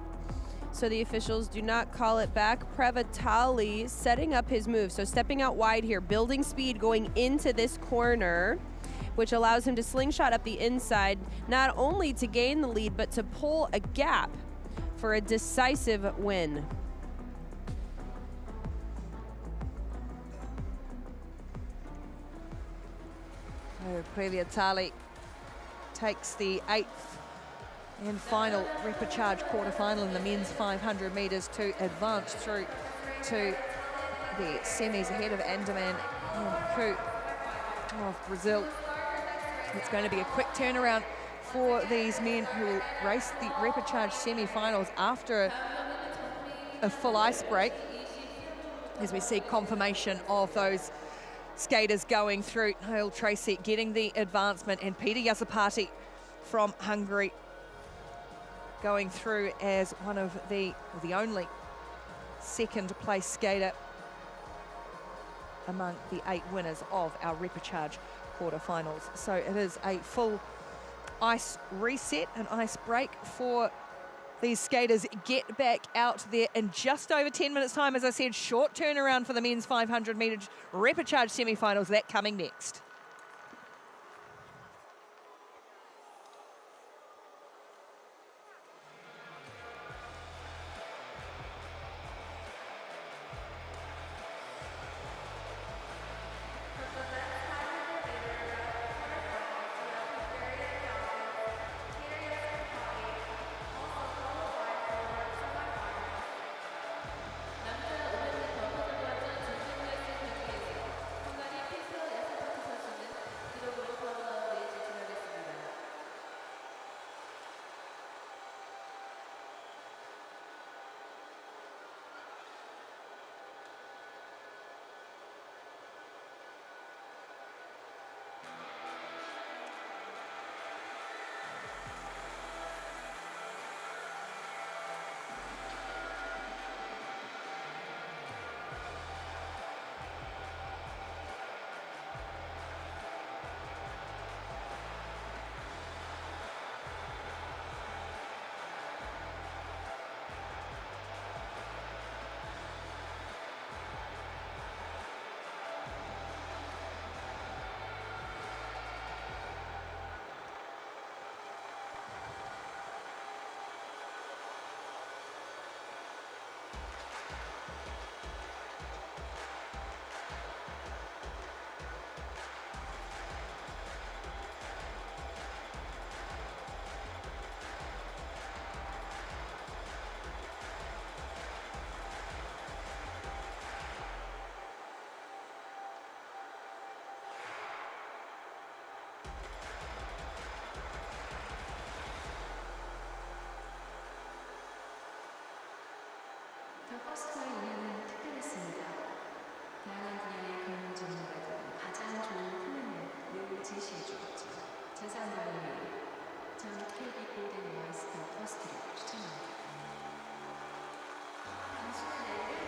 So the officials do not call it back. Previatali setting up his move. So stepping out wide here, building speed going into this corner, which allows him to slingshot up the inside, not only to gain the lead, but to pull a gap for a decisive win. So Previatali takes the 8th and final repechage quarterfinal in the men's 500 metres to advance through to the semis ahead of Anderman and Koo of Brazil. It's going to be a quick turnaround for these men who will race the repechage semi-finals after a full ice break, as we see confirmation of those skaters going through. Noel Tracy getting the advancement, and Peter Yazapati from Hungary going through as one of the only 2nd place skater among the 8 winners of our repechage quarterfinals. So it is a full ice reset, an ice break for these skaters. Get back out there in just over 10 minutes time. As I said, short turnaround for the men's 500 metre repechage semi-finals. That coming next. 퍼스트와 인연은 특별했습니다. 다양한 분야의 근무 전문가들은 가장 좋은 플랜을 늘 제시해 주었죠. 자산관리, 전 KB 골든 와이스터 퍼스트를 추천합니다. 당신의 내일을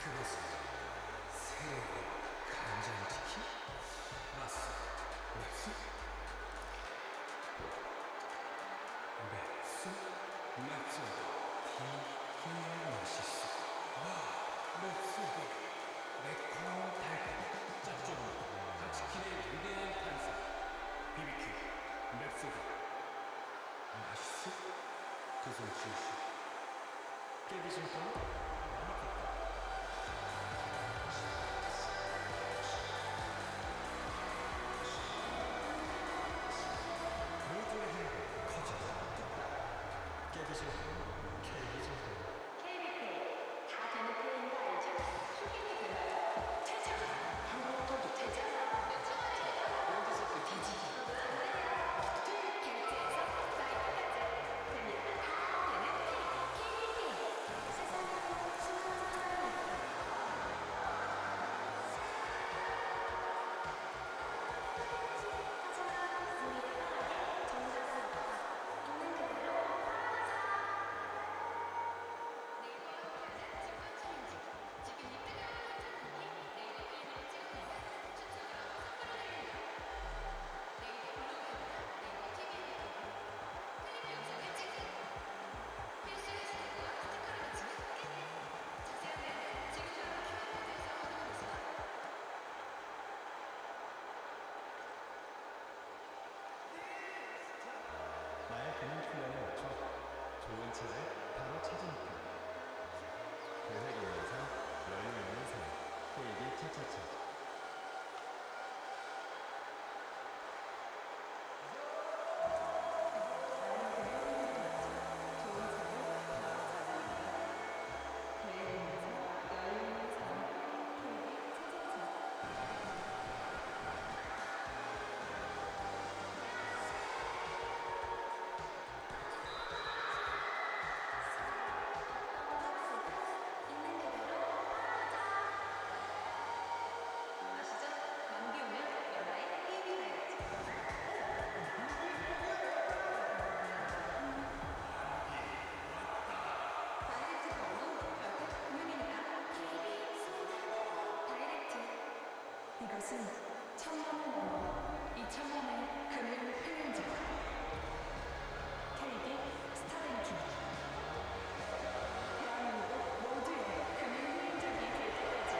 그것은 새로운 간장치킨? 맞소, 맥수? 맥수? 맥주가 되게 맛있어. 와, 맥수가 매콤 달콤 짭조름 닭치킨의 위대한 탄생. BBQ 맥수가 맛있어? 그것을 지으시 깨비심과 많이 컸다. 모두의 행복 커져라. 깨비심과 KB심과 KB페이 다 되는 페이인 거 알죠? 쇼핑이 되나요? 퇴장! 한국어도 퇴장! 여기서 그 뒤지기 결제에서 사이트까지 됩니다. 다 되는 KB페이 세상에 수많은 사람이 하지만 우리의 나라에 정답은 있는 그대로 나의 근육 훈련에 맞춰 좋은 차를 바로 찾으니까. 계획 있는 삶, 여유 있는 삶. KB 차차차. 이것은 1000만을 넘어 2000만의 금융 필름제 KB 스타뱅킹 대한민국 모두의 금융 행적이 될 때까지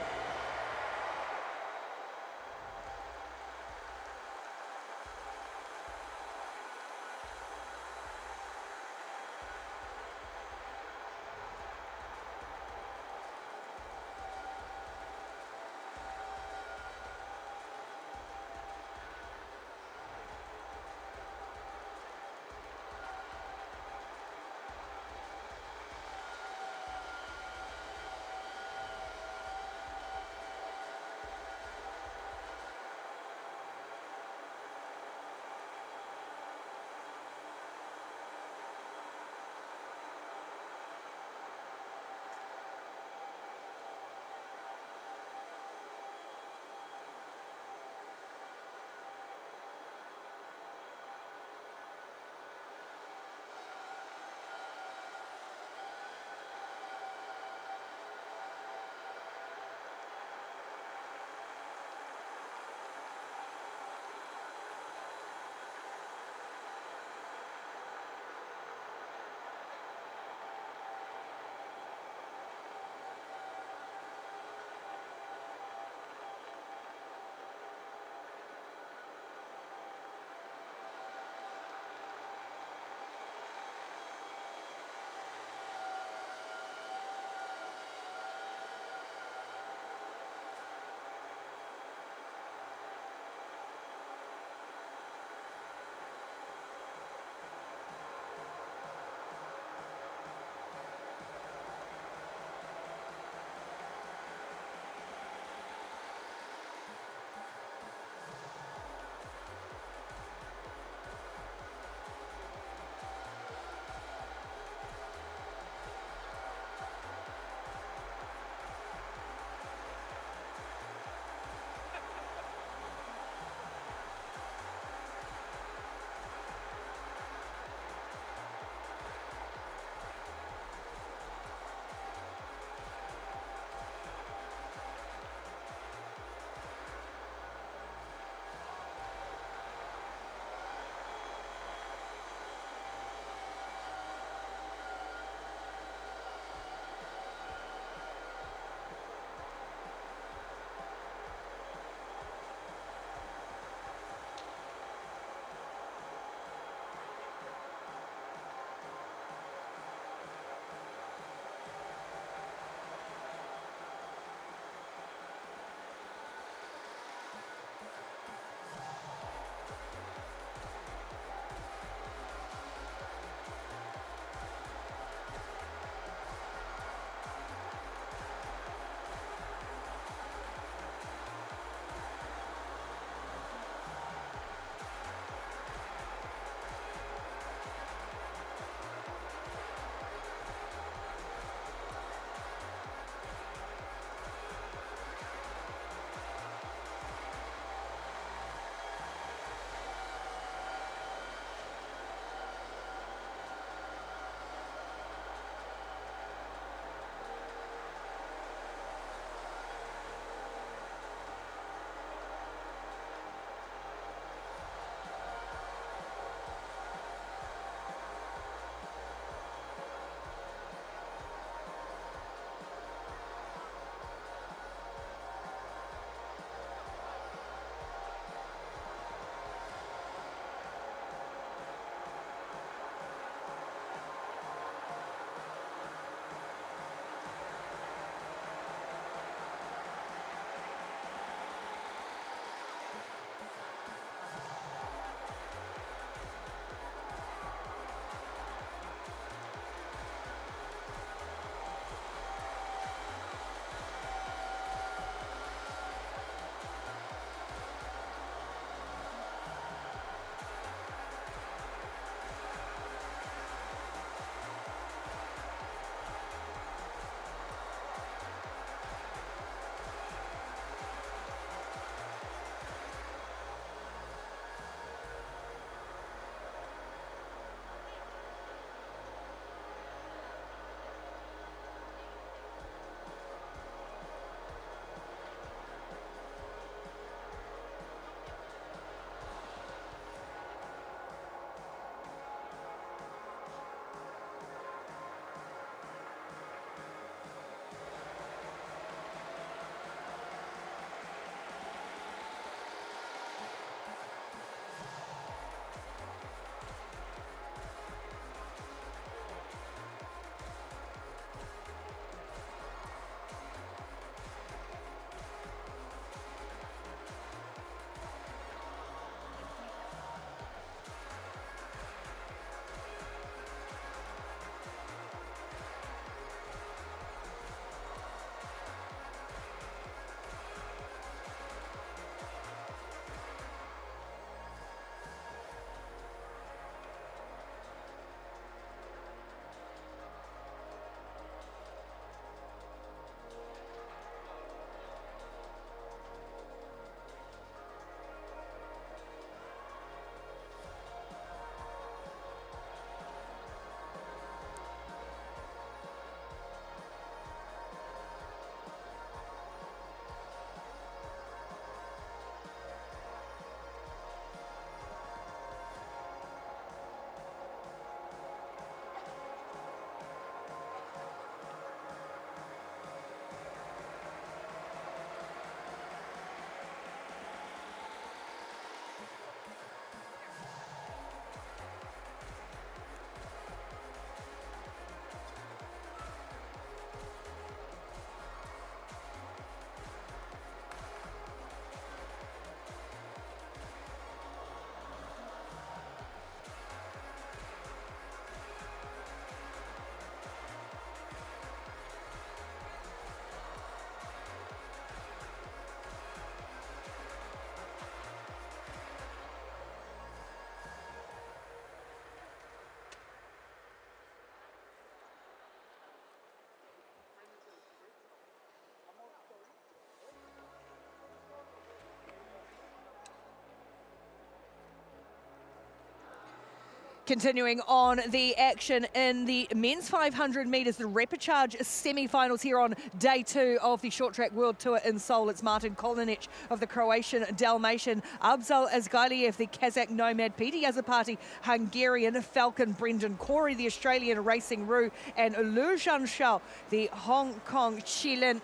Continuing on the action in the men's 500 metres, the Repechage semi-finals here on day 2 of the short track world tour in Seoul. It's Martin Kolinic of the Croatian Dalmatian, Abzal Azgaliev, the Kazakh Nomad, Peter Yazapati, Hungarian Falcon, Brendan Corey, the Australian Racing Roo, and Lu Zhanshao, the Hong Kong Chilean.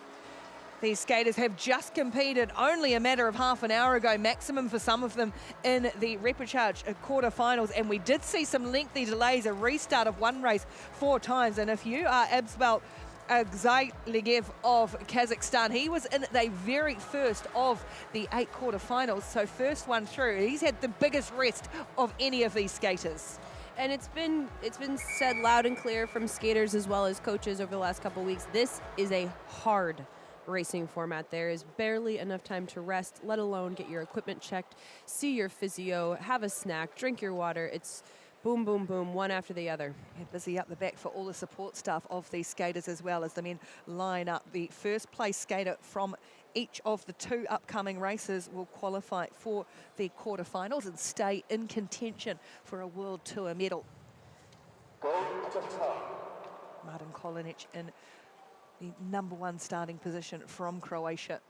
These skaters have just competed only a matter of half an hour ago, maximum for some of them in the Repechage quarterfinals. And we did see some lengthy delays, a restart of one race 4 times. And if you are Abzal Azgaliev of Kazakhstan, he was in the very first of the 8 quarterfinals. So first one through. He's had the biggest rest of any of these skaters. And it's been said loud and clear from skaters as well as coaches over the last couple of weeks. This is a hard racing format. There is barely enough time to rest, let alone get your equipment checked, see your physio, have a snack, drink your water. It's boom, boom, boom, one after the other. Yeah, busy up the back for all the support staff of these skaters as well as the men line up. The first place skater from each of the 2 upcoming races will qualify for the quarterfinals and stay in contention for a World Tour medal. Martin Kolinic in the #1 starting position from Croatia.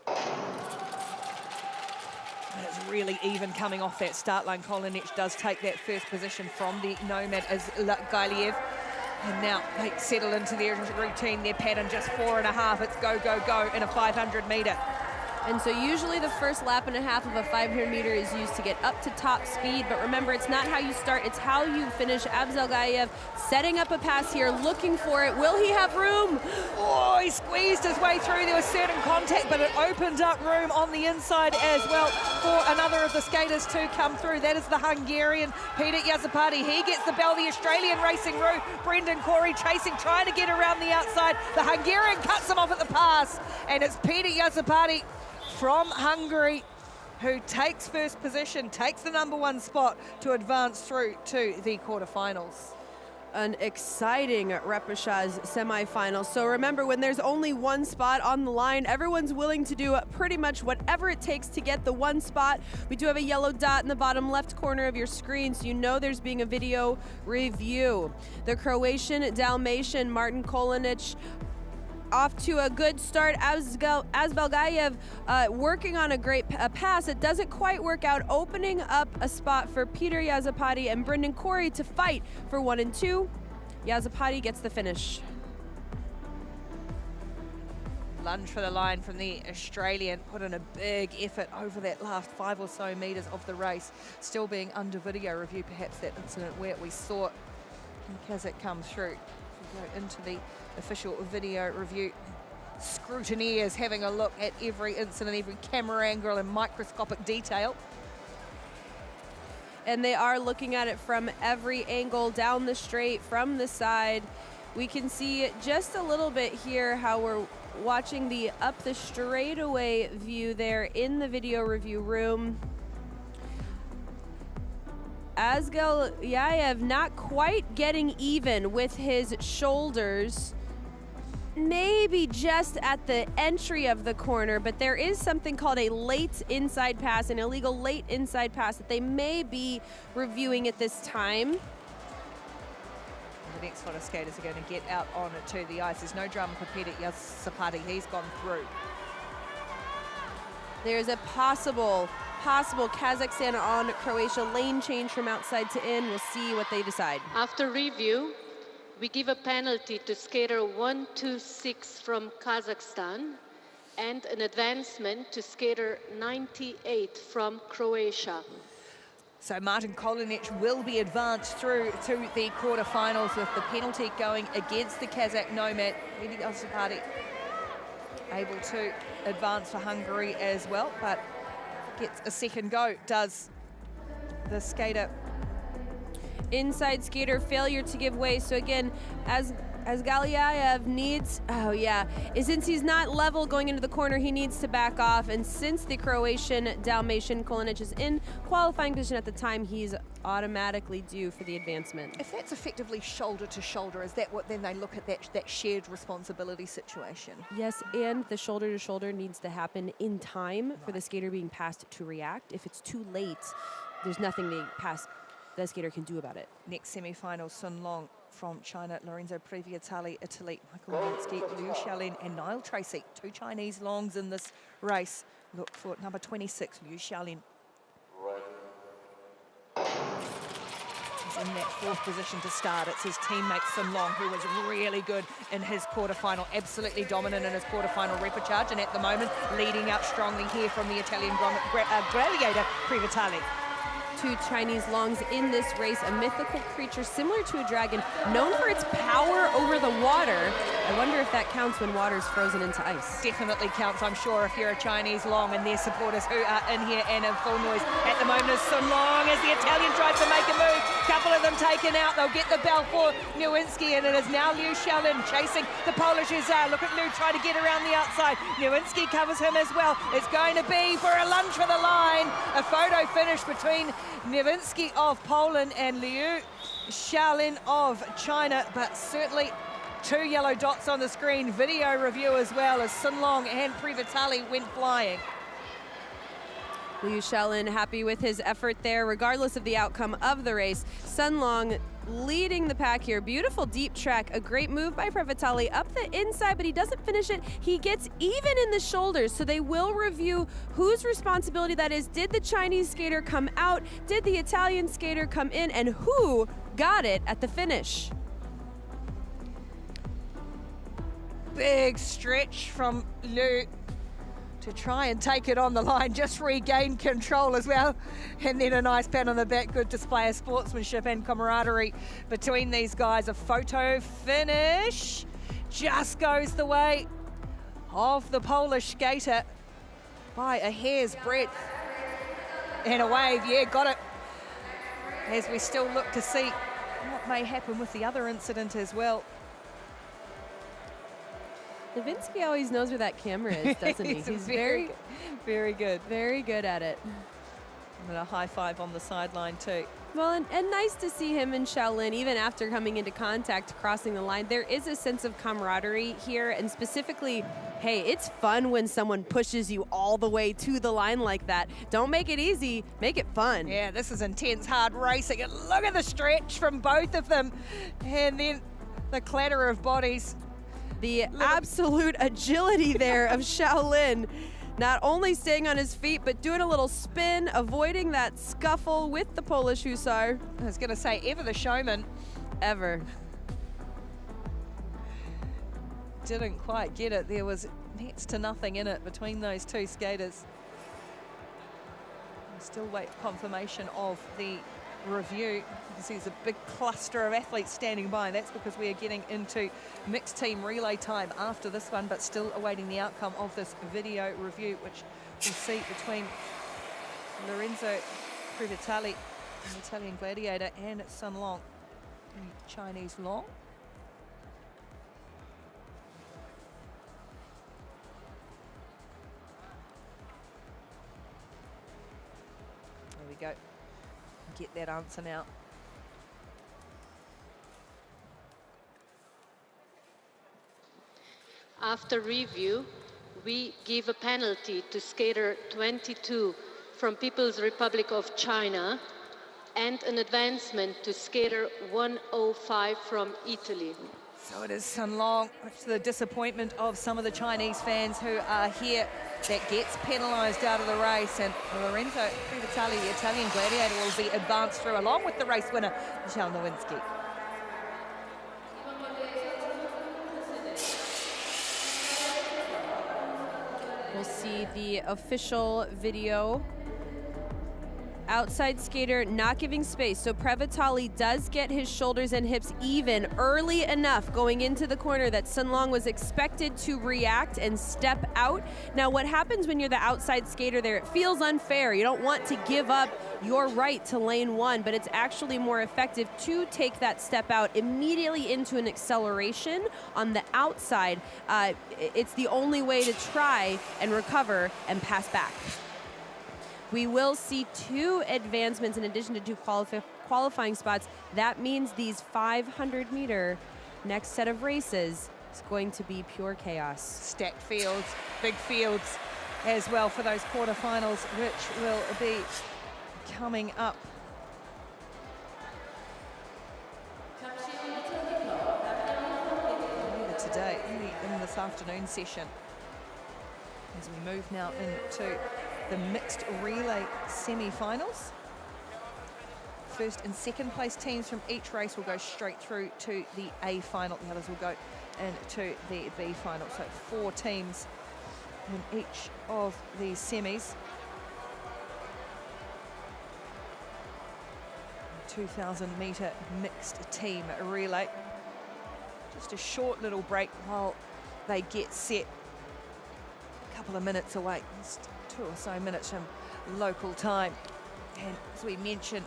It's really even coming off that start line. Kolinic does take that first position from the Nomad Azgaliev. And now they settle into their routine, their pattern, just 4.5. It's go, go, go in a 500 metre. And so usually the first lap and a half of a 500 meter is used to get up to top speed, but remember, it's not how you start, it's how you finish. Abzal Azgaliev setting up a pass here, looking for it. Will he have room? Oh, he squeezed his way through. There was certain contact, but it opened up room on the inside as well for another of the skaters to come through. That is the Hungarian Peter Yazapati. He gets the bell. The Australian Racing Roo, Brendan Corey chasing, trying to get around the outside. The Hungarian cuts him off at the pass, and it's Peter Yazapati from Hungary who takes first position, takes the #1 spot to advance through to the quarterfinals. An exciting Repechage semifinal. So remember, when there's only 1 spot on the line, everyone's willing to do pretty much whatever it takes to get the 1 spot. We do have a yellow dot in the bottom left corner of your screen, so you know there's being a video review. The Croatian Dalmatian, Martin Kolinic, off to a good start. Abzal Azgaliev working on a great pass. It doesn't quite work out, opening up a spot for Peter Yazapati and Brendan Corey to fight for 1 and 2. Yazapati gets the finish. Lunge for the line from the Australian, put in a big effort over that last 5 or so metres of the race. Still being under video review, perhaps that incident where we saw Kazakh come through. Go into the official video review. Scrutineers having a look at every incident, every camera angle and microscopic detail. And they are looking at it from every angle, down the straight, from the side. We can see just a little bit here how we're watching the up the straightaway view there in the video review room. Azgaliev not quite getting even with his shoulders. Maybe just at the entry of the corner, but there is something called a late inside pass, an illegal late inside pass that they may be reviewing at this time. The next lot of skaters are going to get out onto the ice. There's no drama for Peter Yazapati. He's gone through. There's a possible Kazakhstan on Croatia lane change from outside to in. We'll see what they decide. After review, we give a penalty to skater 126 from Kazakhstan and an advancement to skater 98 from Croatia. So Martin Kolinic will be advanced through to the quarterfinals with the penalty going against the Kazakh Nomad. Peter Yazapati able to advance for Hungary as well, but gets a second go, does the skater. Inside skater failure to give way. So again, as Azgaliev needs, since he's not level going into the corner, he needs to back off. And since the Croatian Dalmatian Kolinic is in qualifying position at the time, he's automatically due for the advancement. If that's effectively shoulder to shoulder, is that what then they look at that shared responsibility situation? Yes, and the shoulder to shoulder needs to happen in time for the skater being passed to react. If it's too late, there's nothing the skater can do about it. Next semi-final, Sun Long from China, Lorenzo Priviatali, Italy, Michael Nowinski, Liu Xiaolin, and Niall Tracy. 2 Chinese longs in this race. Look for number 26, Liu Xiaolin. He's in that 4th position to start. It's his teammate Sun Long, who was really good in his quarterfinal, absolutely dominant in his quarterfinal repechage, and at the moment leading out strongly here from the Italian gladiator Priviatali. 2 Chinese longs in this race, a mythical creature similar to a dragon, known for its power over the water. I wonder if that counts when water's frozen into ice. Definitely counts, I'm sure, if you're a Chinese long, and their supporters who are in here and in full noise. At the moment is Sun Long as the Italian tries to make a move. Couple of them taken out. They'll get the bell for Nowinski, and it is now Liu Xiaolin chasing the Polish Hussar. Look at Liu try to get around the outside. Nowinski covers him as well. It's going to be for a lunge for the line. A photo finish between Nowinski of Poland and Liu Xiaolin of China, but certainly 2 yellow dots on the screen. Video review as well as Sun Long and Priviatali went flying. Liu Xiaolin happy with his effort there, regardless of the outcome of the race. Sun Long leading the pack here. Beautiful deep track, a great move by Priviatali up the inside, but he doesn't finish it. He gets even in the shoulders, so they will review whose responsibility that is. Did the Chinese skater come out? Did the Italian skater come in? And who got it at the finish? Big stretch from Liu to try and take it on the line, just regain control as well. And then a nice pat on the back, good display of sportsmanship and camaraderie between these guys. A photo finish just goes the way of the Polish skater by a hair's breadth. And a wave, yeah, got it. As we still look to see what may happen with the other incident as well. Nowinski always knows where that camera is, doesn't he? He's very good. Very good at it. And a high five on the sideline too. Well, and nice to see him and Xiaolin, even after coming into contact, crossing the line. There is a sense of camaraderie here, and specifically, hey, it's fun when someone pushes you all the way to the line like that. Don't make it easy, make it fun. Yeah, this is intense, hard racing. And look at the stretch from both of them. And then the clatter of bodies. The absolute agility there of Xiaolin. Not only staying on his feet, but doing a little spin, avoiding that scuffle with the Polish Hussar. I was going to say, ever the showman. Ever. Didn't quite get it. There was next to nothing in it between those 2 skaters. We still wait confirmation of the review. You can see there's a big cluster of athletes standing by. That's because we are getting into mixed team relay time after this one, but still awaiting the outcome of this video review, which we'll see between Lorenzo Priviatali, the Italian gladiator, and Sun Long, the Chinese long. There we go. Get that answer now. After review, we give a penalty to skater 22 from People's Republic of China and an advancement to skater 105 from Italy. So it is Sun Long, much to the disappointment of some of the Chinese fans who are here, that gets penalised out of the race. And Lorenzo Priviatali, the Italian gladiator, will be advanced through along with the race winner, Michal Nowinski. We'll see the official video. Outside skater not giving space. So Priviatali does get his shoulders and hips even early enough going into the corner that Sun Long was expected to react and step out. Now what happens when you're the outside skater there, it feels unfair. You don't want to give up your right to lane 1, but it's actually more effective to take that step out immediately into an acceleration on the outside. It's the only way to try and recover and pass back. We will see 2 advancements in addition to 2 qualifying spots. That means these 500-meter next set of races is going to be pure chaos. Stacked fields, big fields as well for those quarterfinals, which will be coming up. Today, in this afternoon session, as we move now into the mixed relay semi-finals. First and second place teams from each race will go straight through to the A final. The others will go into the B final. So 4 teams in each of these semis. 2,000 metre mixed team relay. Just a short little break while they get set. A couple of minutes away, just 2 or so minutes from local time. And as we mentioned,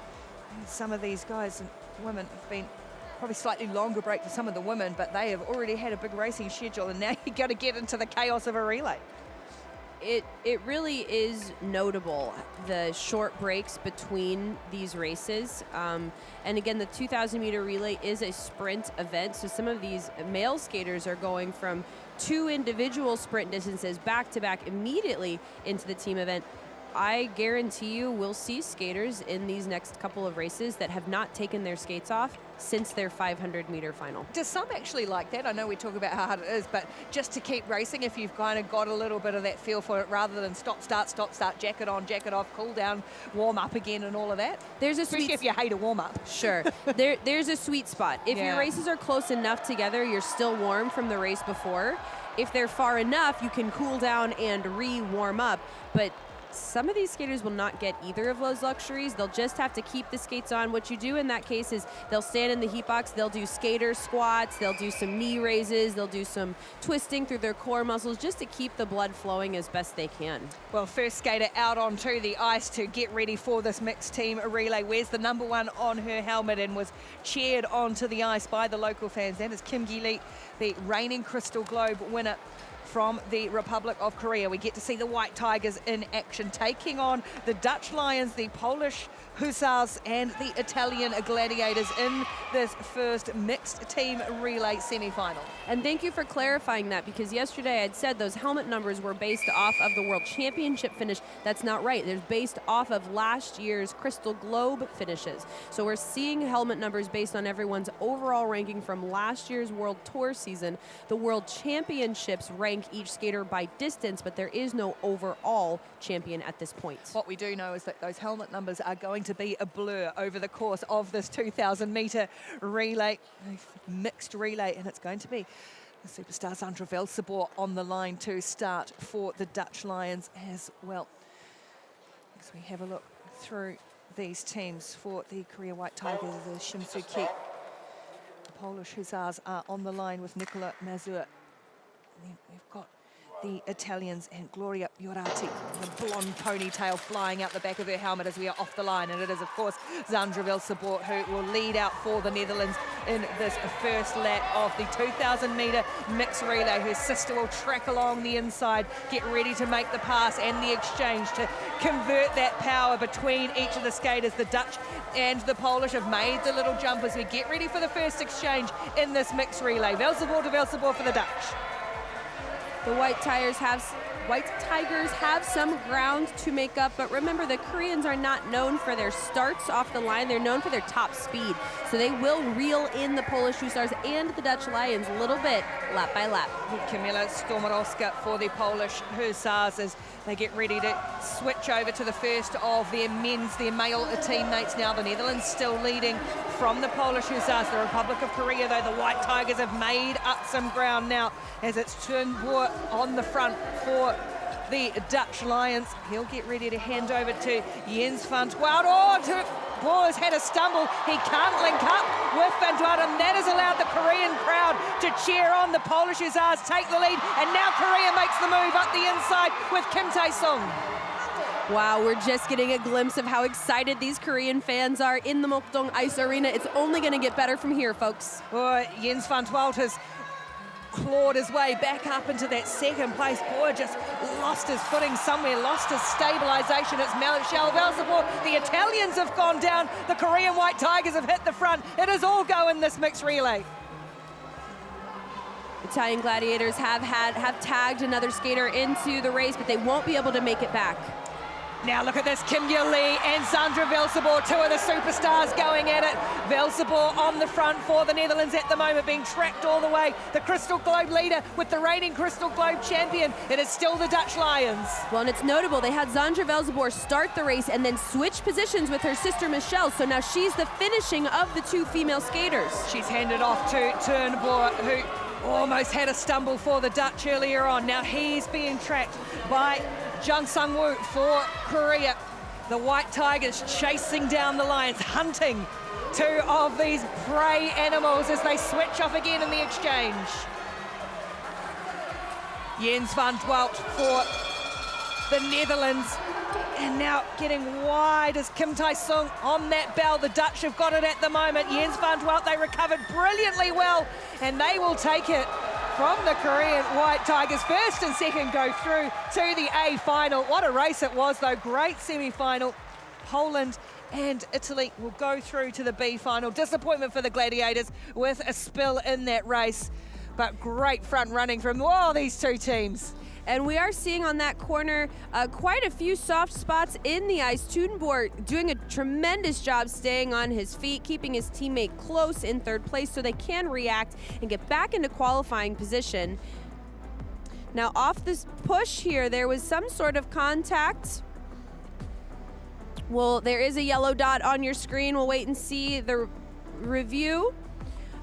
some of these guys and women have been probably slightly longer break for some of the women, but they have already had a big racing schedule, and now you got to get into the chaos of a relay. It really is notable, the short breaks between these races. And again, the 2,000 meter relay is a sprint event, so some of these male skaters are going from 2 individual sprint distances back to back immediately into the team event. I guarantee you we'll see skaters in these next couple of races that have not taken their skates off since their 500 meter final. Does some actually like that? I know we talk about how hard it is, but just to keep racing, if you've kind of got a little bit of that feel for it, rather than stop, start, jacket on, jacket off, cool down, warm up again and all of that. There's a Especially if you hate a warm up. Sure. There's a sweet spot. If your races are close enough together, you're still warm from the race before. If they're far enough, you can cool down and re-warm up. But some of these skaters will not get either of those luxuries. They'll just have to keep the skates on. What you do in that case is they'll stand in the heat box, they'll do skater squats, they'll do some knee raises, they'll do some twisting through their core muscles just to keep the blood flowing as best they can. Well, first skater out onto the ice to get ready for this mixed team relay. Wears the number 1 on her helmet and was cheered onto the ice by the local fans. That is Kim Gi-lee, the reigning Crystal Globe winner from the Republic of Korea. We get to see the White Tigers in action, taking on the Dutch Lions, the Polish Hussars, and the Italian Gladiators in this first mixed team relay semi-final. And thank you for clarifying that, because yesterday I'd said those helmet numbers were based off of the World Championship finish. That's not right. They're based off of last year's Crystal Globe finishes. So we're seeing helmet numbers based on everyone's overall ranking from last year's World Tour season. The World Championships rank each skater by distance, but there is no overall champion at this point. What we do know is that those helmet numbers are going to be a blur over the course of this 2,000 metre relay, mixed relay, and it's going to be the superstar Sandra Velsabor on the line to start for the Dutch Lions as well. As we have a look through these teams for the Korea White Tigers, the Shimsuki, the Polish Hussars are on the line with Nicola Mazur. We've got the Italians and Gloria Iurati, the blonde ponytail flying out the back of her helmet as we are off the line. And it is, of course, Sandra Velsabor who will lead out for the Netherlands in this first lap of the 2,000 metre mixed relay. Her sister will track along the inside, get ready to make the pass and the exchange to convert that power between each of the skaters. The Dutch and the Polish have made the little jump as we get ready for the first exchange in this mixed relay. Velsabor to Velsabor for the Dutch. The White Tigers have some ground to make up, but remember, the Koreans are not known for their starts off the line. They're known for their top speed. So they will reel in the Polish Hussars and the Dutch Lions a little bit, lap by lap. Kamila Stormarowska for the Polish Hussars as they get ready to switch over to the first of their male teammates now. The Netherlands still leading from the Polish Hussars. The Republic of Korea, though, the White Tigers have made up some ground now as it's Turnboer on the front for the Dutch Lions. He'll get ready to hand over to Jens van Dwaard. Boer has had a stumble. He can't link up with van Dwaard, and that has allowed the Korean crowd to cheer on. The Polish Hussars take the lead, and now Korea makes the move up the inside with Kim Tae-sung. Wow, we're just getting a glimpse of how excited these Korean fans are in the Mokdong Ice Arena. It's only going to get better from here, folks. Jens van Dwaard has clawed his way back up into that second place. Boy, just lost his footing somewhere, lost his stabilization. It's Michelle Velsabor. The Italians have gone down. The Korean White Tigers have hit the front. It is all go in this mixed relay. Italian Gladiators have tagged another skater into the race, but they won't be able to make it back. Now look at this, Kim Yeol Lee and Sandra Velseboer, two of the superstars going at it. Velseboer on the front for the Netherlands at the moment, being tracked all the way. The Crystal Globe leader with the reigning Crystal Globe champion. It is still the Dutch Lions. Well, and it's notable, they had Sandra Velseboer start the race and then switch positions with her sister Michelle, so now she's the finishing of the two female skaters. She's handed off to Turnboer, who almost had a stumble for the Dutch earlier on. Now he's being tracked by Jung Sung-woo for Korea. The White Tigers chasing down the Lions, hunting two of these prey animals as they switch off again in the exchange. Jens van Dwelt for the Netherlands. And now getting wide is Kim Tai-sung on that bell. The Dutch have got it at the moment. Jens van Dwelt, they recovered brilliantly well, and they will take it from the Korean White Tigers. First and second go through to the A final. What a race it was, though. Great semi-final. Poland and Italy will go through to the B final. Disappointment for the Gladiators with a spill in that race, but great front running from these two teams. And we are seeing on that corner quite a few soft spots in the ice. Turnboer doing a tremendous job staying on his feet, keeping his teammate close in third place so they can react and get back into qualifying position. Now off this push here, there was some sort of contact. Well, there is a yellow dot on your screen. We'll wait and see the review.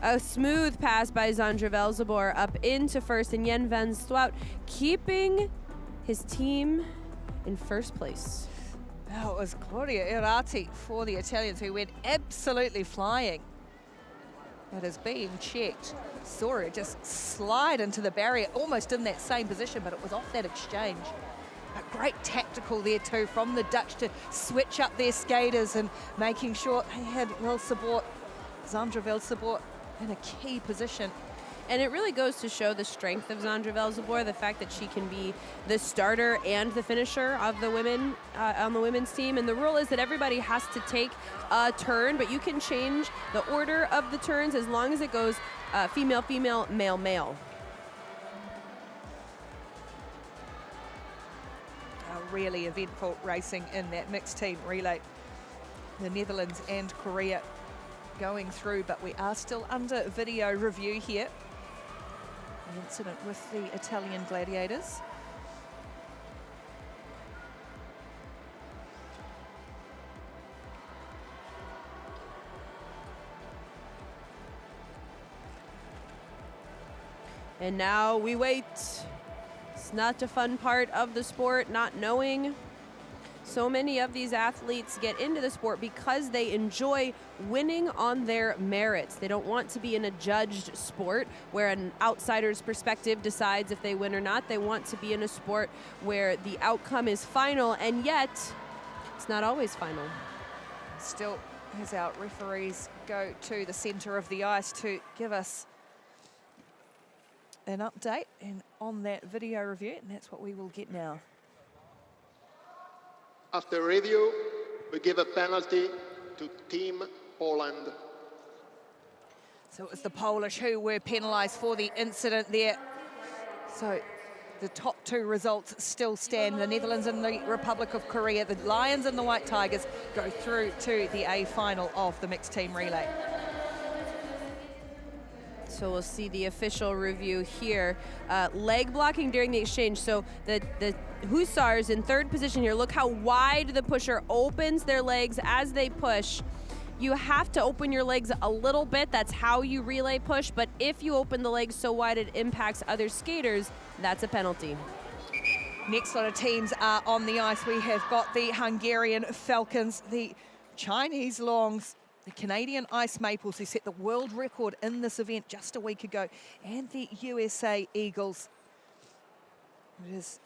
A smooth pass by Sandra Velseboer up into first, and Jens van Dwelt keeping his team in first place. That was Claudia Irati for the Italians, who went absolutely flying. That is being checked. Saw her just slide into the barrier, almost in that same position, but it was off that exchange. But great tactical there too from the Dutch to switch up their skaters and making sure they had Sandra Velseboer in a key position. And it really goes to show the strength of Sandra Velseboer, the fact that she can be the starter and the finisher of the women on the women's team. And the rule is that everybody has to take a turn, but you can change the order of the turns as long as it goes female, female, male, male. Really eventful racing in that mixed team relay. The Netherlands and Korea going through, but we are still under video review here. The incident with the Italian Gladiators. And now we wait. It's not a fun part of the sport, not knowing. So many of these athletes get into the sport because they enjoy winning on their merits. They don't want to be in a judged sport where an outsider's perspective decides if they win or not. They want to be in a sport where the outcome is final, and yet it's not always final. Still, as our referees go to the center of the ice to give us an update and on that video review, and that's what we will get now. After review, we give a penalty to Team Poland. So it was the Polish who were penalised for the incident there. So the top two results still stand. The Netherlands and the Republic of Korea. The Lions and the White Tigers go through to the A final of the mixed team relay. So we'll see the official review here. Leg blocking during the exchange. So the Hussars in third position here. Look how wide the pusher opens their legs as they push. You have to open your legs a little bit. That's how you relay push. But if you open the legs so wide it impacts other skaters, that's a penalty. Next lot of teams are on the ice. We have got the Hungarian Falcons, the Chinese Longs, the Canadian Ice Maples, who set the world record in this event just a week ago, and the USA Eagles. It is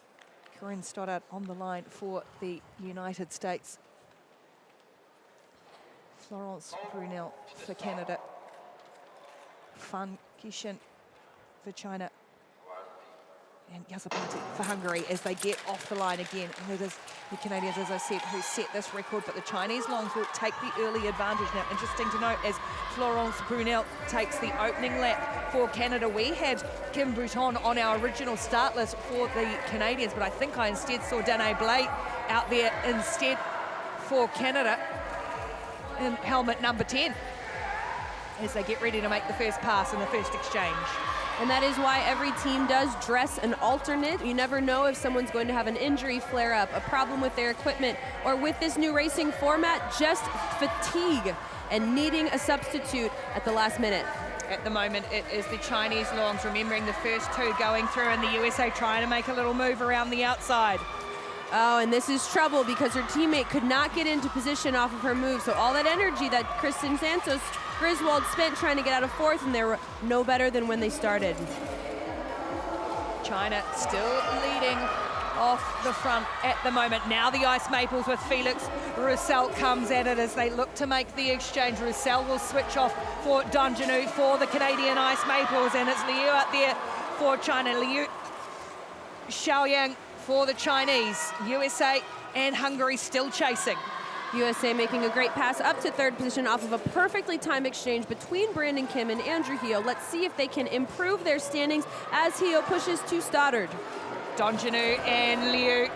Corinne Stoddard on the line for the United States. Florence Brunel for Canada. Fan Kishin for China. And Yazapati for Hungary as they get off the line again. And it is the Canadians, as I said, who set this record, but the Chinese longs will take the early advantage. Now, interesting to note, as Florence Brunel takes the opening lap for Canada, we had Kim Bouton on our original start list for the Canadians, but I think I instead saw Danae Blake out there instead for Canada in helmet number 10 as they get ready to make the first pass in the first exchange. And that is why every team does dress an alternate. You never know if someone's going to have an injury flare up, a problem with their equipment, or with this new racing format, just fatigue and needing a substitute at the last minute. At the moment, it is the Chinese longs, remembering the first two going through, and the USA trying to make a little move around the outside. Oh, and this is trouble because her teammate could not get into position off of her move. So all that energy that Kristen Santos Griswold spent trying to get out of fourth, and they were no better than when they started. China still leading off the front at the moment. Now the Ice Maples with Felix Roussel comes at it as they look to make the exchange. Roussel will switch off for Donjanu for the Canadian Ice Maples, and it's Liu out there for China. Liu Xiaoyang for the Chinese. USA and Hungary still chasing. USA making a great pass up to third position off of a perfectly timed exchange between Brandon Kim and Andrew Heo. Let's see if they can improve their standings as Heo pushes to Stoddard. Donjanu and Liu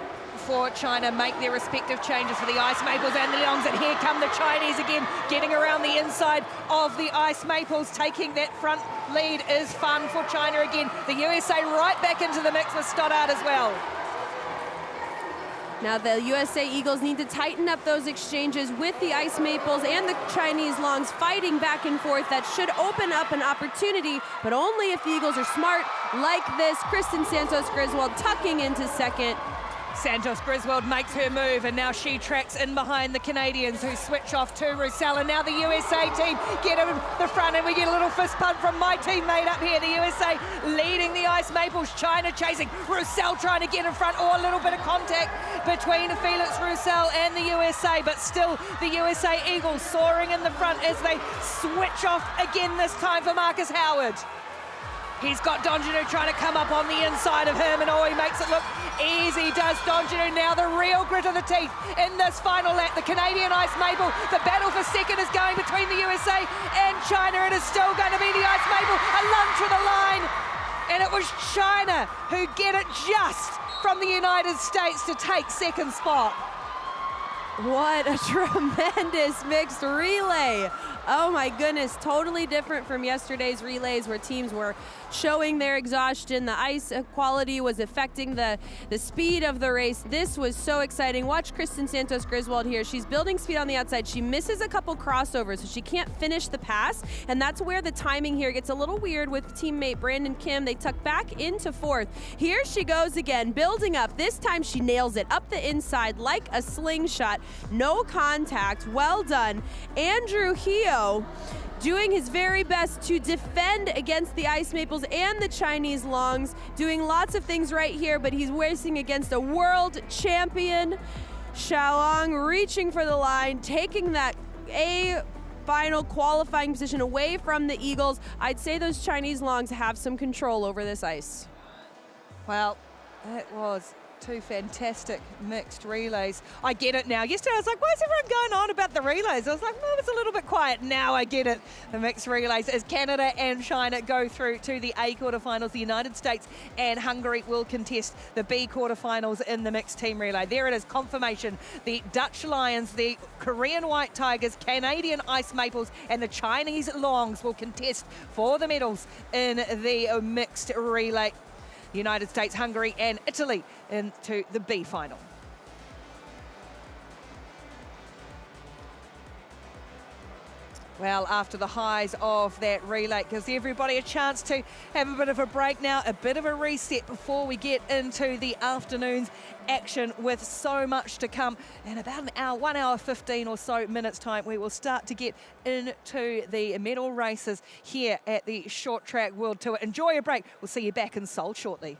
for China make their respective changes for the Ice Maples and the Longs, and here come the Chinese again, getting around the inside of the Ice Maples. Taking that front lead is fun for China again. The USA right back into the mix with Stoddard as well. Now the USA Eagles need to tighten up those exchanges with the Ice Maples and the Chinese Longs fighting back and forth. That should open up an opportunity, but only if the Eagles are smart like this. Kristen Santos Griswold tucking into second. Santos Griswold makes her move, and now she tracks in behind the Canadians, who switch off to Roussel, and now the USA team get in the front, and we get a little fist pump from my teammate up here. The USA leading the Ice Maples, China chasing, Roussel trying to get in front. Oh, a little bit of contact between Felix Roussel and the USA, but still the USA Eagles soaring in the front as they switch off again, this time for Marcus Howard. He's got Donjanu trying to come up on the inside of him, and oh, he makes it look easy, does Donjanu. Now the real grit of the teeth in this final lap. The Canadian Ice Maple, the battle for second is going between the USA and China. It is still going to be the Ice Maple, a lunge for the line, and it was China who get it just from the United States to take second spot. What a tremendous mixed relay. Oh my goodness, totally different from yesterday's relays where teams were showing their exhaustion. The ice quality was affecting the speed of the race. This was so exciting. Watch Kristen Santos Griswold here. She's building speed on the outside. She misses a couple crossovers, so she can't finish the pass, and that's where the timing here gets a little weird with teammate Brandon Kim. They tuck back into fourth. Here she goes again, building up. This time she nails it up the inside like a slingshot. No contact. Well done. Andrew Heo doing his very best to defend against the Ice Maples and the Chinese Longs, doing lots of things right here, but he's racing against a world champion. Xiaoyang reaching for the line, taking that final qualifying position away from the Eagles. I'd say those Chinese Longs have some control over this ice. Well, that was two fantastic mixed relays. I get it now. Yesterday I was like, why is everyone going on about the relays? I was like, well, it's a little bit quiet. Now I get it. The mixed relays as Canada and China go through to the A quarterfinals. The United States and Hungary will contest the B quarterfinals in the mixed team relay. There it is, confirmation. The Dutch Lions, the Korean White Tigers, Canadian Ice Maples, and the Chinese Longs will contest for the medals in the mixed relay. United States, Hungary, and Italy into the B final. Well, after the highs of that relay, gives everybody a chance to have a bit of a break now, a bit of a reset before we get into the afternoon's action with so much to come. In about an hour, 1 hour 15 or so minutes time, we will start to get into the medal races here at the Short Track World Tour. Enjoy a break. We'll see you back in Seoul shortly.